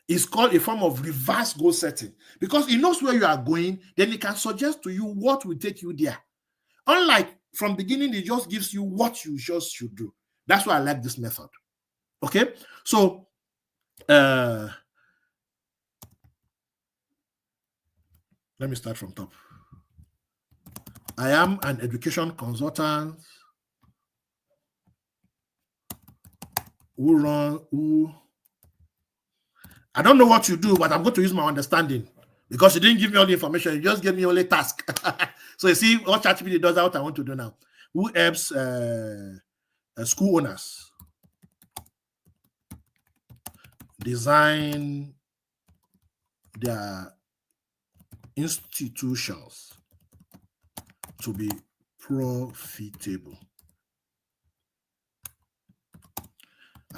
It's called a form of reverse goal setting, because it knows where you are going, then it can suggest to you what will take you there. Unlike from beginning, it just gives you what you just should do. That's why I like this method. Okay, so let me start from top. I am an education consultant who I don't know what you do, but I'm going to use my understanding, because you didn't give me all the information. You just gave me only task. So you see what ChatGPT does, what I want to do now. Who helps school owners design their institutions to be profitable.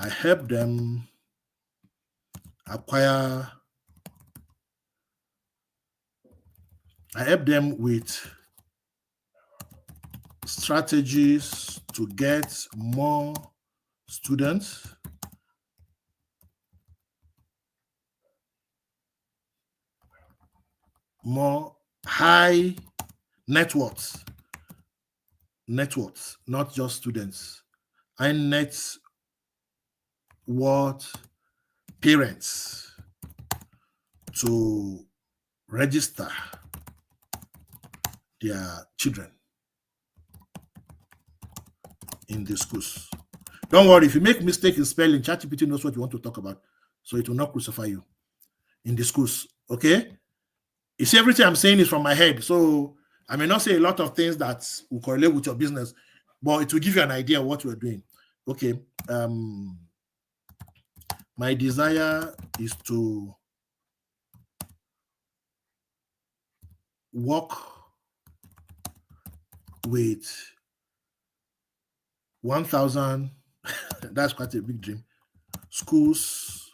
I help them with strategies to get more students, more high net worth, not just students, high net worth parents to register their children in the schools. Don't worry, if you make mistake in spelling, ChatGPT knows what you want to talk about, so it will not crucify you in the schools. Okay? You see, everything I'm saying is from my head, so I may not say a lot of things that will correlate with your business, but it will give you an idea of what we're doing. Okay. My desire is to work with 1,000, that's quite a big dream, schools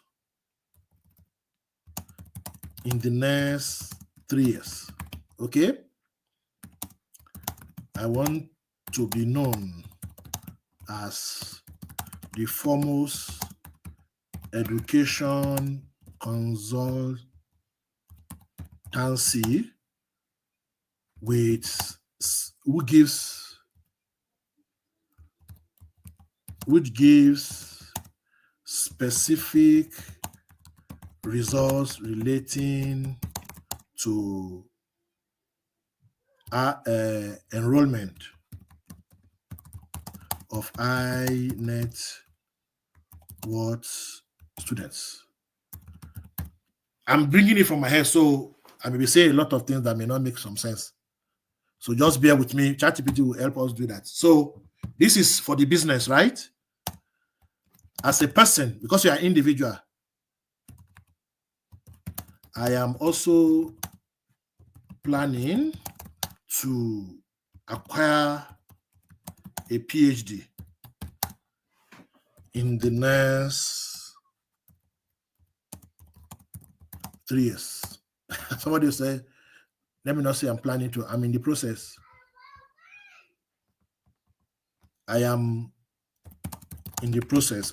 in the next 3 years. Okay? I want to be known as the foremost education consultancy which gives specific results relating to enrollment of high net worth students. I'm bringing it from my head, so I may be saying a lot of things that may not make some sense. So just bear with me. ChatGPT will help us do that. So this is for the business, right? As a person, because you are individual, I am also planning to acquire a PhD in the next 3 years. Somebody will say, let me not say I'm planning to, I'm in the process. I am in the process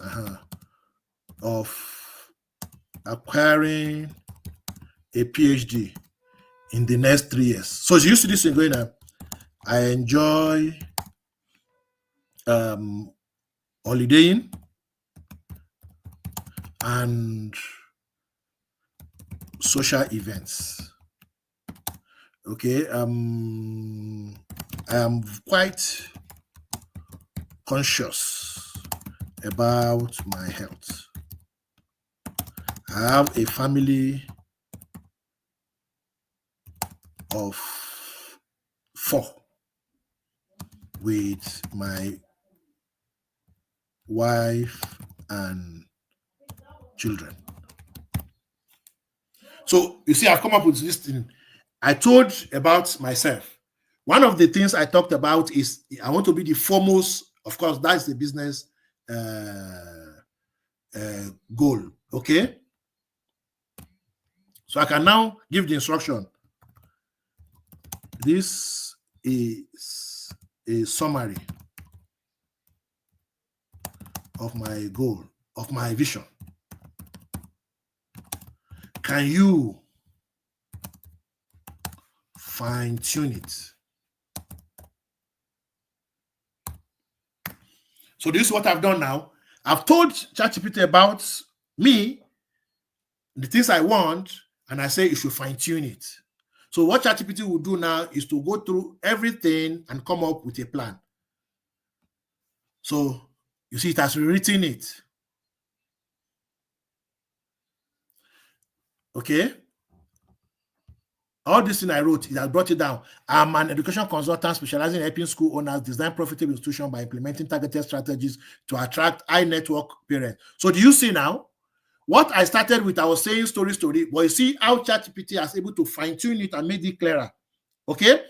of acquiring a PhD in the next 3 years. So as you see this thing going on, I enjoy holidaying and social events. Okay, I am quite conscious about my health. I have a family of 4 with my wife and children. So you see, I've come up with this thing. I told about myself. One of the things I talked about is I want to be the foremost. Of course, that's the business goal. Okay. So I can now give the instruction. This is a summary of my goal, of my vision. Can you fine-tune it? So this is what I've done now. I've told ChatGPT about me, the things I want, and I say you should fine-tune it. So what ChatGPT will do now is to go through everything and come up with a plan. So you see, it has rewritten it. Okay. All this thing I wrote, it has brought it down. I'm an education consultant specializing in helping school owners design profitable institutions by implementing targeted strategies to attract high network parents. So do you see now? What I started with, I was saying story, but you see how ChatGPT is able to fine-tune it and make it clearer. Okay?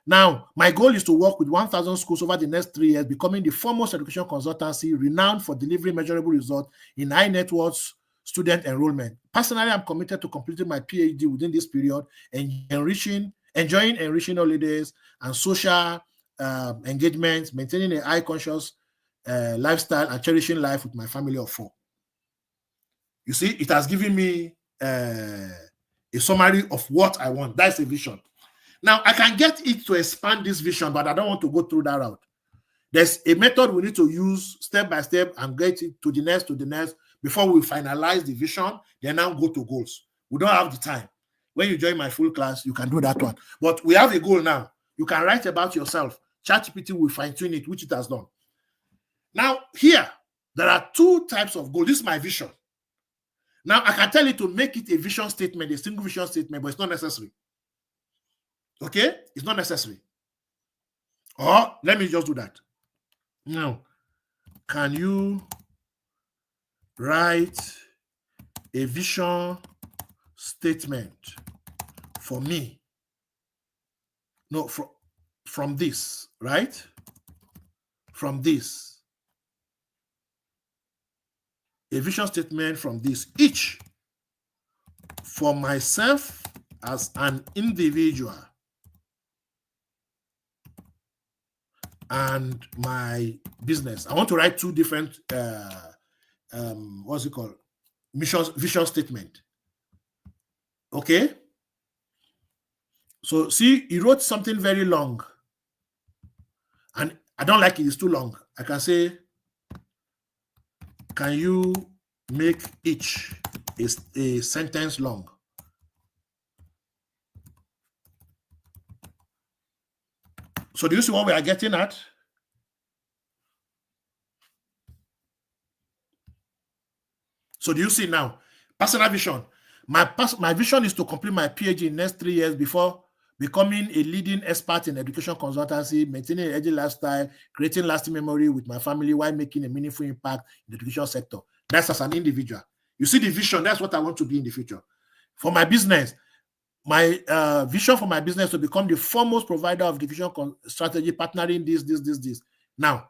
Now, my goal is to work with 1,000 schools over the next 3 years, becoming the foremost education consultancy renowned for delivering measurable results in high net worth student enrollment. Personally, I'm committed to completing my PhD within this period and enjoying enriching holidays and social engagements, maintaining a high conscious lifestyle, and cherishing life with my family of 4. You see, it has given me a summary of what I want. That's a vision. Now, I can get it to expand this vision, but I don't want to go through that route. There's a method we need to use step by step and get it to the next, before we finalize the vision, then now go to goals. We don't have the time. When you join my full class, you can do that one. But we have a goal now. You can write about yourself. ChatGPT will fine-tune it, which it has done. Now, here, there are 2 types of goals. This is my vision. Now, I can tell you to make it a vision statement, a single vision statement, but it's not necessary. Okay? It's not necessary. Or let me just do that. Now, can you write a vision statement for me? No, from this, right? From this. A vision statement from this, each for myself as an individual and my business. I want to write 2 different what's it called? Vision statement. Okay. So see, he wrote something very long, and I don't like it. It's too long. I can say, can you make each a sentence long? So do you see what we are getting at? So do you see now? Personal vision. My vision is to complete my PhD in the next 3 years before becoming a leading expert in education consultancy, maintaining a healthy lifestyle, creating lasting memory with my family while making a meaningful impact in the education sector. That's as an individual. You see the vision. That's what I want to be in the future. For my business, my vision for my business to become the foremost provider of division strategy, partnering this. Now,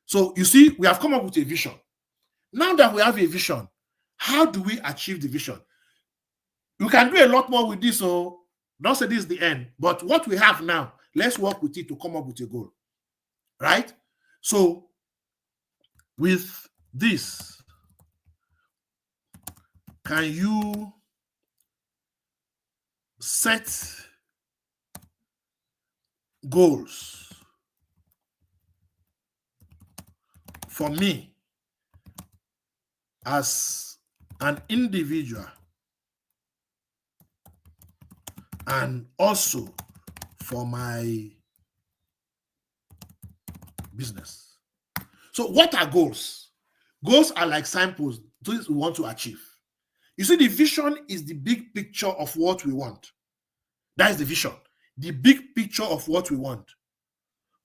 so you see, we have come up with a vision. Now that we have a vision, how do we achieve the vision? You can do a lot more with this, so don't say this is the end. But what we have now, let's work with it to come up with a goal. Right? So, with this, can you set goals for me as an individual and also for my business? So what are goals? Goals are like signposts, things we want to achieve. You see, the vision is the big picture of what we want. That is the vision, the big picture of what we want.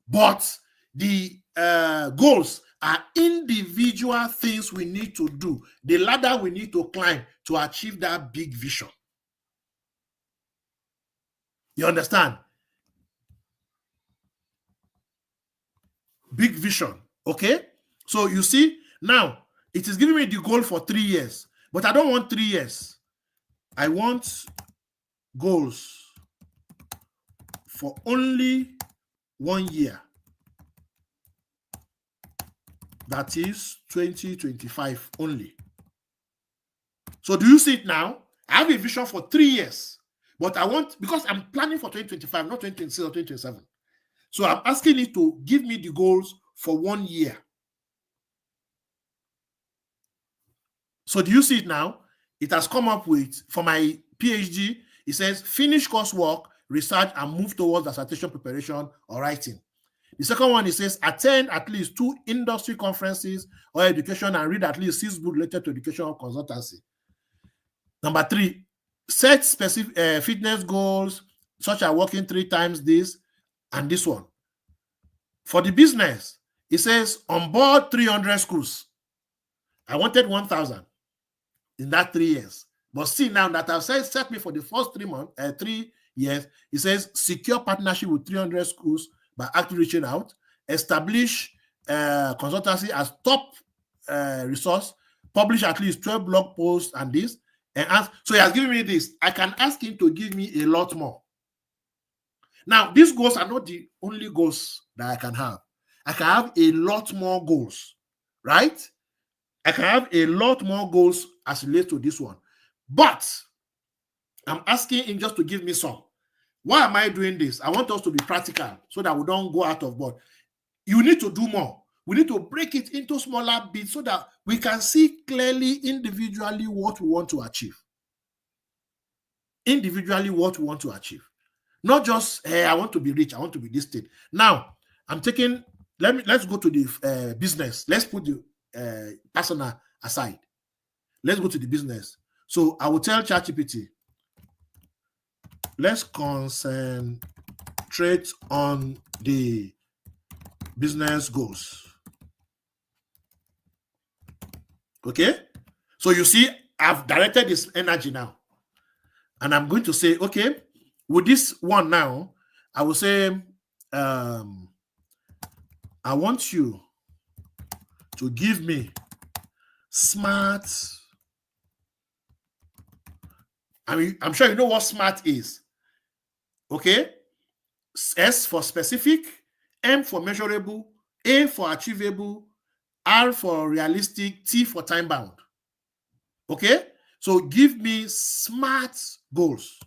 But the goals are individual things we need to do, the ladder we need to climb to achieve that big vision. You understand? Big vision. Okay? So you see, now it is giving me the goal for 3 years, but I don't want 3 years. I want goals for only 1 year. That is 2025 only. So do you see it now? I have a vision for 3 years, but I want, because I'm planning for 2025, not 2026 or 2027. So I'm asking it to give me the goals for 1 year. So do you see it now? It has come up with, for my PhD, it says finish coursework, research, and move towards dissertation preparation or writing. The second one, it says attend at least 2 industry conferences or education and read at least 6 books related to education or consultancy. Number 3, set specific fitness goals, such as working 3 times this and this one. For the business, it says onboard 300 schools. I wanted 1,000 in that 3 years. But see, now that I've set me for the first 3 years, it says secure partnership with 300 schools by actively reaching out, establish consultancy as top resource, publish at least 12 blog posts and this. And so he has given me this. I can ask him to give me a lot more. Now, these goals are not the only goals that I can have. I can have a lot more goals, right? I can have a lot more goals as relates to this one. But I'm asking him just to give me some. Why am I doing this? I want us to be practical so that we don't go out of board. You need to do more. We need to break it into smaller bits so that we can see clearly individually what we want to achieve. Individually what we want to achieve. Not just, hey, I want to be rich, I want to be this thing. Now, I'm taking, let's go to the business. Let's put the personal aside. Let's go to the business. So I will tell ChatGPT, let's concentrate on the business goals. Okay? So you see, I've directed this energy now. And I'm going to say, okay, with this one now, I will say, I want you to give me smart. I mean, I'm sure you know what SMART is. Okay? S for specific, M for measurable, A for achievable, R for realistic, T for time bound. Okay? So give me SMART goals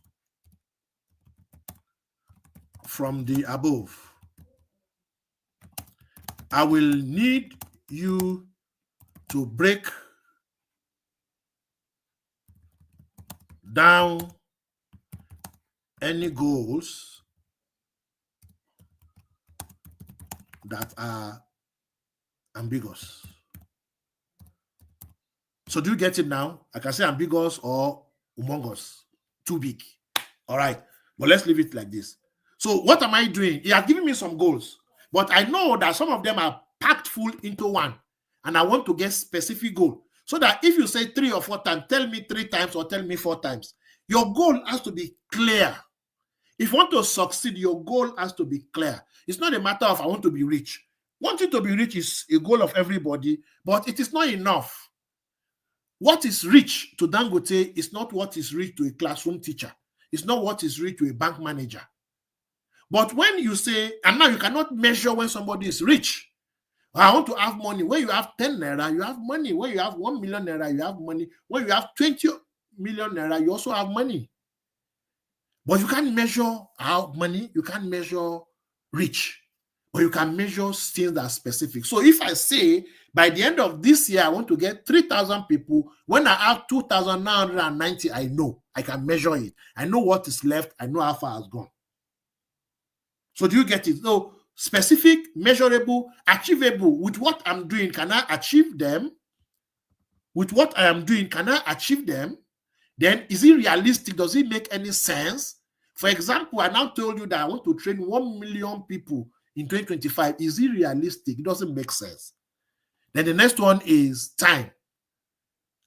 from the above. I will need you to break down any goals that are ambiguous. So do you get it now? I can say ambiguous or humongous, too big. All right, but let's leave it like this. So what am I doing? He has given me some goals, but I know that some of them are packed full into one, and I want to get specific goal. So that if you say 3 or 4 times, tell me 3 times or tell me 4 times. Your goal has to be clear. If you want to succeed, your goal has to be clear. It's not a matter of I want to be rich. Wanting to be rich is a goal of everybody, but it is not enough. What is rich to Dangote is not what is rich to a classroom teacher. It's not what is rich to a bank manager. But when you say, and now you cannot measure when somebody is rich. I want to have money. When you have 10 naira, you have money. When you have 1 million naira, you have money. When you have 20 million naira, you also have money. But you can't measure how money, you can't measure rich, but you can measure things that are specific. So if I say by the end of this year, I want to get 3,000 people, when I have 2,990, I know, I can measure it. I know what is left. I know how far has gone. So do you get it? So specific, measurable, achievable. With what I'm doing, can I achieve them? With what I am doing, can I achieve them? Then is it realistic? Does it make any sense? For example, I now told you that I want to train 1 million people in 2025. Is it realistic? It doesn't make sense. Then the next one is time.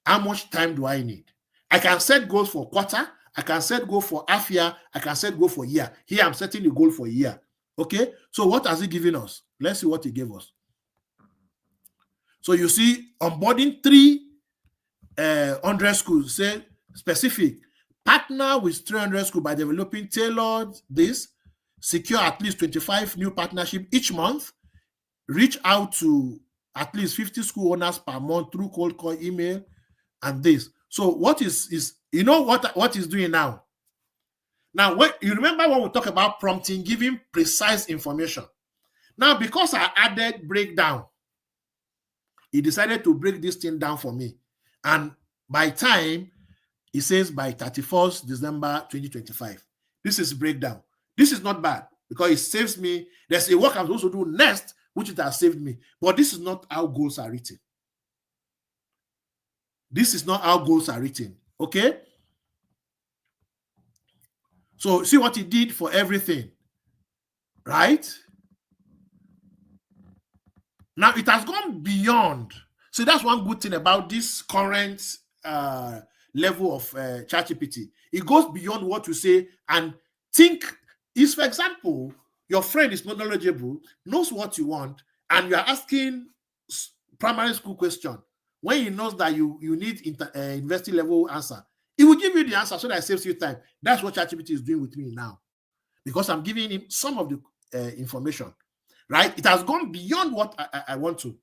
How much time do I need? I can set goals for quarter. I can set goal for half year. I can set goal for year. Here I'm setting the goal for a year. Okay. So what has he given us? Let's see what he gave us. So you see, onboarding 300 schools. Say specific. Partner with 300 schools by developing tailored this. Secure at least 25 new partnerships each month. Reach out to at least 50 school owners per month through cold call, email, and this. So what is you know what is doing now? Now, you remember when we talk about prompting, giving precise information. Now, because I added breakdown, he decided to break this thing down for me. And by time, he says by 31st December 2025. This is breakdown. This is not bad because it saves me. There's a work I'm supposed to do next, which it has saved me. But this is not how goals are written. This is not how goals are written. Okay? So see what he did for everything. Right? Now it has gone beyond. So that's one good thing about this current level of ChatGPT. It goes beyond what you say and think. Is, for example, your friend is not knowledgeable, knows what you want, and you are asking primary school question when he knows that you need university level answer. He will give you the answer so that it saves you time. That's what ChatGPT is doing with me now, because I'm giving him some of the information. Right? It has gone beyond what I want to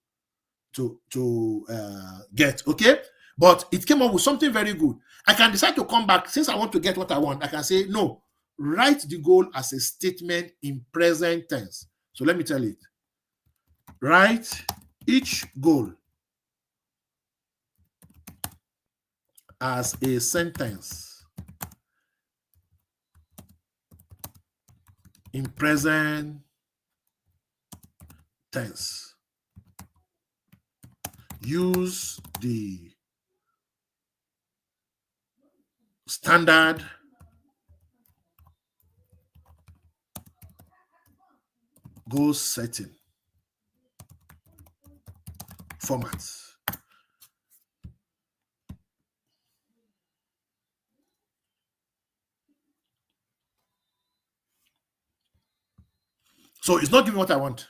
get. Okay, but it came up with something very good. I can decide to come back since I want to get what I want. I can say no. Write the goal as a statement in present tense. So let me tell it. Write each goal as a sentence in present tense. Use the standard goal setting format. So it's not giving what I want.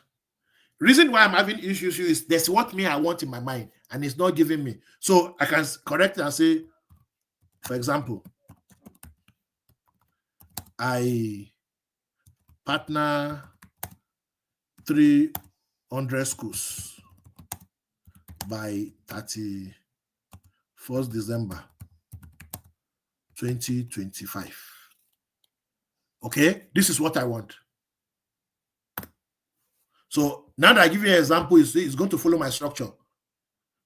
Reason why I'm having issues is there's what I want in my mind, and it's not giving me. So I can correct it and say, for example, I partner 300 schools by 31st December 2025. Okay, this is what I want. So now that I give you an example, it's going to follow my structure.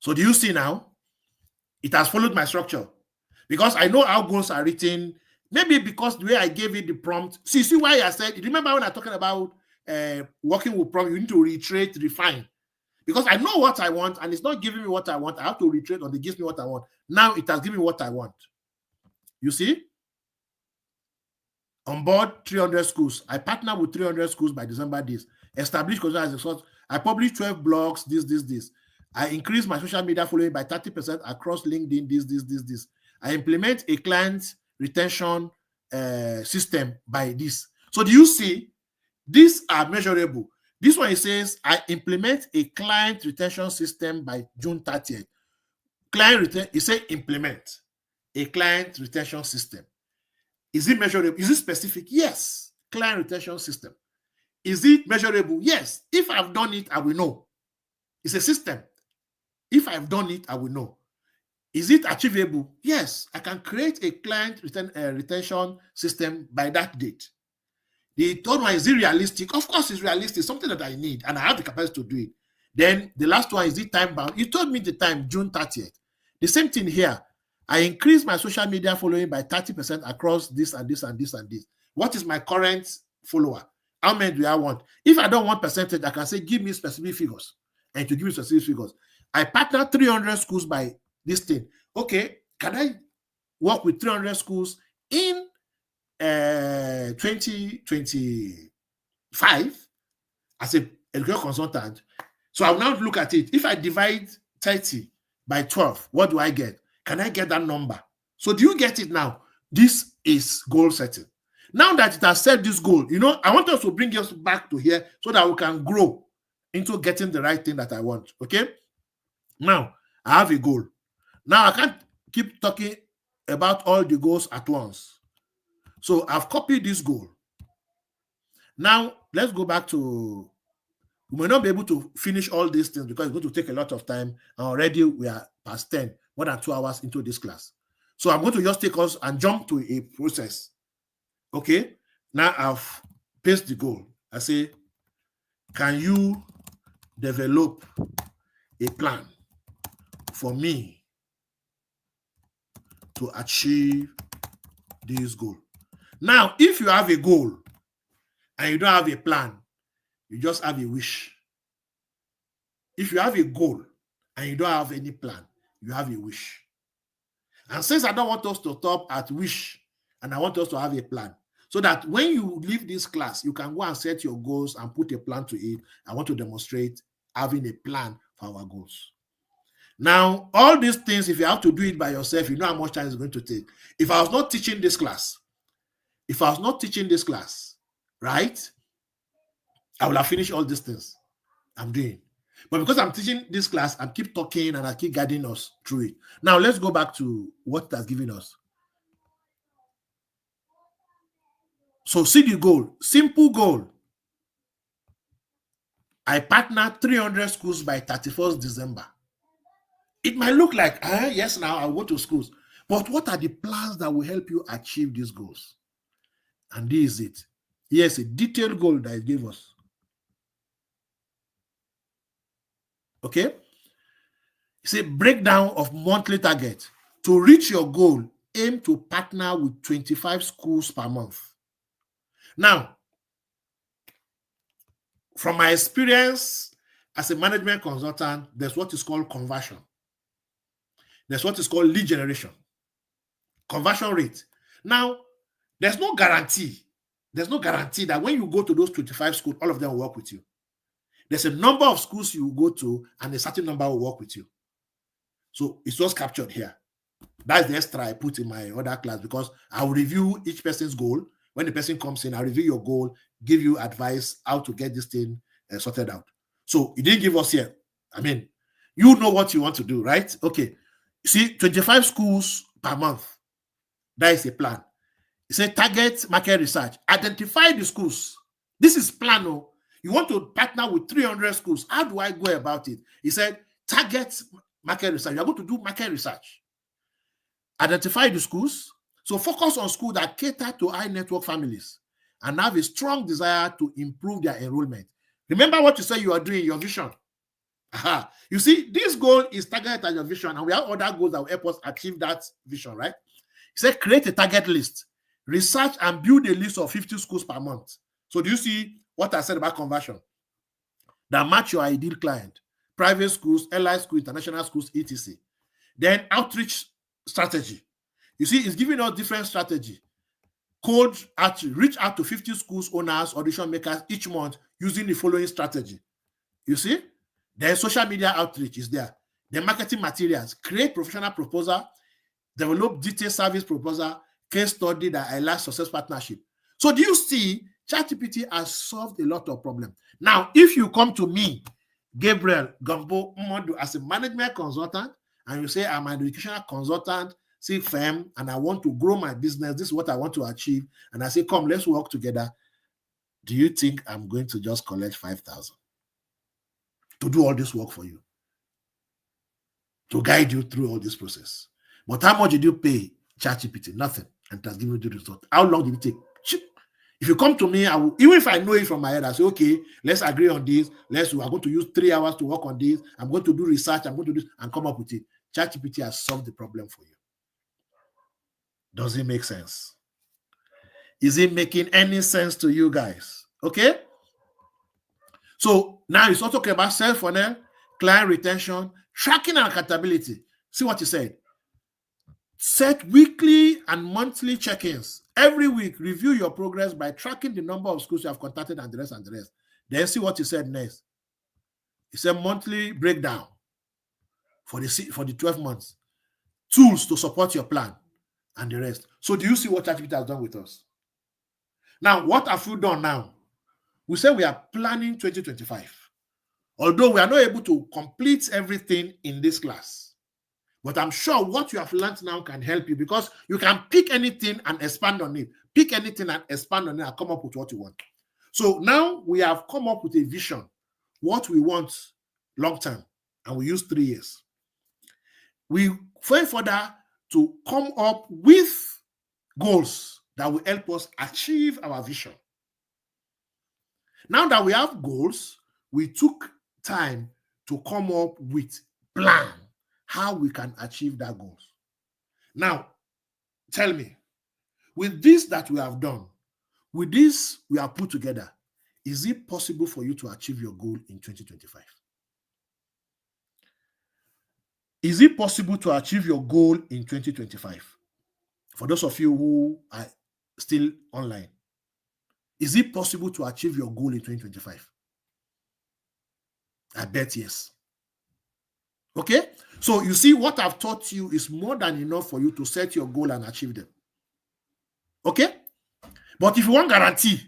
So do you see now? It has followed my structure because I know how goals are written. Maybe because the way I gave it the prompt. See why I said, remember when I'm talking about working with prompt, you need to reiterate, refine. Because I know what I want and it's not giving me what I want. I have to reiterate until it gives me what I want. Now it has given me what I want. You see? On board 300 schools. I partner with 300 schools by December this. Establish content as a source. I publish 12 blogs, this. I increase my social media following by 30% across LinkedIn, this. I implement a client retention system by this. So do you see? These are measurable. This one, it says, I implement a client retention system by June 30th. It says implement a client retention system. Is it measurable? Is it specific? Yes. Client retention system. Is it measurable? Yes. If I've done it, I will know. It's a system. If I've done it, I will know. Is it achievable? Yes. I can create a client retention system by that date. The third one, is it realistic? Of course, it's realistic. Something that I need, and I have the capacity to do it. Then the last one, is it time bound? You told me the time, June 30th. The same thing here. I increase my social media following by 30% across this and this and this and this. What is my current follower? How many do I want? If I don't want percentage, I can say, give me specific figures. And to give me specific figures, I partner 300 schools by this thing. Okay, can I work with 300 schools in 2025 as a education consultant? So I will now look at it. If I divide 30 by 12, what do I get? Can I get that number? So do you get it now? This is goal setting. Now that it has set this goal, I want us to bring us back to here so that we can grow into getting the right thing that I want. Okay? Now, I have a goal. Now, I can't keep talking about all the goals at once. So, I've copied this goal. Now, let's go back to, we may not be able to finish all these things because it's going to take a lot of time. And already we are past 10, more than 2 hours into this class. So, I'm going to just take us and jump to a process. Okay? Now, I've pasted the goal. I say, can you develop a plan for me to achieve this goal? Now, if you have a goal and you don't have a plan, you just have a wish. If you have a goal and you don't have any plan, you have a wish. And since I don't want us to stop at wish, and I want us to have a plan, so that when you leave this class, you can go and set your goals and put a plan to it. I want to demonstrate having a plan for our goals. Now, all these things, if you have to do it by yourself, you know how much time it's going to take. If I was not teaching this class, right, I will have finished all these things I'm doing. But because I'm teaching this class, I keep talking and I keep guiding us through it. Now, let's go back to what it has given us. So, see the goal. Simple goal. I partner 300 schools by 31st December. It might look like, yes, now I'll go to schools. But what are the plans that will help you achieve these goals? And this is it. Here's a detailed goal that it gave us. Okay? It's a breakdown of monthly target. To reach your goal, aim to partner with 25 schools per month. Now, from my experience as a management consultant, there's what is called conversion. There's what is called lead generation, conversion rate. Now, there's no guarantee. There's no guarantee that when you go to those 25 schools, all of them will work with you. There's a number of schools you will go to, and a certain number will work with you. So it's just captured here. That's the extra I put in my other class, because I will review each person's goal. When the person comes in, I'll review your goal, give you advice how to get this thing sorted out. So it didn't give us here. I mean, you know what you want to do, right? Okay. You see, 25 schools per month. That is a plan. It's a target market research. Identify the schools. This is plan. Oh. You want to partner with 300 schools. How do I go about it? He said, target market research. You're going to do market research. Identify the schools. So focus on schools that cater to high network families and have a strong desire to improve their enrollment. Remember what you said you are doing, your vision. Aha. You see, this goal is targeted at your vision, and we have other goals that will help us achieve that vision, right? He said, create a target list. Research and build a list of 50 schools per month. So do you see what I said about conversion? That match your ideal client. Private schools, LI schools, international schools, etc. Then outreach strategy. You see, it's giving us different strategy. Cold outreach, reach out to 50 schools owners, audition makers each month using the following strategy. You see? Then social media outreach is there. Then marketing materials, create professional proposal, develop detailed service proposal, case study that highlights success partnership. So do you see, ChatGPT has solved a lot of problems. Now, if you come to me, Gabriel Gambo Modu, as a management consultant, and you say I'm an educational consultant, say firm, and I want to grow my business, this is what I want to achieve, and I say, come, let's work together. Do you think I'm going to just collect 5,000 to do all this work for you, to guide you through all this process? But how much did you pay ChatGPT? Nothing. And it has given you the result. How long did it take? If you come to me, I will, even if I know it from my head, I say, okay, let's agree on this. We are going to use 3 hours to work on this. I'm going to do research. I'm going to do this and come up with it. ChatGPT has solved the problem for you. Does it make sense? Is it making any sense to you guys? Okay. So now it's also talking about self-funnel, client retention, tracking and accountability. See what he said. Set weekly and monthly check-ins. Every week, review your progress by tracking the number of schools you have contacted and the rest and the rest. Then see what he said next. He said monthly breakdown for the 12 months. Tools to support your plan. and the rest. So do you see what ChatGPT has done with us? Now, what have you done now? We say we are planning 2025. Although we are not able to complete everything in this class. But I'm sure what you have learned now can help you, because you can pick anything and expand on it. Pick anything and expand on it and come up with what you want. So now we have come up with a vision, what we want long term, and we use 3 years. We went further to come up with goals that will help us achieve our vision. Now that we have goals, we took time to come up with plan how we can achieve that goals. Now, tell me, with this that we have done, with this we have put together, is it possible for you to achieve your goal in 2025? Is it possible to achieve your goal in 2025? For those of you who are still online, is it possible to achieve your goal in 2025? I bet yes. Okay? So you see, what I've taught you is more than enough for you to set your goal and achieve them. Okay? But if you want guarantee,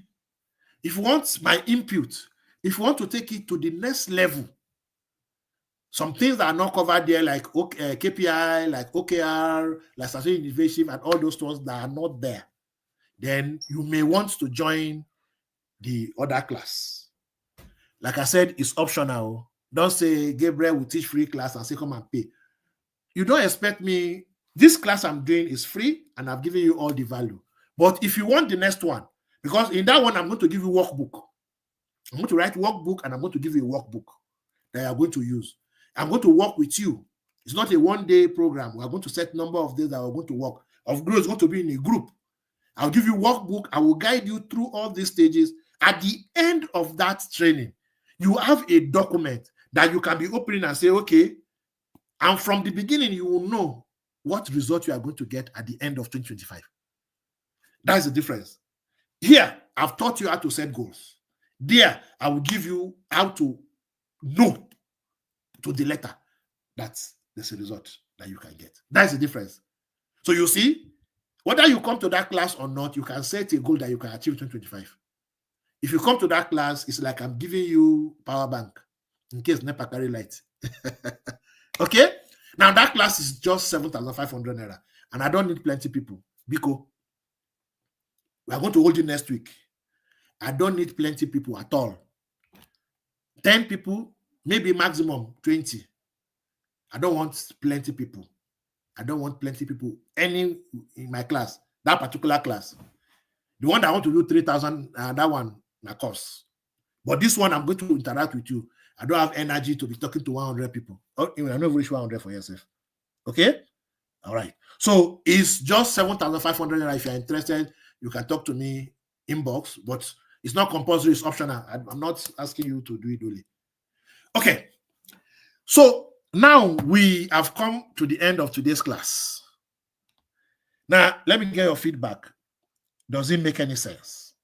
if you want my input, if you want to take it to the next level, some things that are not covered there, like KPI, like OKR, like strategic innovation, and all those ones that are not there, then you may want to join the other class. Like I said, it's optional. Don't say Gabriel will teach free class and say come and pay. You don't expect me. This class I'm doing is free and I've given you all the value. But if you want the next one, because in that one I'm going to give you workbook. I'm going to write workbook and I'm going to give you a workbook that you are going to use. I'm going to work with you. It's not a one-day program. We're going to set number of days that we're going to work. Of course, it's going to be in a group. I'll give you workbook. I will guide you through all these stages. At the end of that training, you have a document that you can be opening and say, okay, and from the beginning, you will know what result you are going to get at the end of 2025. That's the difference. Here, I've taught you how to set goals. There, I will give you how to know to the letter that's the result that you can get. That's the difference. So you see, whether you come to that class or not, you can set a goal that you can achieve in 2025. If you come to that class, it's like I'm giving you power bank in case NEPA carry light. Okay? Now that class is just 7,500 naira, and I don't need plenty people because we are going to hold it next week. I don't need plenty people at all. 10 people, maybe maximum 20. I don't want plenty people. I don't want plenty people any in my class, that particular class. The one that I want to do 3,000, that one, my course. But this one, I'm going to interact with you. I don't have energy to be talking to 100 people. Oh, I'm not reach 100 for yourself. Okay? All right. So it's just 7,500. If you're interested, you can talk to me inbox, but it's not compulsory, it's optional. I'm not asking you to do it only. Okay. So now we have come to the end of today's class. Now, let me get your feedback. Does it make any sense?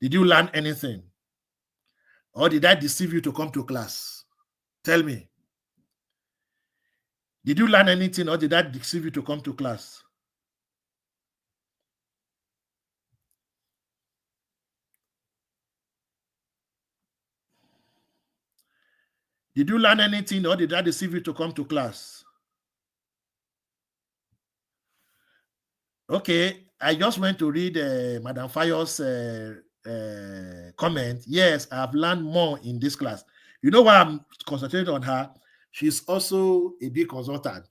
Did you learn anything? Or did I deceive you to come to class? Tell me. Did you learn anything or did I deceive you to come to class? Did you learn anything or did I deceive you to come to class? Okay, I just went to read Madam Fayo's comment. Yes, I have learned more in this class. You know why I'm concentrating on her? She's also a big consultant.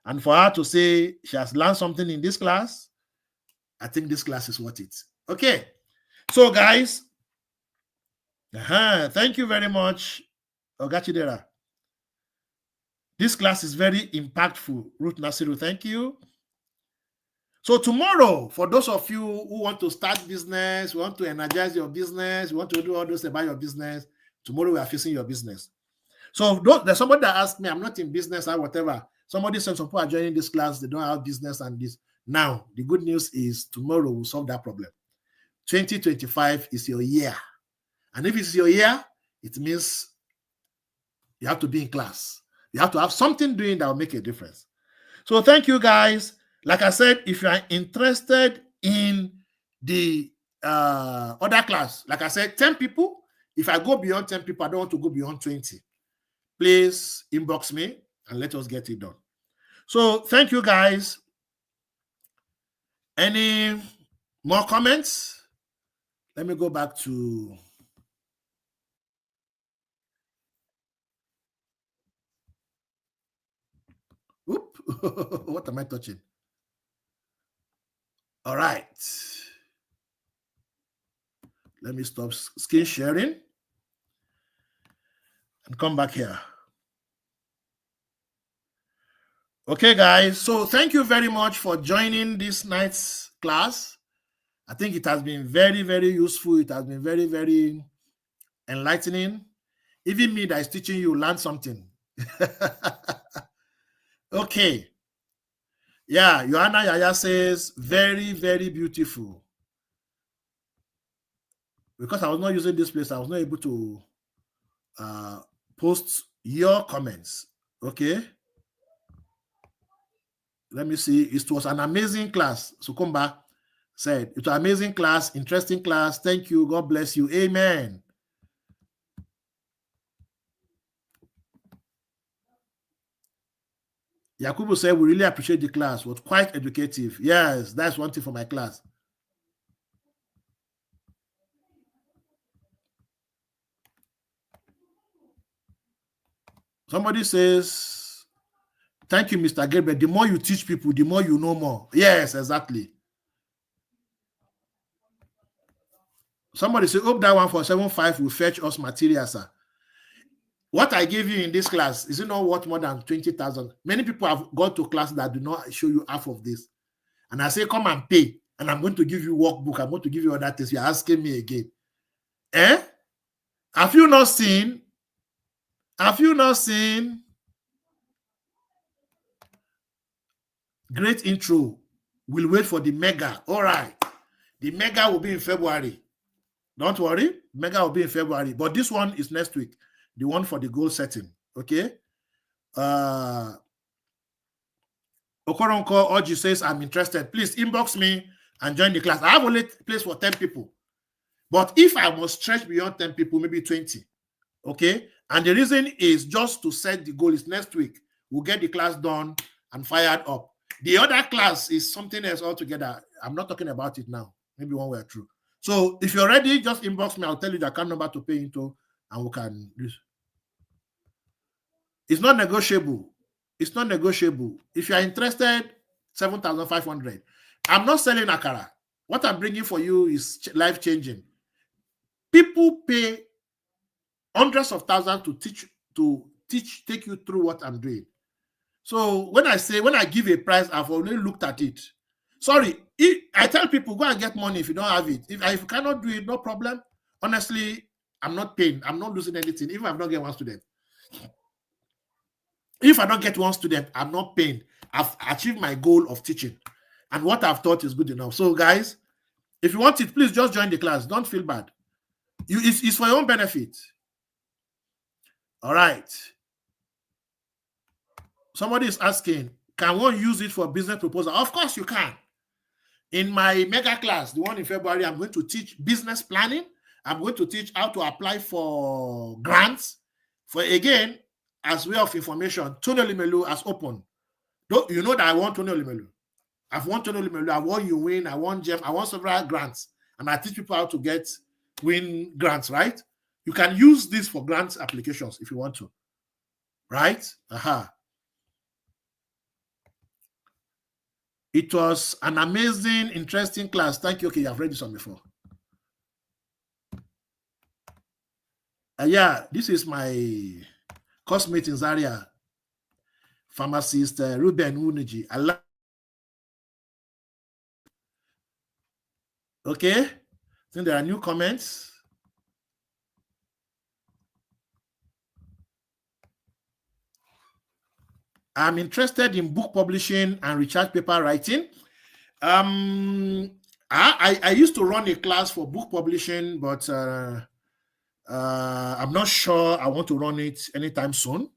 And for her to say she has learned something in this class, I think this class is worth it. Okay. So, guys, thank you very much, Ogachidera. This class is very impactful. Ruth Nasiru, thank you. So tomorrow, for those of you who want to start business, want to energize your business, want to do all those about your business, tomorrow we are facing your business. So there's somebody that asked me, I'm not in business or whatever. Somebody said some people are joining this class, they don't have business and this. Now, the good news is tomorrow we'll solve that problem. 2025 is your year. And if it's your year, it means you have to be in class. You have to have something doing that will make a difference. So thank you, guys. Like I said, if you are interested in the other class, like I said, 10 people. If I go beyond 10 people, I don't want to go beyond 20. Please inbox me and let us get it done. So thank you, guys. Any more comments? Let me go back to... Oop. What am I touching? All right. Let me stop screen sharing and come back here. Okay, guys. So thank you very much for joining this night's class. I think it has been very, very useful. It has been very, very enlightening. Even me that is teaching you learn something. Okay. Yeah, Joanna Yaya says, very, very beautiful. Because I was not using this place, I was not able to post your comments. Okay. Let me see. It was an amazing class. Sukumba said, it's an amazing class, interesting class. Thank you. God bless you. Amen. Yakubu said, we really appreciate the class. It was quite educative. Yes, that's one thing for my class. Somebody says, thank you, Mr. Gabriel. The more you teach people, the more you know more. Yes, exactly. Somebody say, hope that 1475 will fetch us material, sir. What I gave you in this class, is it not worth more than 20,000? Many people have gone to class that do not show you half of this. And I say, come and pay. And I'm going to give you workbook. I'm going to give you other things. You're asking me again. Eh? Have you not seen? Have you not seen? Great intro. We'll wait for the mega. All right. The mega will be in February. Don't worry. Mega will be in February. But this one is next week. The one for the goal setting. Okay. Okoronko Oji says, I'm interested. Please inbox me and join the class. I have only place for 10 people. But if I must stretch beyond 10 people, maybe 20. Okay. And the reason is just to set the goal is next week. We'll get the class done and fired up. The other class is something else altogether. I'm not talking about it now. Maybe when we're through. So if you're ready, just inbox me. I'll tell you the account number to pay into and we can do. It's not negotiable. It's not negotiable. If you are interested, 7,500. I'm not selling Akara. What I'm bringing for you is life-changing. People pay hundreds of thousands to take you through what I'm doing. So when I give a price, I've already looked at it. Sorry, I tell people, go and get money if you don't have it. If you cannot do it, no problem. Honestly, I'm not paying. I'm not losing anything, even if I don't get one student. If I don't get one student, I'm not paying. I've achieved my goal of teaching. And what I've taught is good enough. So guys, if you want it, please just join the class. Don't feel bad. It's for your own benefit. All right. Somebody is asking, can one use it for business proposal? Of course you can. In my mega class, the one in February, I'm going to teach business planning. I'm going to teach how to apply for grants. For again, as way of information, Tony Limelu has opened. You know that I want Tony Limelu. I've won Tony Limelu. I won You Win. I won Gem. I won several grants. And I teach people how to win grants, right? You can use this for grants applications if you want to. Right? Aha. It was an amazing, interesting class. Thank you. Okay, you have read this one before. Yeah, this is my coursemate in Zaria, pharmacist Ruben Uniji. Okay, I think there are new comments. I'm interested in book publishing and research paper writing. I used to run a class for book publishing, but I'm not sure I want to run it anytime soon.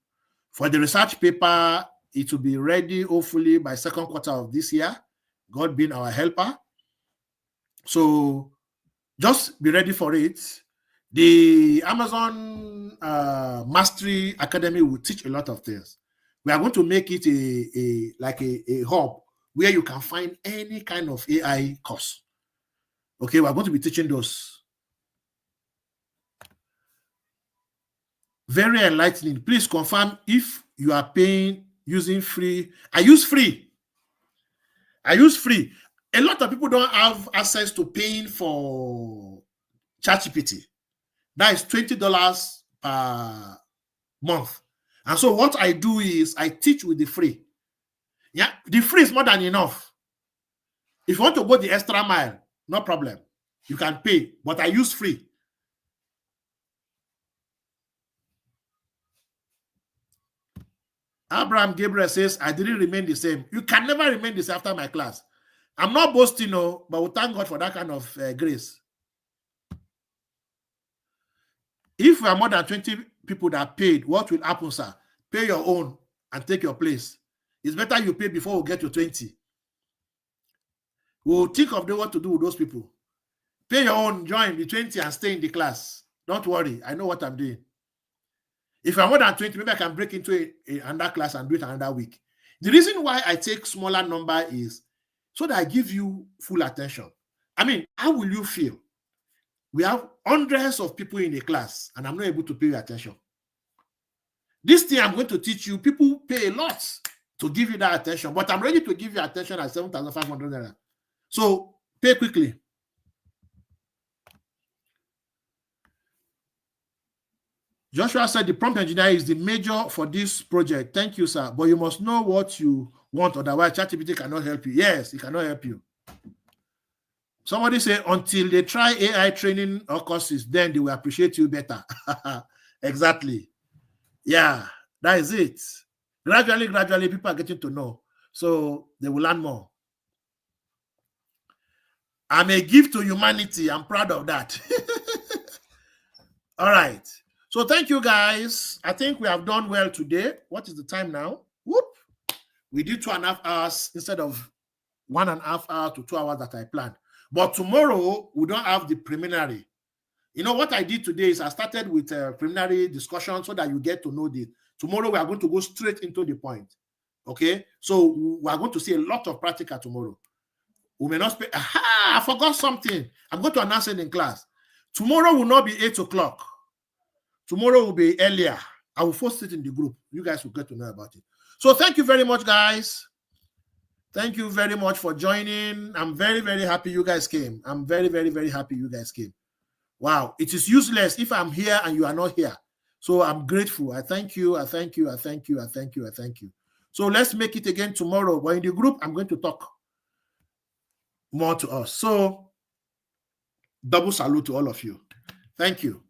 For the research paper, it will be ready hopefully by second quarter of this year, God being our helper. So just be ready for it. The Amazon Mastery Academy will teach a lot of things. We are going to make it a hub where you can find any kind of AI course. Okay, we're going to be teaching those. Very enlightening. Please confirm if you are paying using free. I use free. A lot of people don't have access to paying for ChatGPT. That is $20 per month. And so what I do is I teach with the free. Yeah, the free is more than enough. If you want to go the extra mile, no problem. You can pay, but I use free. Abraham Gabriel says, I didn't remain the same. You can never remain the same after my class. I'm not boasting, no, but we thank God for that kind of grace. If we are more than 20 people that paid, what will happen, sir? Pay your own and take your place. It's better you pay before we get to 20. We'll think of what to do with those people. Pay your own, join the 20 and stay in the class. Don't worry, I know what I'm doing. If I'm more than 20, maybe I can break into another class and do it another week. The reason why I take smaller number is so that I give you full attention. I mean, how will you feel? We have hundreds of people in a class and I'm not able to pay your attention. This thing I'm going to teach you, people pay a lot to give you that attention, but I'm ready to give you attention at 7,500 naira. So pay quickly. Joshua said the prompt engineer is the major for this project. Thank you, sir. But you must know what you want, otherwise ChatGPT cannot help you. Yes, it cannot help you. Somebody say until they try AI training or courses, then they will appreciate you better. Exactly. Yeah, that is it. Gradually, people are getting to know. So they will learn more. I'm a gift to humanity. I'm proud of that. All right. So thank you, guys. I think we have done well today. What is the time now? Whoop. We did 2.5 hours instead of 1.5 hours to 2 hours that I planned. But tomorrow, we don't have the preliminary. You know, what I did today is I started with a preliminary discussion so that you get to know this. Tomorrow, we are going to go straight into the point. Okay? So we are going to see a lot of practical tomorrow. We may not speak. Aha, I forgot something. I'm going to announce it in class. Tomorrow will not be 8 o'clock. Tomorrow will be earlier. I will post it in the group. You guys will get to know about it. So thank you very much, guys. Thank you very much for joining. I'm very, very happy you guys came. I'm very, very, very happy you guys came. Wow. It is useless if I'm here and you are not here. So I'm grateful. I thank you. I thank you. I thank you. I thank you. I thank you. So let's make it again tomorrow. But in the group, I'm going to talk more to us. So double salute to all of you. Thank you.